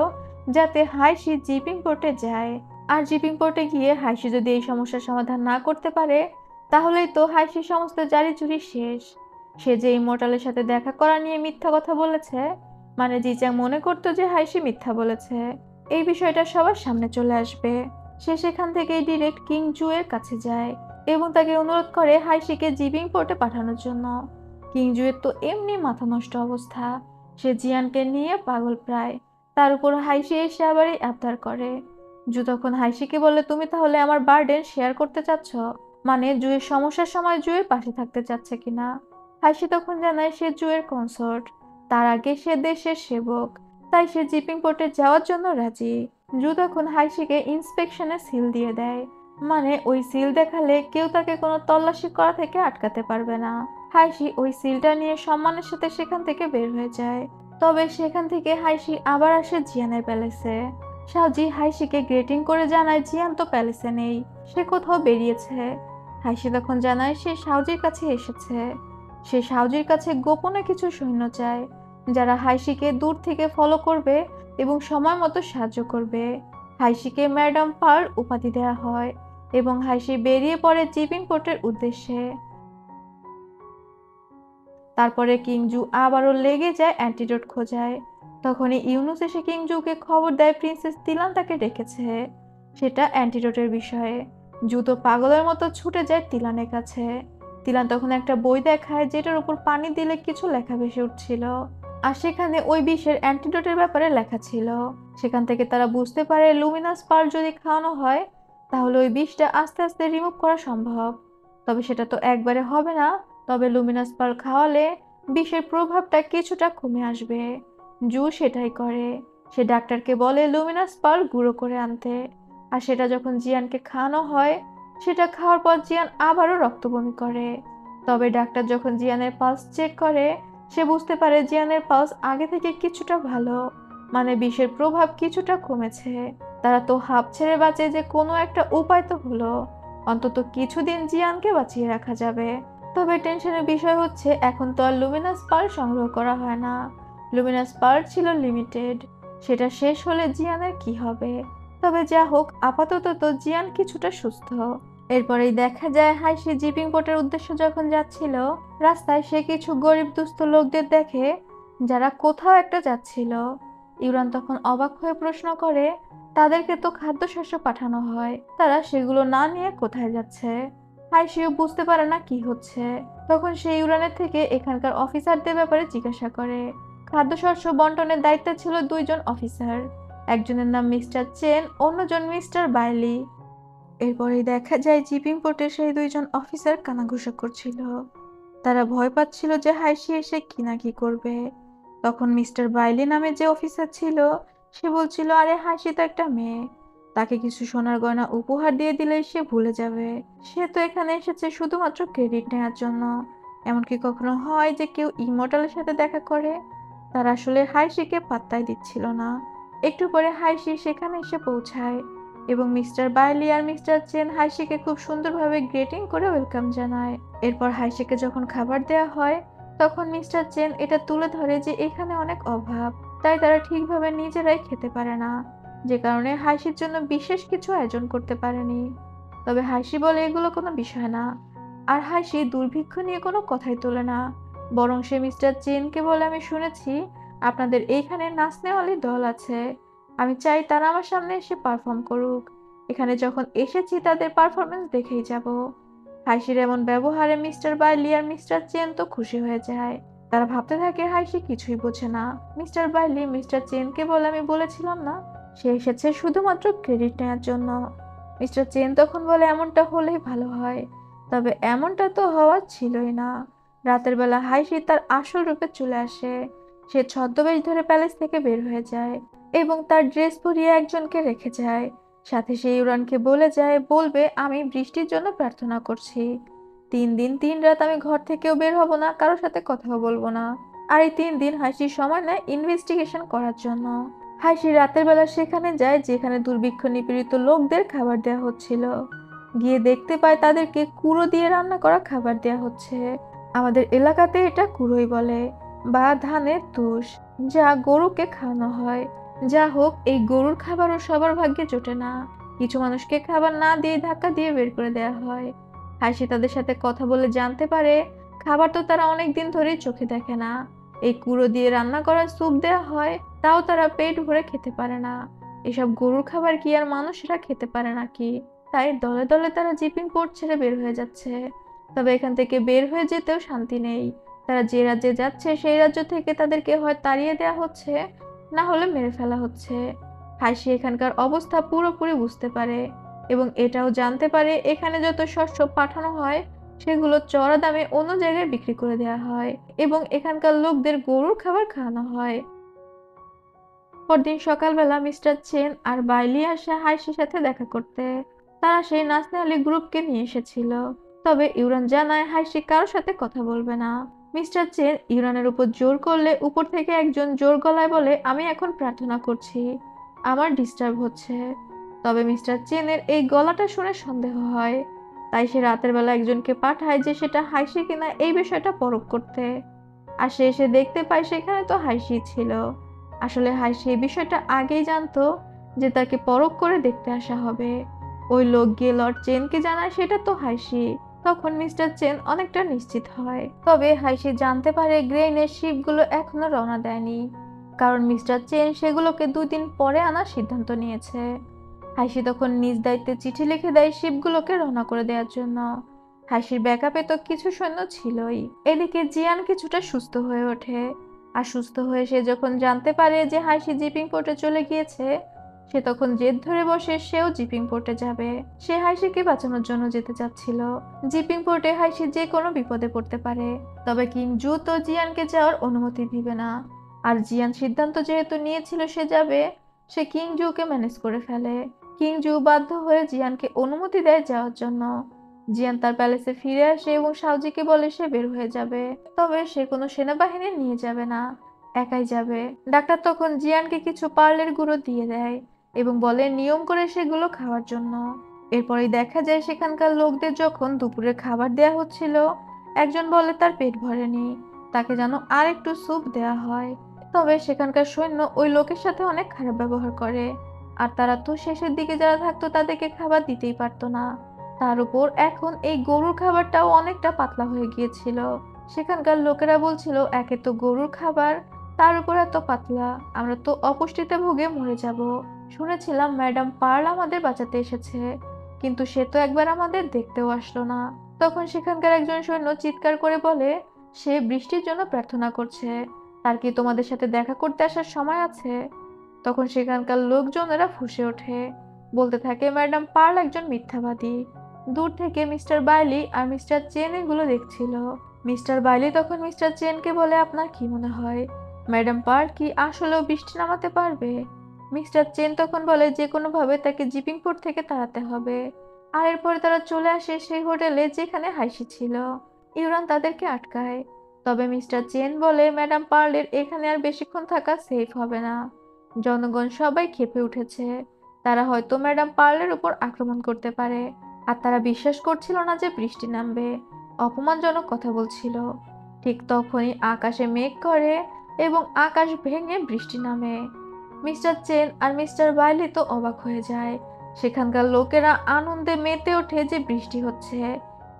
যাতে হাইশি জিপিং পোর্টে যায়। আর জিপিং পোর্টে গিয়ে হাইশি যদি এই সমস্যার সমাধান না করতে পারে তাহলেই তো হাইশির সমস্ত জারি জুরি শেষ। সে যে ইমমর্টালের সাথে দেখা করা নিয়ে মিথ্যা কথা বলেছে, মানে জিচ্যাং মনে করতো যে হাইশি মিথ্যা বলেছে, এই বিষয়টা সবার সামনে চলে আসবে। সে সেখান থেকে ডিরেক্ট কিং জু এর কাছে যায় এবং তাকে অনুরোধ করে হাইশিকে জিপিং পোর্টে পাঠানোর জন্য। কিং জু এর তো এমনি মাথা নষ্ট অবস্থা, সে জিয়ানকে নিয়ে পাগল প্রায়, তার উপর হাইশি এসে আবার এই আবদার করে। জু তখন হাইশিকে বলে তুমি তাহলে আমার বার্ডেন শেয়ার করতে চাচ্ছ, মানে জুয়ের সমস্যার সময় জুয়ের পাশে থাকতে চাচ্ছে কিনা। হাইশি তখন জানায় সে জুয়ের কনসর্ট, তার আগে সে দেশের সেবক, তাই সে জিপিং পোর্টে যাওয়ার জন্য রাজি। জু তখন হাইশিকে ইন্সপেকশনে সিল দিয়ে দেয়, মানে ওই সিল দেখালে কেউ তাকে কোনো তল্লাশি করা থেকে আটকাতে পারবে না। হাইশি ওই সিলটা নিয়ে সম্মানের সাথে সেখান থেকে বের হয়ে যায়। তবে সেখান থেকে হাইশি আবার আসে জিয়ানের প্যালেসে। সাওজি হাইশিকে গ্রেটিং করে জানায় জিয়ান তো প্যালেসে নেই, সে কোথাও বেরিয়েছে। হাইশি তখন জানায় সে সাওজির কাছে এসেছে। সে সাওজির কাছে গোপনে কিছু সৈন্য চায় যারা হাইশিকে দূর থেকে ফলো করবে এবং সময় মতো সাহায্য করবে। হাইশিকে ম্যাডাম পার্ল উপাধি দেওয়া হয় এবং হাইশি বেরিয়ে পড়ে জিপিং পোর্টের উদ্দেশ্যে। তারপরে কিংজু আবারও লেগে যায় অ্যান্টিডোট খোঁজায়। তখনই ইউনুস এসে কিংজুকে খবর দেয় প্রিন্সেস তিলান তাকে ডেকেছে, সেটা অ্যান্টিডোটের বিষয়ে। জু তো পাগলের মতো ছুটে যায় তিলানের কাছে। তিলান তখন একটা বই দেখায় যেটার উপর পানি দিলে কিছু লেখা ভেসে উঠছিল, আর সেখানে ওই বিষের অ্যান্টিডোটের ব্যাপারে লেখা ছিল। সেখান থেকে তারা বুঝতে পারে লুমিনাস পার্ল যদি খাওয়ানো হয় তাহলে ওই বিষটা আস্তে আস্তে রিমুভ করা সম্ভব, তবে সেটা তো একবারে হবে না, তবে লুমিনাস পার্ল খাওয়ালে বিষের প্রভাবটা কিছুটা কমে আসবে। জু সেটাই করে, সে ডাক্তারকে বলে লুমিনাস পার্ল গুঁড়ো করে আনতে, আর সেটা যখন জিয়ানকে খাওয়ানো হয় সেটা খাওয়ার পর জিয়ান আবারও রক্ত বমি করে। তবে ডাক্তার যখন জিয়ানের পালস চেক করে সে বুঝতে পারে জিয়ানের পালস আগে থেকে কিছুটা ভালো, মানে বিষের প্রভাব কিছুটা কমেছে। তারা তো হাঁপ ছেড়ে বাঁচে যে কোনো একটা উপায় তো হলো, অন্তত কিছুদিন জিয়ানকে বাঁচিয়ে রাখা যাবে। তবে টেনশনের বিষয় হচ্ছে এখন তো আর লুমিনাস পার্ল সংগ্রহ করা হয় না। লুমিনাস পার্ল ছিল লিমিটেড, সেটা শেষ হলে জিয়ানের কি হবে? তবে যা হোক, আপাতত তো জিয়ান কিছুটা সুস্থ। এরপরেই দেখা যায় হাইসি জিপিং পোর্টের উদ্দেশ্যে যখন যাচ্ছিল, রাস্তায় সে কিছু গরিব দুস্থ লোকদের দেখে যারা কোথাও একটা যাচ্ছিল। ইউরান তখন অবাক হয়ে প্রশ্ন করে, তাদেরকে তো খাদ্যশস্য পাঠানো হয়, তারা সেগুলো না নিয়ে কোথায় যাচ্ছে? হাইসিও বুঝতে পারে না কি হচ্ছে। তখন সে ইউরানের থেকে এখানকার অফিসারদের ব্যাপারে জিজ্ঞাসা করে। খাদ্যশস্য বন্টনের দায়িত্বে ছিল দুইজন অফিসার, একজনের নাম মিস্টার চেন, অন্যজন মিস্টার বাইলি। এরপরেই দেখা যায় জিপিং পোর্টে সেই দুইজন অফিসার কানাঘুষা করছিল। তারা ভয় পাচ্ছিল যে হাইসি এসে কি না কি করবে। তখন মিস্টার বাইলি নামে যে অফিসার ছিল, সে বলছিল, আরে হাসি তো একটা মেয়ে, তাকে কিছু সোনার গয়না উপহার দিয়ে দিলে সে ভুলে যাবে। সে তো এখানে এসেছে শুধুমাত্র ক্রেডিট নেওয়ার জন্য। এমনকি কখনো হয় যে কেউ ইমর্টালের সাথে দেখা করে? তারা আসলে হাইসিকে পাত্তাই দিচ্ছিল না। একটু পরে হাইসি সেখানে এসে পৌঁছায় এবং মিস্টার বাইলি আর মিস্টার চেন হাইসিকে খুব সুন্দরভাবে গ্রেটিং করে ওয়েলকাম জানায়। এরপর হাইসিকে যখন খাবার দেওয়া হয়, তখন মিস্টার চেন এটা তুলে ধরে যে এখানে অনেক অভাব, তাই তারা ঠিকভাবে নিজেরাই খেতে পারে না, যে কারণে হাইসির জন্য বিশেষ কিছু আয়োজন করতে পারেনি। তবে হাইসি বলে এগুলো কোনো বিষয় না, আর হাইসি দুর্ভিক্ষ নিয়ে কোনো কথাই তোলে না। বরং সে মিস্টার চেনকে বলে, আমি শুনেছি আপনাদের এইখানে নাচনেওয়ালি দল আছে, আমি চাই তারা আমার সামনে এসে পারফর্ম করুক। এখানে যখন এসেছি তাদের পারফরমেন্স দেখেই যাব। হাইসির এমন ব্যবহারে মিস্টার বাইলি আর মিস্টার চেন তো খুশি হয়ে যায়। তারা ভাবতে থাকে হাইসি কিছুই বোঝে না। মিস্টার বাইলি মিস্টার চেনকে বলে, আমি বলেছিলাম না সে এসেছে শুধুমাত্র ক্রেডিট নেওয়ার জন্য। মিস্টার চেন তখন বলে, এমনটা হলেই ভালো হয়, তবে এমনটা তো হওয়ার ছিলই না। রাতের বেলা হাইসি তার আসল রূপে চলে আসে। সে ছদ্মবেশ ধরে প্যালেস থেকে বের হয়ে যায় এবং তার ড্রেস পরিয়ে একজনকে রেখে যায়। সাথে সে ইউরানকে বলে যায়, বলবে আমি বৃষ্টির জন্য প্রার্থনা করছি। 3 দিন 3 রাত আমি ঘর থেকেও বের হব না, কারোর সাথে কথাও বলবো না। আর এই 3 দিন হাসি সময় নেয় ইনভেস্টিগেশন করার জন্য। হাসি রাতের বেলা সেখানে যায় যেখানে দুর্ভিক্ষ নিপীড়িত লোকদের খাবার দেওয়া হচ্ছিল। গিয়ে দেখতে পায় তাদেরকে কুড়ো দিয়ে রান্না করা খাবার দেওয়া হচ্ছে। আমাদের এলাকাতে এটা কুড়োই বলে, বা ধানের তুষ, যা গরুকে খাওয়ানো হয়। যা হোক, এই গরুর খাবারও সবার ভাগ্যে জোটে না। কিছু মানুষকে খাবার না দিয়ে ধাক্কা দিয়ে বের করে দেওয়া হয়। হাসি তাদের সাথে কথা বলে জানতে পারে খাবার তো তারা অনেক দিন ধরেই চোখে দেখে না। এই কুড়ো দিয়ে রান্না করা স্যুপ দেওয়া হয়, তাও তারা পেট ভরে খেতে পারে না। এসব গরুর খাবার কি আর মানুষরা খেতে পারে নাকি? তাই দলে দলে তারা জিপিং পোর্ট ছেড়ে বের হয়ে যাচ্ছে। তবে এখান থেকে বের হয়ে যেতেও শান্তি নেই। তারা যে রাজ্যে যাচ্ছে সেই রাজ্য থেকে তাদেরকে হয় তাড়িয়ে দেওয়া হচ্ছে, না হলে মেরে ফেলা হচ্ছে। হাসি এখানকার অবস্থা পুরোপুরি বুঝতে পারে এবং এটাও জানতে পারে এখানে যত শস্য পাঠানো হয় সেগুলো চড়া দামে অন্য জায়গায় বিক্রি করে দেওয়া হয় এবং এখানকার লোকদের গরুর খাবার খাওয়ানো হয়। পরদিন সকালবেলা মিস্টার চেন আর বাইলি আসে হাইসির সাথে দেখা করতে। তারা সেই নাচনেওয়ালি গ্রুপকে নিয়ে এসেছিল। তবে ইউরান জানায় হাইসি কারোর সাথে কথা বলবে না। মিস্টার চেন ইউরানের উপর জোর করলে উপর থেকে একজন জোর গলায় বলে, আমি এখন প্রার্থনা করছি, আমার ডিস্টার্ব হচ্ছে। তবে মিস্টার চেনের এই গলাটা শুনে সন্দেহ হয়, তাই সে রাতের বেলা একজনকে পাঠায় যে সেটা হাইসি কিনা এই বিষয়টা পরখ করতে। আর সে এসে দেখতে পায় সেখানে তো হাইসি ছিল। আসলে হাইসি এই বিষয়টা আগেই জানতো যে তাকে পরখ করে দেখতে আসা হবে। ওই লোক গিয়ে লর্ড চেনকে জানায় সেটা তো হাইসি। তখন মিস্টার চেন অনেকটা নিশ্চিত হয়। তবে হাইসি জানতে পারে গ্রেইনের শিপগুলো এখনো রওনা দেয়নি, কারণ মিস্টার চেন সেগুলোকে 2 দিন পরে আনার সিদ্ধান্ত নিয়েছে। হাইসি তখন নিজ দায়িত্বে চিঠি লিখে দেয় শিপগুলোকে রওনা করে দেওয়ার জন্য। হাসির ব্যাকআপে তো কিছু সৈন্য ছিলই। এদিকে জিয়ান কিছুটা সুস্থ হয়ে ওঠে। আর সুস্থ হয়ে সে যখন জানতে পারে যে হাসি জিপিং পোর্টে চলে গিয়েছে, সে তখন জেদ ধরে বসে সেও জিপিং পোর্টে যাবে। সে হাইসিকে বাঁচানোর জন্য যেতে চাচ্ছিল। জিপিং পোর্টে হাইসি যে কোনো বিপদে পড়তে পারে, তবে কিং জু তো জিয়ানকে যাওয়ার অনুমতি দিবে না। আর জিয়ান সিদ্ধান্ত যেহেতু নিয়েছিল সে যাবে, সে কিং জুকে ম্যানেজ করে ফেলে। কিং জু বাধ্য হয়ে জিয়ানকে অনুমতি দেয় যাওয়ার জন্য। জিয়ান তার প্যালেসে ফিরে আসে এবং সাউজিকে বলে সে বের হয়ে যাবে, তবে সে কোনো সেনাবাহিনী নিয়ে যাবে না। একাই যাবে। ডাক্তার তখন জিয়ানকে কিছু পার্লের গুঁড়ো দিয়ে দেয় এবং বলে নিয়ম করে সেগুলো খাওয়ার জন্য। এরপরেই দেখা যায় সেখানকার লোকদের যখন দুপুরে খাবার দেয়া হচ্ছিল, একজন বলে তার পেট ভরেনি, তাকে যেন আর একটু স্যুপ দেয়া হয়। তবে সেখানকার সৈন্য ওই লোকের সাথে অনেক খারাপ ব্যবহার করে, আর তারা তো শেষের দিকে যারা থাকতো তাদেরকে খাবার দিতেই পারতো না। তার উপর এখন এই গরুর খাবারটাও অনেকটা পাতলা হয়ে গিয়েছিল। সেখানকার লোকেরা বলছিল একে তো গরুর খাবার, তার উপর এত পাতলা, আমরা তো অপুষ্টিতে ভুগে মরে যাব। শুনেছিলাম ম্যাডাম পার্ল আমাদের বাঁচাতে এসেছে, কিন্তু সে তো একবার আমাদের দেখতেও আসলো না। তখন সেখানকার একজন সৈন্য চিৎকার করে বলে সে বৃষ্টির জন্য প্রার্থনা করছে, তার কি তোমাদের সাথে দেখা করতে আসার সময় আছে? তখন সেখানকার লোকজনেরা ফুঁসে ওঠে, বলতে থাকে ম্যাডাম পার্ল একজন মিথ্যাবাদী। দূর থেকে মিস্টার বাইলি আর মিস্টার চেন এগুলো দেখছিল। মিস্টার বাইলি তখন মিস্টার চেনকে বলে আপনার কি মনে হয় ম্যাডাম পার্ল কি আসলেও বৃষ্টি নামাতে পারবে? মিস্টার চেন তখন বলে যে কোনোভাবে তাকে জিপিংপোর্ট থেকে তাড়াতে হবে। আর এরপরে তারা চলে আসে সেই হোটেলে যেখানে হাইসি ছিল। ইউরান তাদেরকে আটকায়। তবে মিস্টার চেন বলে ম্যাডাম পার্লের এখানে আর বেশিক্ষণ থাকা সেফ হবে না। জনগণ সবাই ক্ষেপে উঠেছে, তারা হয়তো ম্যাডাম পার্লের উপর আক্রমণ করতে পারে। আর তারা বিশ্বাস করছিল না যে বৃষ্টি নামবে, অপমানজনক কথা বলছিল। ঠিক তখনই আকাশে মেঘ করে এবং আকাশ ভেঙে বৃষ্টি নামে। মিস্টার চেন আর মিস্টার বাইলি তো অবাক হয়ে যায়। সেখানকার লোকেরা আনন্দে মেতে ওঠে যে বৃষ্টি হচ্ছে,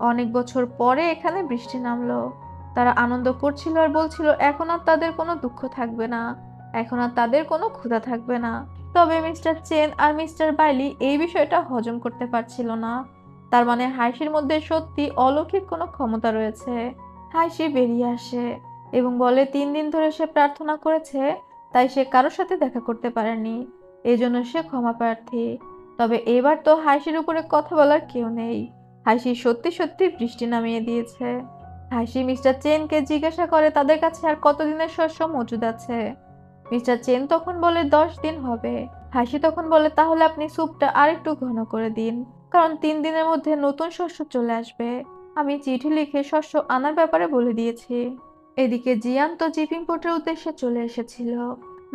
অনেক বছর পরে এখানে বৃষ্টি নামলো। তারা আনন্দ করছিল আর বলছিল এখন আর তাদের কোনো দুঃখ থাকবে না, এখন আর তাদের কোনো ক্ষুধা থাকবে না। তবে মিস্টার চেন আর মিস্টার বাইলি এই বিষয়টা হজম করতে পারছিল না। তার মানে হাইসির মধ্যে সত্যি অলৌকিক কোনো ক্ষমতা রয়েছে। হাইসি বেরিয়ে আসে এবং বলে 3 দিন ধরে সে প্রার্থনা করেছে, তাই সে কারোর সাথে দেখা করতে পারেনি, এজন্য সে ক্ষমা প্রার্থী। তবে এবার তো হাইসির উপরে কথা বলার কেউ নেই, হাইসি সত্যি সত্যি বৃষ্টি নামিয়ে দিয়েছে। হাইসি মিস্টার চেনকে জিজ্ঞাসা করে তাদের কাছে আর কতদিনের শস্য মজুদ আছে। মিস্টার চেন তখন বলে 10 দিন হবে। হাসি তখন বলে তাহলে আপনি স্যুপটা আর একটু ঘন করে দিন, কারণ 3 দিনের মধ্যে নতুন শস্য চলে আসবে। আমি চিঠি লিখে শস্য আনার ব্যাপারে বলে দিয়েছি। এদিকে জিয়ান তো জিপিং পোর্টের উদ্দেশ্যে চলে এসেছিল।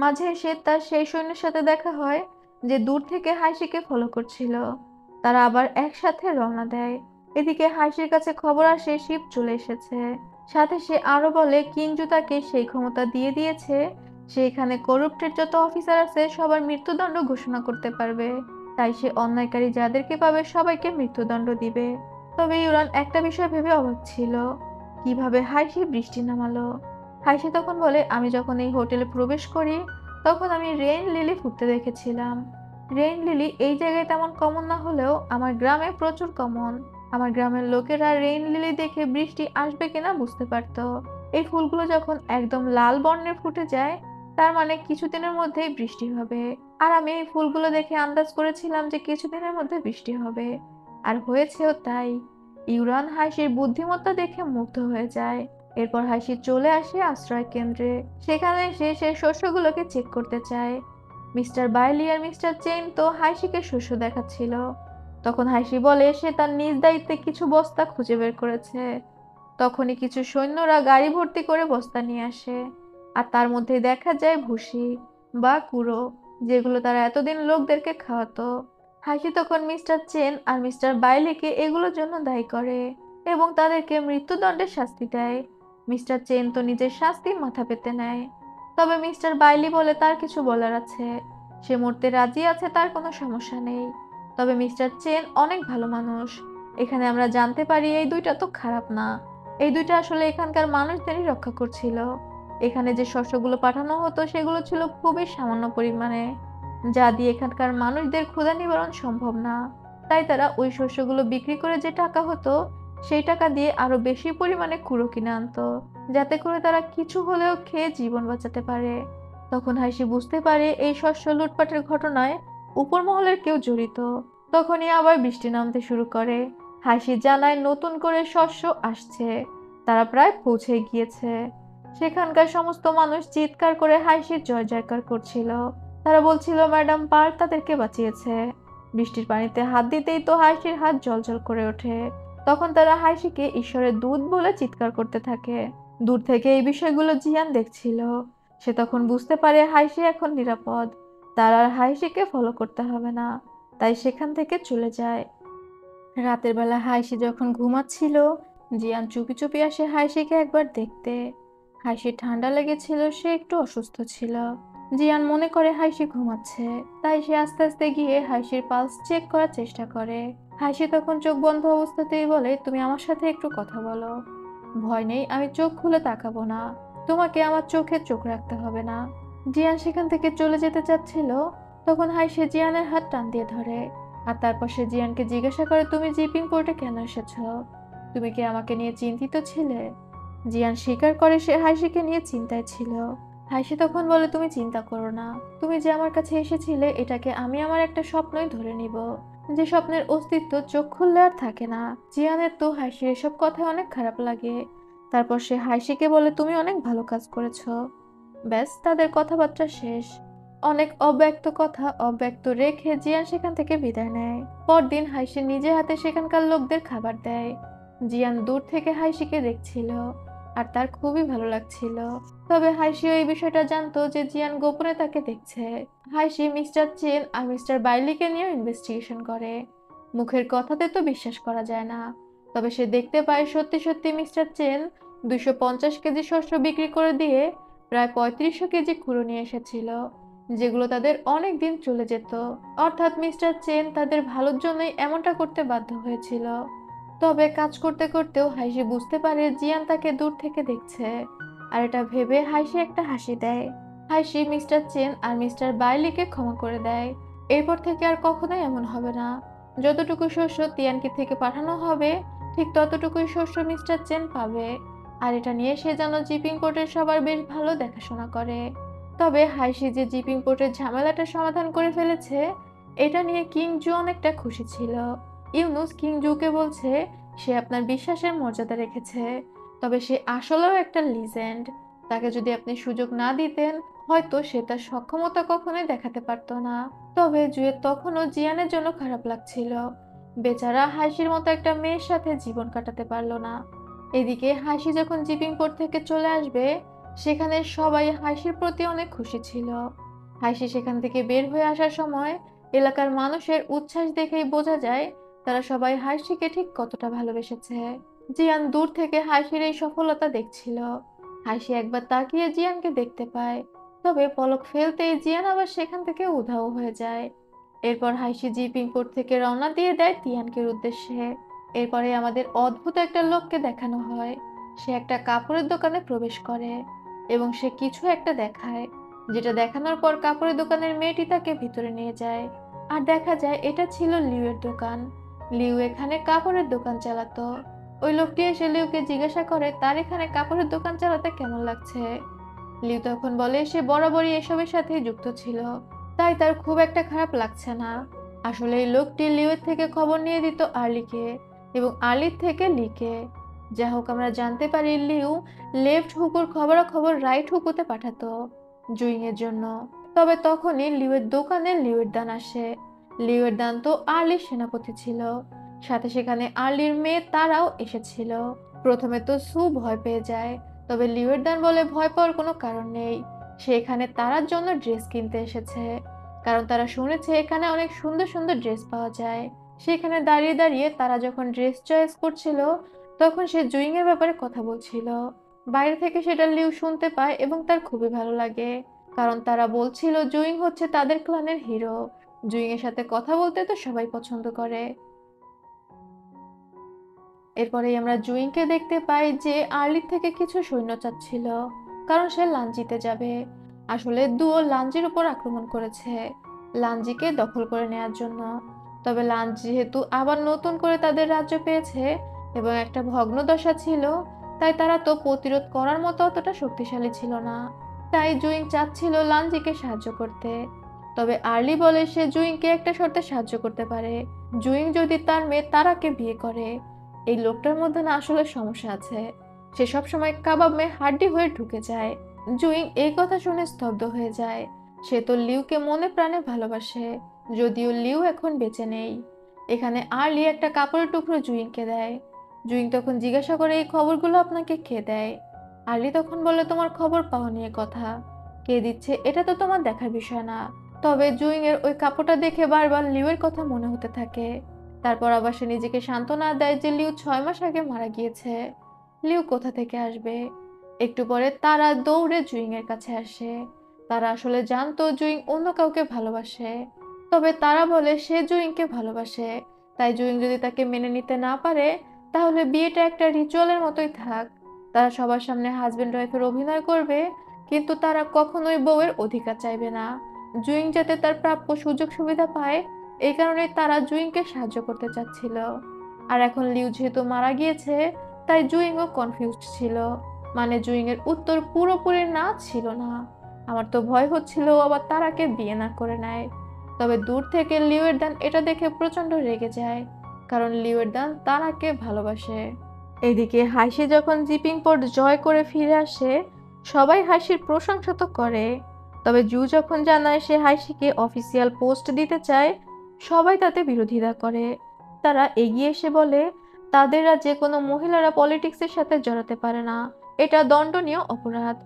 মাঝে এসে তার সেই সৈন্যের সাথে দেখা হয় যে দূর থেকে হাইসিকে ফলো করছিল। তারা আবার একসাথে রওনা দেয়। এদিকে হাইসির কাছে খবর আসে শিপ চলে এসেছে। সাথে সে আরো বলে কিঞ্জু তাকে সেই ক্ষমতা দিয়ে দিয়েছে, সে এখানে করপ্টের যত অফিসার আছে সবার মৃত্যুদণ্ড ঘোষণা করতে পারবে। তাই সে অন্যায়কারী যাদেরকে পাবে সবাইকে মৃত্যুদণ্ড দিবে। তবে ইউরান একটা বিষয় ভেবে অবাক ছিল, কিভাবে হাইসি বৃষ্টি নামালো। হাইসি তখন বলে আমি যখন এই হোটেলে প্রবেশ করি তখন আমি রেইন লিলি ফুটতে দেখেছিলাম। রেইন লিলি এই জায়গায় তেমন কমন না হলেও আমার গ্রামে প্রচুর কমন। আমার গ্রামের লোকেরা রেইন লিলি দেখে বৃষ্টি আসবে কিনা বুঝতে পারতো। এই ফুলগুলো যখন একদম লাল বর্ণের ফুটে যায় তার মানে কিছুদিনের মধ্যেই বৃষ্টি হবে। আর আমি এই ফুলগুলো দেখে আন্দাজ করেছিলাম যে কিছুদিনের মধ্যে বৃষ্টি হবে, আর হয়েছেও তাই। ইউরান হাসির বুদ্ধিমত্তা দেখে মুগ্ধ হয়ে যায়। এরপর হাসি চলে আসে আশ্রয় কেন্দ্রে। সেখানে এসে সে শস্যগুলোকে চেক করতে চায়। মিস্টার বাইলি আর মিস্টার চেইন তো হাসিকে শস্য দেখাচ্ছিল। তখন হাসি বলে সে তার নিজ দায়িত্বে কিছু বস্তা খুঁজে বের করেছে। তখনই কিছু সৈন্যরা গাড়ি ভর্তি করে বস্তা নিয়ে আসে, আর তার মধ্যে দেখা যায় ভুসি বা কুড়ো, যেগুলো তারা এতদিন লোকদেরকে খাওয়াতো। হাসি তখন মিস্টার চেন আর মিস্টার বাইলিকে এগুলোর জন্য দায়ী করে এবং তাদেরকে মৃত্যুদণ্ডের শাস্তি দেয়। মিস্টার চেন তো নিজের শাস্তি মাথা পেতে নেয়। তবে মিস্টার বাইলি বলে তার কিছু বলার আছে, সে মরতে রাজি আছে, তার কোনো সমস্যা নেই। তবে মিস্টার চেন অনেক ভালো মানুষ। এখানে আমরা জানতে পারি এই দুইটা তো খারাপ না, এই দুইটা আসলে এখানকার মানুষদেরই রক্ষা করছিল। এখানে যে শস্যগুলো পাঠানো হতো সেগুলো ছিল খুবই সামান্য পরিমাণে, যা দিয়ে এখানকার মানুষদের ক্ষুধা নিবারণ সম্ভব না। তাই তারা ওই শস্যগুলো বিক্রি করে যে টাকা হতো সেই টাকা দিয়ে আরো বেশি পরিমাণে কুড়ো কিনে আনতো, যাতে করে তারা কিছু হলেও খেয়ে জীবন বাঁচাতে পারে। তখন হাসি বুঝতে পারে এই শস্য লুটপাটের ঘটনায় উপর মহলের কেউ জড়িত। তখনই আবার বৃষ্টি নামতে শুরু করে। হাসি জানায় নতুন করে শস্য আসছে, তারা প্রায় পৌঁছে গিয়েছে। সেখানকার সমস্ত মানুষ চিৎকার করে হাসির জয় জয়কার করছিল। তারা বলছিল ম্যাডাম পার্ল তাদেরকে বাঁচিয়েছে। বৃষ্টির পানিতে হাত দিতেই তো হাসির হাত জ্বলজ্বল করে ওঠে। তখন তারা হাসিকে ঈশ্বরের দূত বলে চিৎকার করতে থাকে। দূর থেকে এই বিষয়গুলো জিয়ান দেখছিল। সে তখন বুঝতে পারে হাইশি এখন নিরাপদ, তার আর হাইশিকে ফলো করতে হবে না, তাই সেখান থেকে চলে যায়। রাতের বেলা হাইশি যখন ঘুমাচ্ছিল, জিয়ান চুপি চুপি আসে হাইশিকে একবার দেখতে। হাইশির ঠান্ডা লেগেছিল, সে একটু অসুস্থ ছিল। জিয়ান মনে করে হাইশি ঘুমাচ্ছে, তাই সে আস্তে আস্তে গিয়ে হাইশির পালস চেক করার চেষ্টা করে। হাইশি তখন চোখ বন্ধ অবস্থাতেই বলে, তুমি আমার সাথে একটু কথা বলো। ভয় নেই, আমি চোখ খুলে তাকাবো না, তোমাকে আমার চোখে চোখ রাখতে হবে না। জিয়ান সেখান থেকে চলে যেতে চাচ্ছিল, তখন হাইশি জিয়ানের হাত টান দিয়ে ধরে। আর তারপর সে জিয়ানকে জিজ্ঞাসা করে, তুমি জিপিং পোর্টে কেন এসেছো? তুমি কি আমাকে নিয়ে চিন্তিত ছিলে? জিয়ান স্বীকার করে সে হাইশিকে নিয়ে চিন্তায় ছিল। হাইশি তখন বলে, তুমি চিন্তা করো না, তুমি যে আমার কাছে এসেছিলে এটাকে আমি আমার একটা স্বপ্নই ধরে নিব, যে স্বপ্নের অস্তিত্ব চোখ খুললে আর থাকে না। জিয়ানের তো হাইশির এসব কথায় অনেক খারাপ লাগে। তারপর সে হাইশিকে বলে, তুমি অনেক ভালো কাজ করেছো। ব্যাস, তাদের কথাবার্তা শেষ। অনেক অব্যক্ত কথা অব্যক্ত রেখে জিয়ান সেখান থেকে বিদায় নেয়। পরদিন হাইশি নিজে হাতে সেখানকার লোকদের খাবার দেয়। জিয়ান দূর থেকে হাইশিকে দেখছিল, আর তার খুবই ভালো লাগছিল। তবে হাইশিও এই বিষয়টা জানতো যে জিয়ান গোপনে তাকে দেখছে। হাইশি মিস্টার চেন আর মিস্টার বাইলিকে নিয়ে ইনভেস্টিগেশন করে। মুখের কথাতে তো বিশ্বাস করা যায় না, তবে সে দেখতে পায় সত্যি সত্যি মিস্টার চেন 250 কেজি শস্য বিক্রি করে দিয়ে প্রায় 3500 কেজি খুঁড়ো নিয়ে এসেছিল, যেগুলো তাদের অনেক দিন চলে যেত। অর্থাৎ মিস্টার চেন তাদের ভালোর জন্যই এমনটা করতে বাধ্য হয়েছিল। তবে কাজ করতে করতেও হাইশি বুঝতে পারে জিয়ান তাকে দূর থেকে দেখছে, আর এটা ভেবে হাইশি একটা হাসি দেয়। হাইশি মিস্টার চেন আর মিস্টার বাইলিকে ক্ষমা করে দেয়। এরপর থেকে আর কখনোই এমন হবে না। যতটুকু শস্য তিয়ানকি থেকে পাঠানো হবে, ঠিক ততটুকুই শস্য মিস্টার চেন পাবে। আর এটা নিয়ে সে যেন জিপিং পোর্টের সবার বেশ ভালো দেখাশোনা করে। তবে হাইশি যে জিপিং পোর্টের ঝামেলাটা সমাধান করে ফেলেছে, এটা নিয়ে কিং জু অনেকটা খুশি ছিল। ইউনুস কিং জুকে বলছে সে আপনার বিশ্বাসের মর্যাদা রেখেছে, তবে সে আসলেও একটা লিজেন্ড। তাকে যদি আপনি সুযোগ না দিতেন, হয়তো সে তার সক্ষমতা কখনোই দেখাতে পারতো না। তবে জুয়ের তখনও জিয়ানের জন্য খারাপ লাগছিল। বেচারা হাইশির মতো একটা মেয়ের সাথে জীবন কাটাতে পারলো না। এদিকে হাসি যখন জিপিং পোর্ট থেকে চলে আসবে, সেখানে সবাই হাসির প্রতি অনেক খুশি ছিল। হাসি সেখান থেকে বের হয়ে আসার সময় এলাকার মানুষের উচ্ছ্বাস দেখেই বোঝা যায় তারা সবাই হাসিকে ঠিক কতটা ভালোবেসেছে। জিয়ান দূর থেকে হাসির এই সফলতা দেখছিল। হাসি একবার তাকিয়ে জিয়ানকে দেখতে পায়, তবে পলক ফেলতেই জিয়ান আবার সেখান থেকে উধাও হয়ে যায়। এরপর হাসি জিপিং পোর্ট থেকে রওনা দিয়ে দেয় তিয়ানকের উদ্দেশ্যে। এরপরে আমাদের অদ্ভুত একটা লোককে দেখানো হয়। সে একটা কাপড়ের দোকানে প্রবেশ করে এবং সে কিছু একটা দেখায়, যেটা দেখানোর পর কাপড়ের দোকানের মেয়েটি তাকে ভিতরে নিয়ে যায়। আর দেখা যায় এটা ছিল লিউয়ের দোকান। লিউ এখানে কাপড়ের দোকান চালাতো। ওই লোকটি এসে লিউকে জিজ্ঞাসা করে তার এখানে কাপড়ের দোকান চালাতে কেমন লাগছে। লিউ তখন বলে সে বরাবরই এসবের সাথেই যুক্ত ছিল, তাই তার খুব একটা খারাপ লাগছে না। আসলে এই লোকটি লিউয়ের থেকে খবর নিয়ে দিত আর্লিকে, এবং আর্লির থেকে লিকে। যা হোক, আমরা জানতে পারি লিউ লেফট হুকুর খবরাখবর রাইট হুকুতে পাঠাতো জুইং এর জন্য। তবে তখনই লিউয়ের দোকানে লিউয়ের দান আসে। লিউয়ের দান তো আর্লির সেনাপতি ছিল, সাথে সেখানে আর্লির মেয়ে তারাও এসেছিল। প্রথমে তো সু ভয় পেয়ে যায়, তবে লিউয়ের দান বলে ভয় পাওয়ার কোনো কারণ নেই, সে এখানে তারার জন্য ড্রেস কিনতে এসেছে, কারণ তারা শুনেছে এখানে অনেক সুন্দর সুন্দর ড্রেস পাওয়া যায়। সেখানে দাঁড়িয়ে দাঁড়িয়ে তারা যখন ড্রেস চয়েস করছিল, তখন সে জুইং এর ব্যাপারে কথা বলছিল। বাইরে থেকে সেটা লিউ শুনতে পায় এবং তার খুবই ভালো লাগে, কারণ তারা বলছিল জুইং হচ্ছে তাদের ক্লানের হিরো। জুইং এর সাথে কথা বলতে তো সবাই পছন্দ করে। এরপরেই আমরা জুইংকে দেখতে পাই যে আর্লির থেকে কিছু সৈন্য চাচ্ছিল, কারণ সে লাঞ্জিতে যাবে। আসলে দুও লাঞ্জির উপর আক্রমণ করেছে লাঞ্জিকে দখল করে নেয়ার জন্য। তবে লাঞ্জি যেহেতু আবার নতুন করে তাদের রাজ্য পেয়েছে এবং একটা ভগ্নদশা ছিল, তাই তারা তো প্রতিরোধ করার মতো অতটা শক্তিশালী ছিল না। তাই জুইং চাচ্ছিল লাঞ্জিকে সাহায্য করতে। তবে আর্লি বলে সে জুইংকে একটা শর্তে সাহায্য করতে পারে, জুইং যদি তার মেয়ে তারাকে বিয়ে করে। এই লোকটার মধ্যে না আসলে সমস্যা আছে, সে সবসময় কাবাব মেয়ে হাড্ডি হয়ে ঢুকে যায়। জুইং এই কথা শুনে স্তব্ধ হয়ে যায়। সে তো লিউকে মনে প্রাণে ভালোবাসে, যদিও লিউ এখন বেঁচে নেই। এখানে আর্লি একটা কাপড়ের টুকরো জুইংকে দেয়। জুইং তখন জিজ্ঞাসা করে এই খবরগুলো আপনাকে কে দেয়। আর্লি তখন বলে তোমার খবর পাওয়া নিয়ে কথা। কে দিচ্ছে এটা তো তোমার দেখার বিষয় না। তবে জুইং এর ওই কাপড়টা দেখে বারবার লিউয়ের কথা মনে হতে থাকে। তারপর আবার সে নিজেকে সান্ত্বনা দেয় যে লিউ 6 মাস আগে মারা গিয়েছে। লিউ কোথা থেকে আসবে? একটু পরে তারা দৌড়ে জুইং এর কাছে আসে। তারা আসলে জানতো জুইং অন্য কাউকে ভালোবাসে। তবে তারা বলে সে জুইংকে ভালোবাসে, তাই জুইং যদি তাকে মেনে নিতে না পারে তাহলে বিয়েটা একটা রিচুয়ালের মতোই থাক। তারা সবার সামনে হাজবেন্ড ওয়াইফের অভিনয় করবে, কিন্তু তারা কখনোই বউয়ের অধিকার চাইবে না। জুইং যাতে তার প্রাপ্য সুযোগ সুবিধা পায়, এই কারণেই তারা জুইংকে সাহায্য করতে চাচ্ছিল। আর এখন লিউ যেহেতু মারা গিয়েছে, তাই জুইংও কনফিউজড ছিল। মানে জুইং এর উত্তর পুরোপুরি না ছিল না। আমার তো ভয় হচ্ছিল ও আবার তারাকে বিয়ে না করে নেয়। তবে দূর থেকে লিওয়ের দান এটা দেখে প্রচন্ড রেগে যায়, কারণ লিওয়ের দান তারাকে ভালোবাসে। এদিকে হাসি যখন জিপিং পোর্ট জয় করে ফিরে আসে, সবাই হাসির প্রশংসা তো করে। তবে জু যখন জানায় সে হাসিকে অফিসিয়াল পোস্ট দিতে চায়, সবাই তাতে বিরোধিতা করে। তারা এগিয়ে এসে বলে তাদের রাজ্যে কোনো মহিলারা পলিটিক্সের সাথে জড়াতে পারে না, এটা দণ্ডনীয় অপরাধ।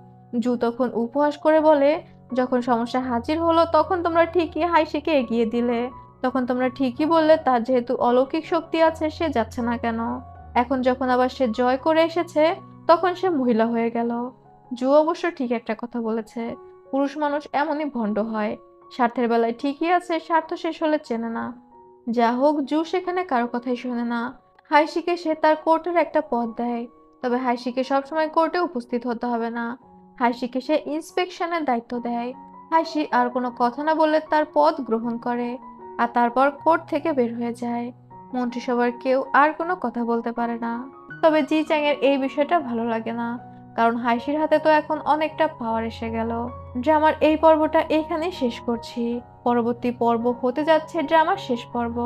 জু তখন উপহাস করে বলে, যখন সমস্যা হাজির হলো তখন তোমরা ঠিকই হাইসিকে এগিয়ে দিলে, তখন তোমরা ঠিকই বললে তার যেহেতু অলৌকিক শক্তি আছে সে যাচ্ছে না কেন। এখন যখন আবার সে জয় করে এসেছে তখন সে মহিলা হয়ে গেল। জু অবশ্য ঠিক একটা কথা বলেছে, পুরুষ মানুষ এমনই ভণ্ড হয়, স্বার্থের বেলায় ঠিকই আছে, স্বার্থ শেষ হলে চেনে না। যা হোক, জু সেখানে কারো কথাই শোনে না। হাইসিকে সে তার কোর্টের একটা পদ দেয়, তবে হাইসিকে সবসময় কোর্টে উপস্থিত হতে হবে না। হাইসিকে সে ইন্সপেকশনের দায়িত্ব দেয়। হাইসি আর কোনো কথা না বললে তার পদ গ্রহণ করে, আর তারপর কোর্ট থেকে বের হয়ে যায়। মন্ত্রিসভার কেউ আর কোনো কথা বলতে পারে না। তবে জি চ্যাং এর এই বিষয়টা ভালো লাগে না, কারণ হাইসির হাতে তো এখন অনেকটা পাওয়ার এসে গেল। ড্রামার এই পর্বটা এইখানেই শেষ করছি। পরবর্তী পর্ব হতে যাচ্ছে ড্রামার শেষ পর্ব,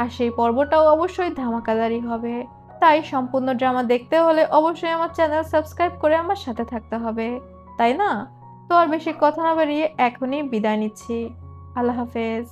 আর সেই পর্বটাও অবশ্যই ধামাকাদারই হবে। তাই সম্পূর্ণ ড্রামা দেখতে হলে অবশ্যই আমার চ্যানেল সাবস্ক্রাইব করে আমার সাথে থাকতে হবে, তাই না? তো আর বেশি কথা না বাড়িয়ে এখনই বিদায় নিচ্ছি। আল্লাহ হাফেজ।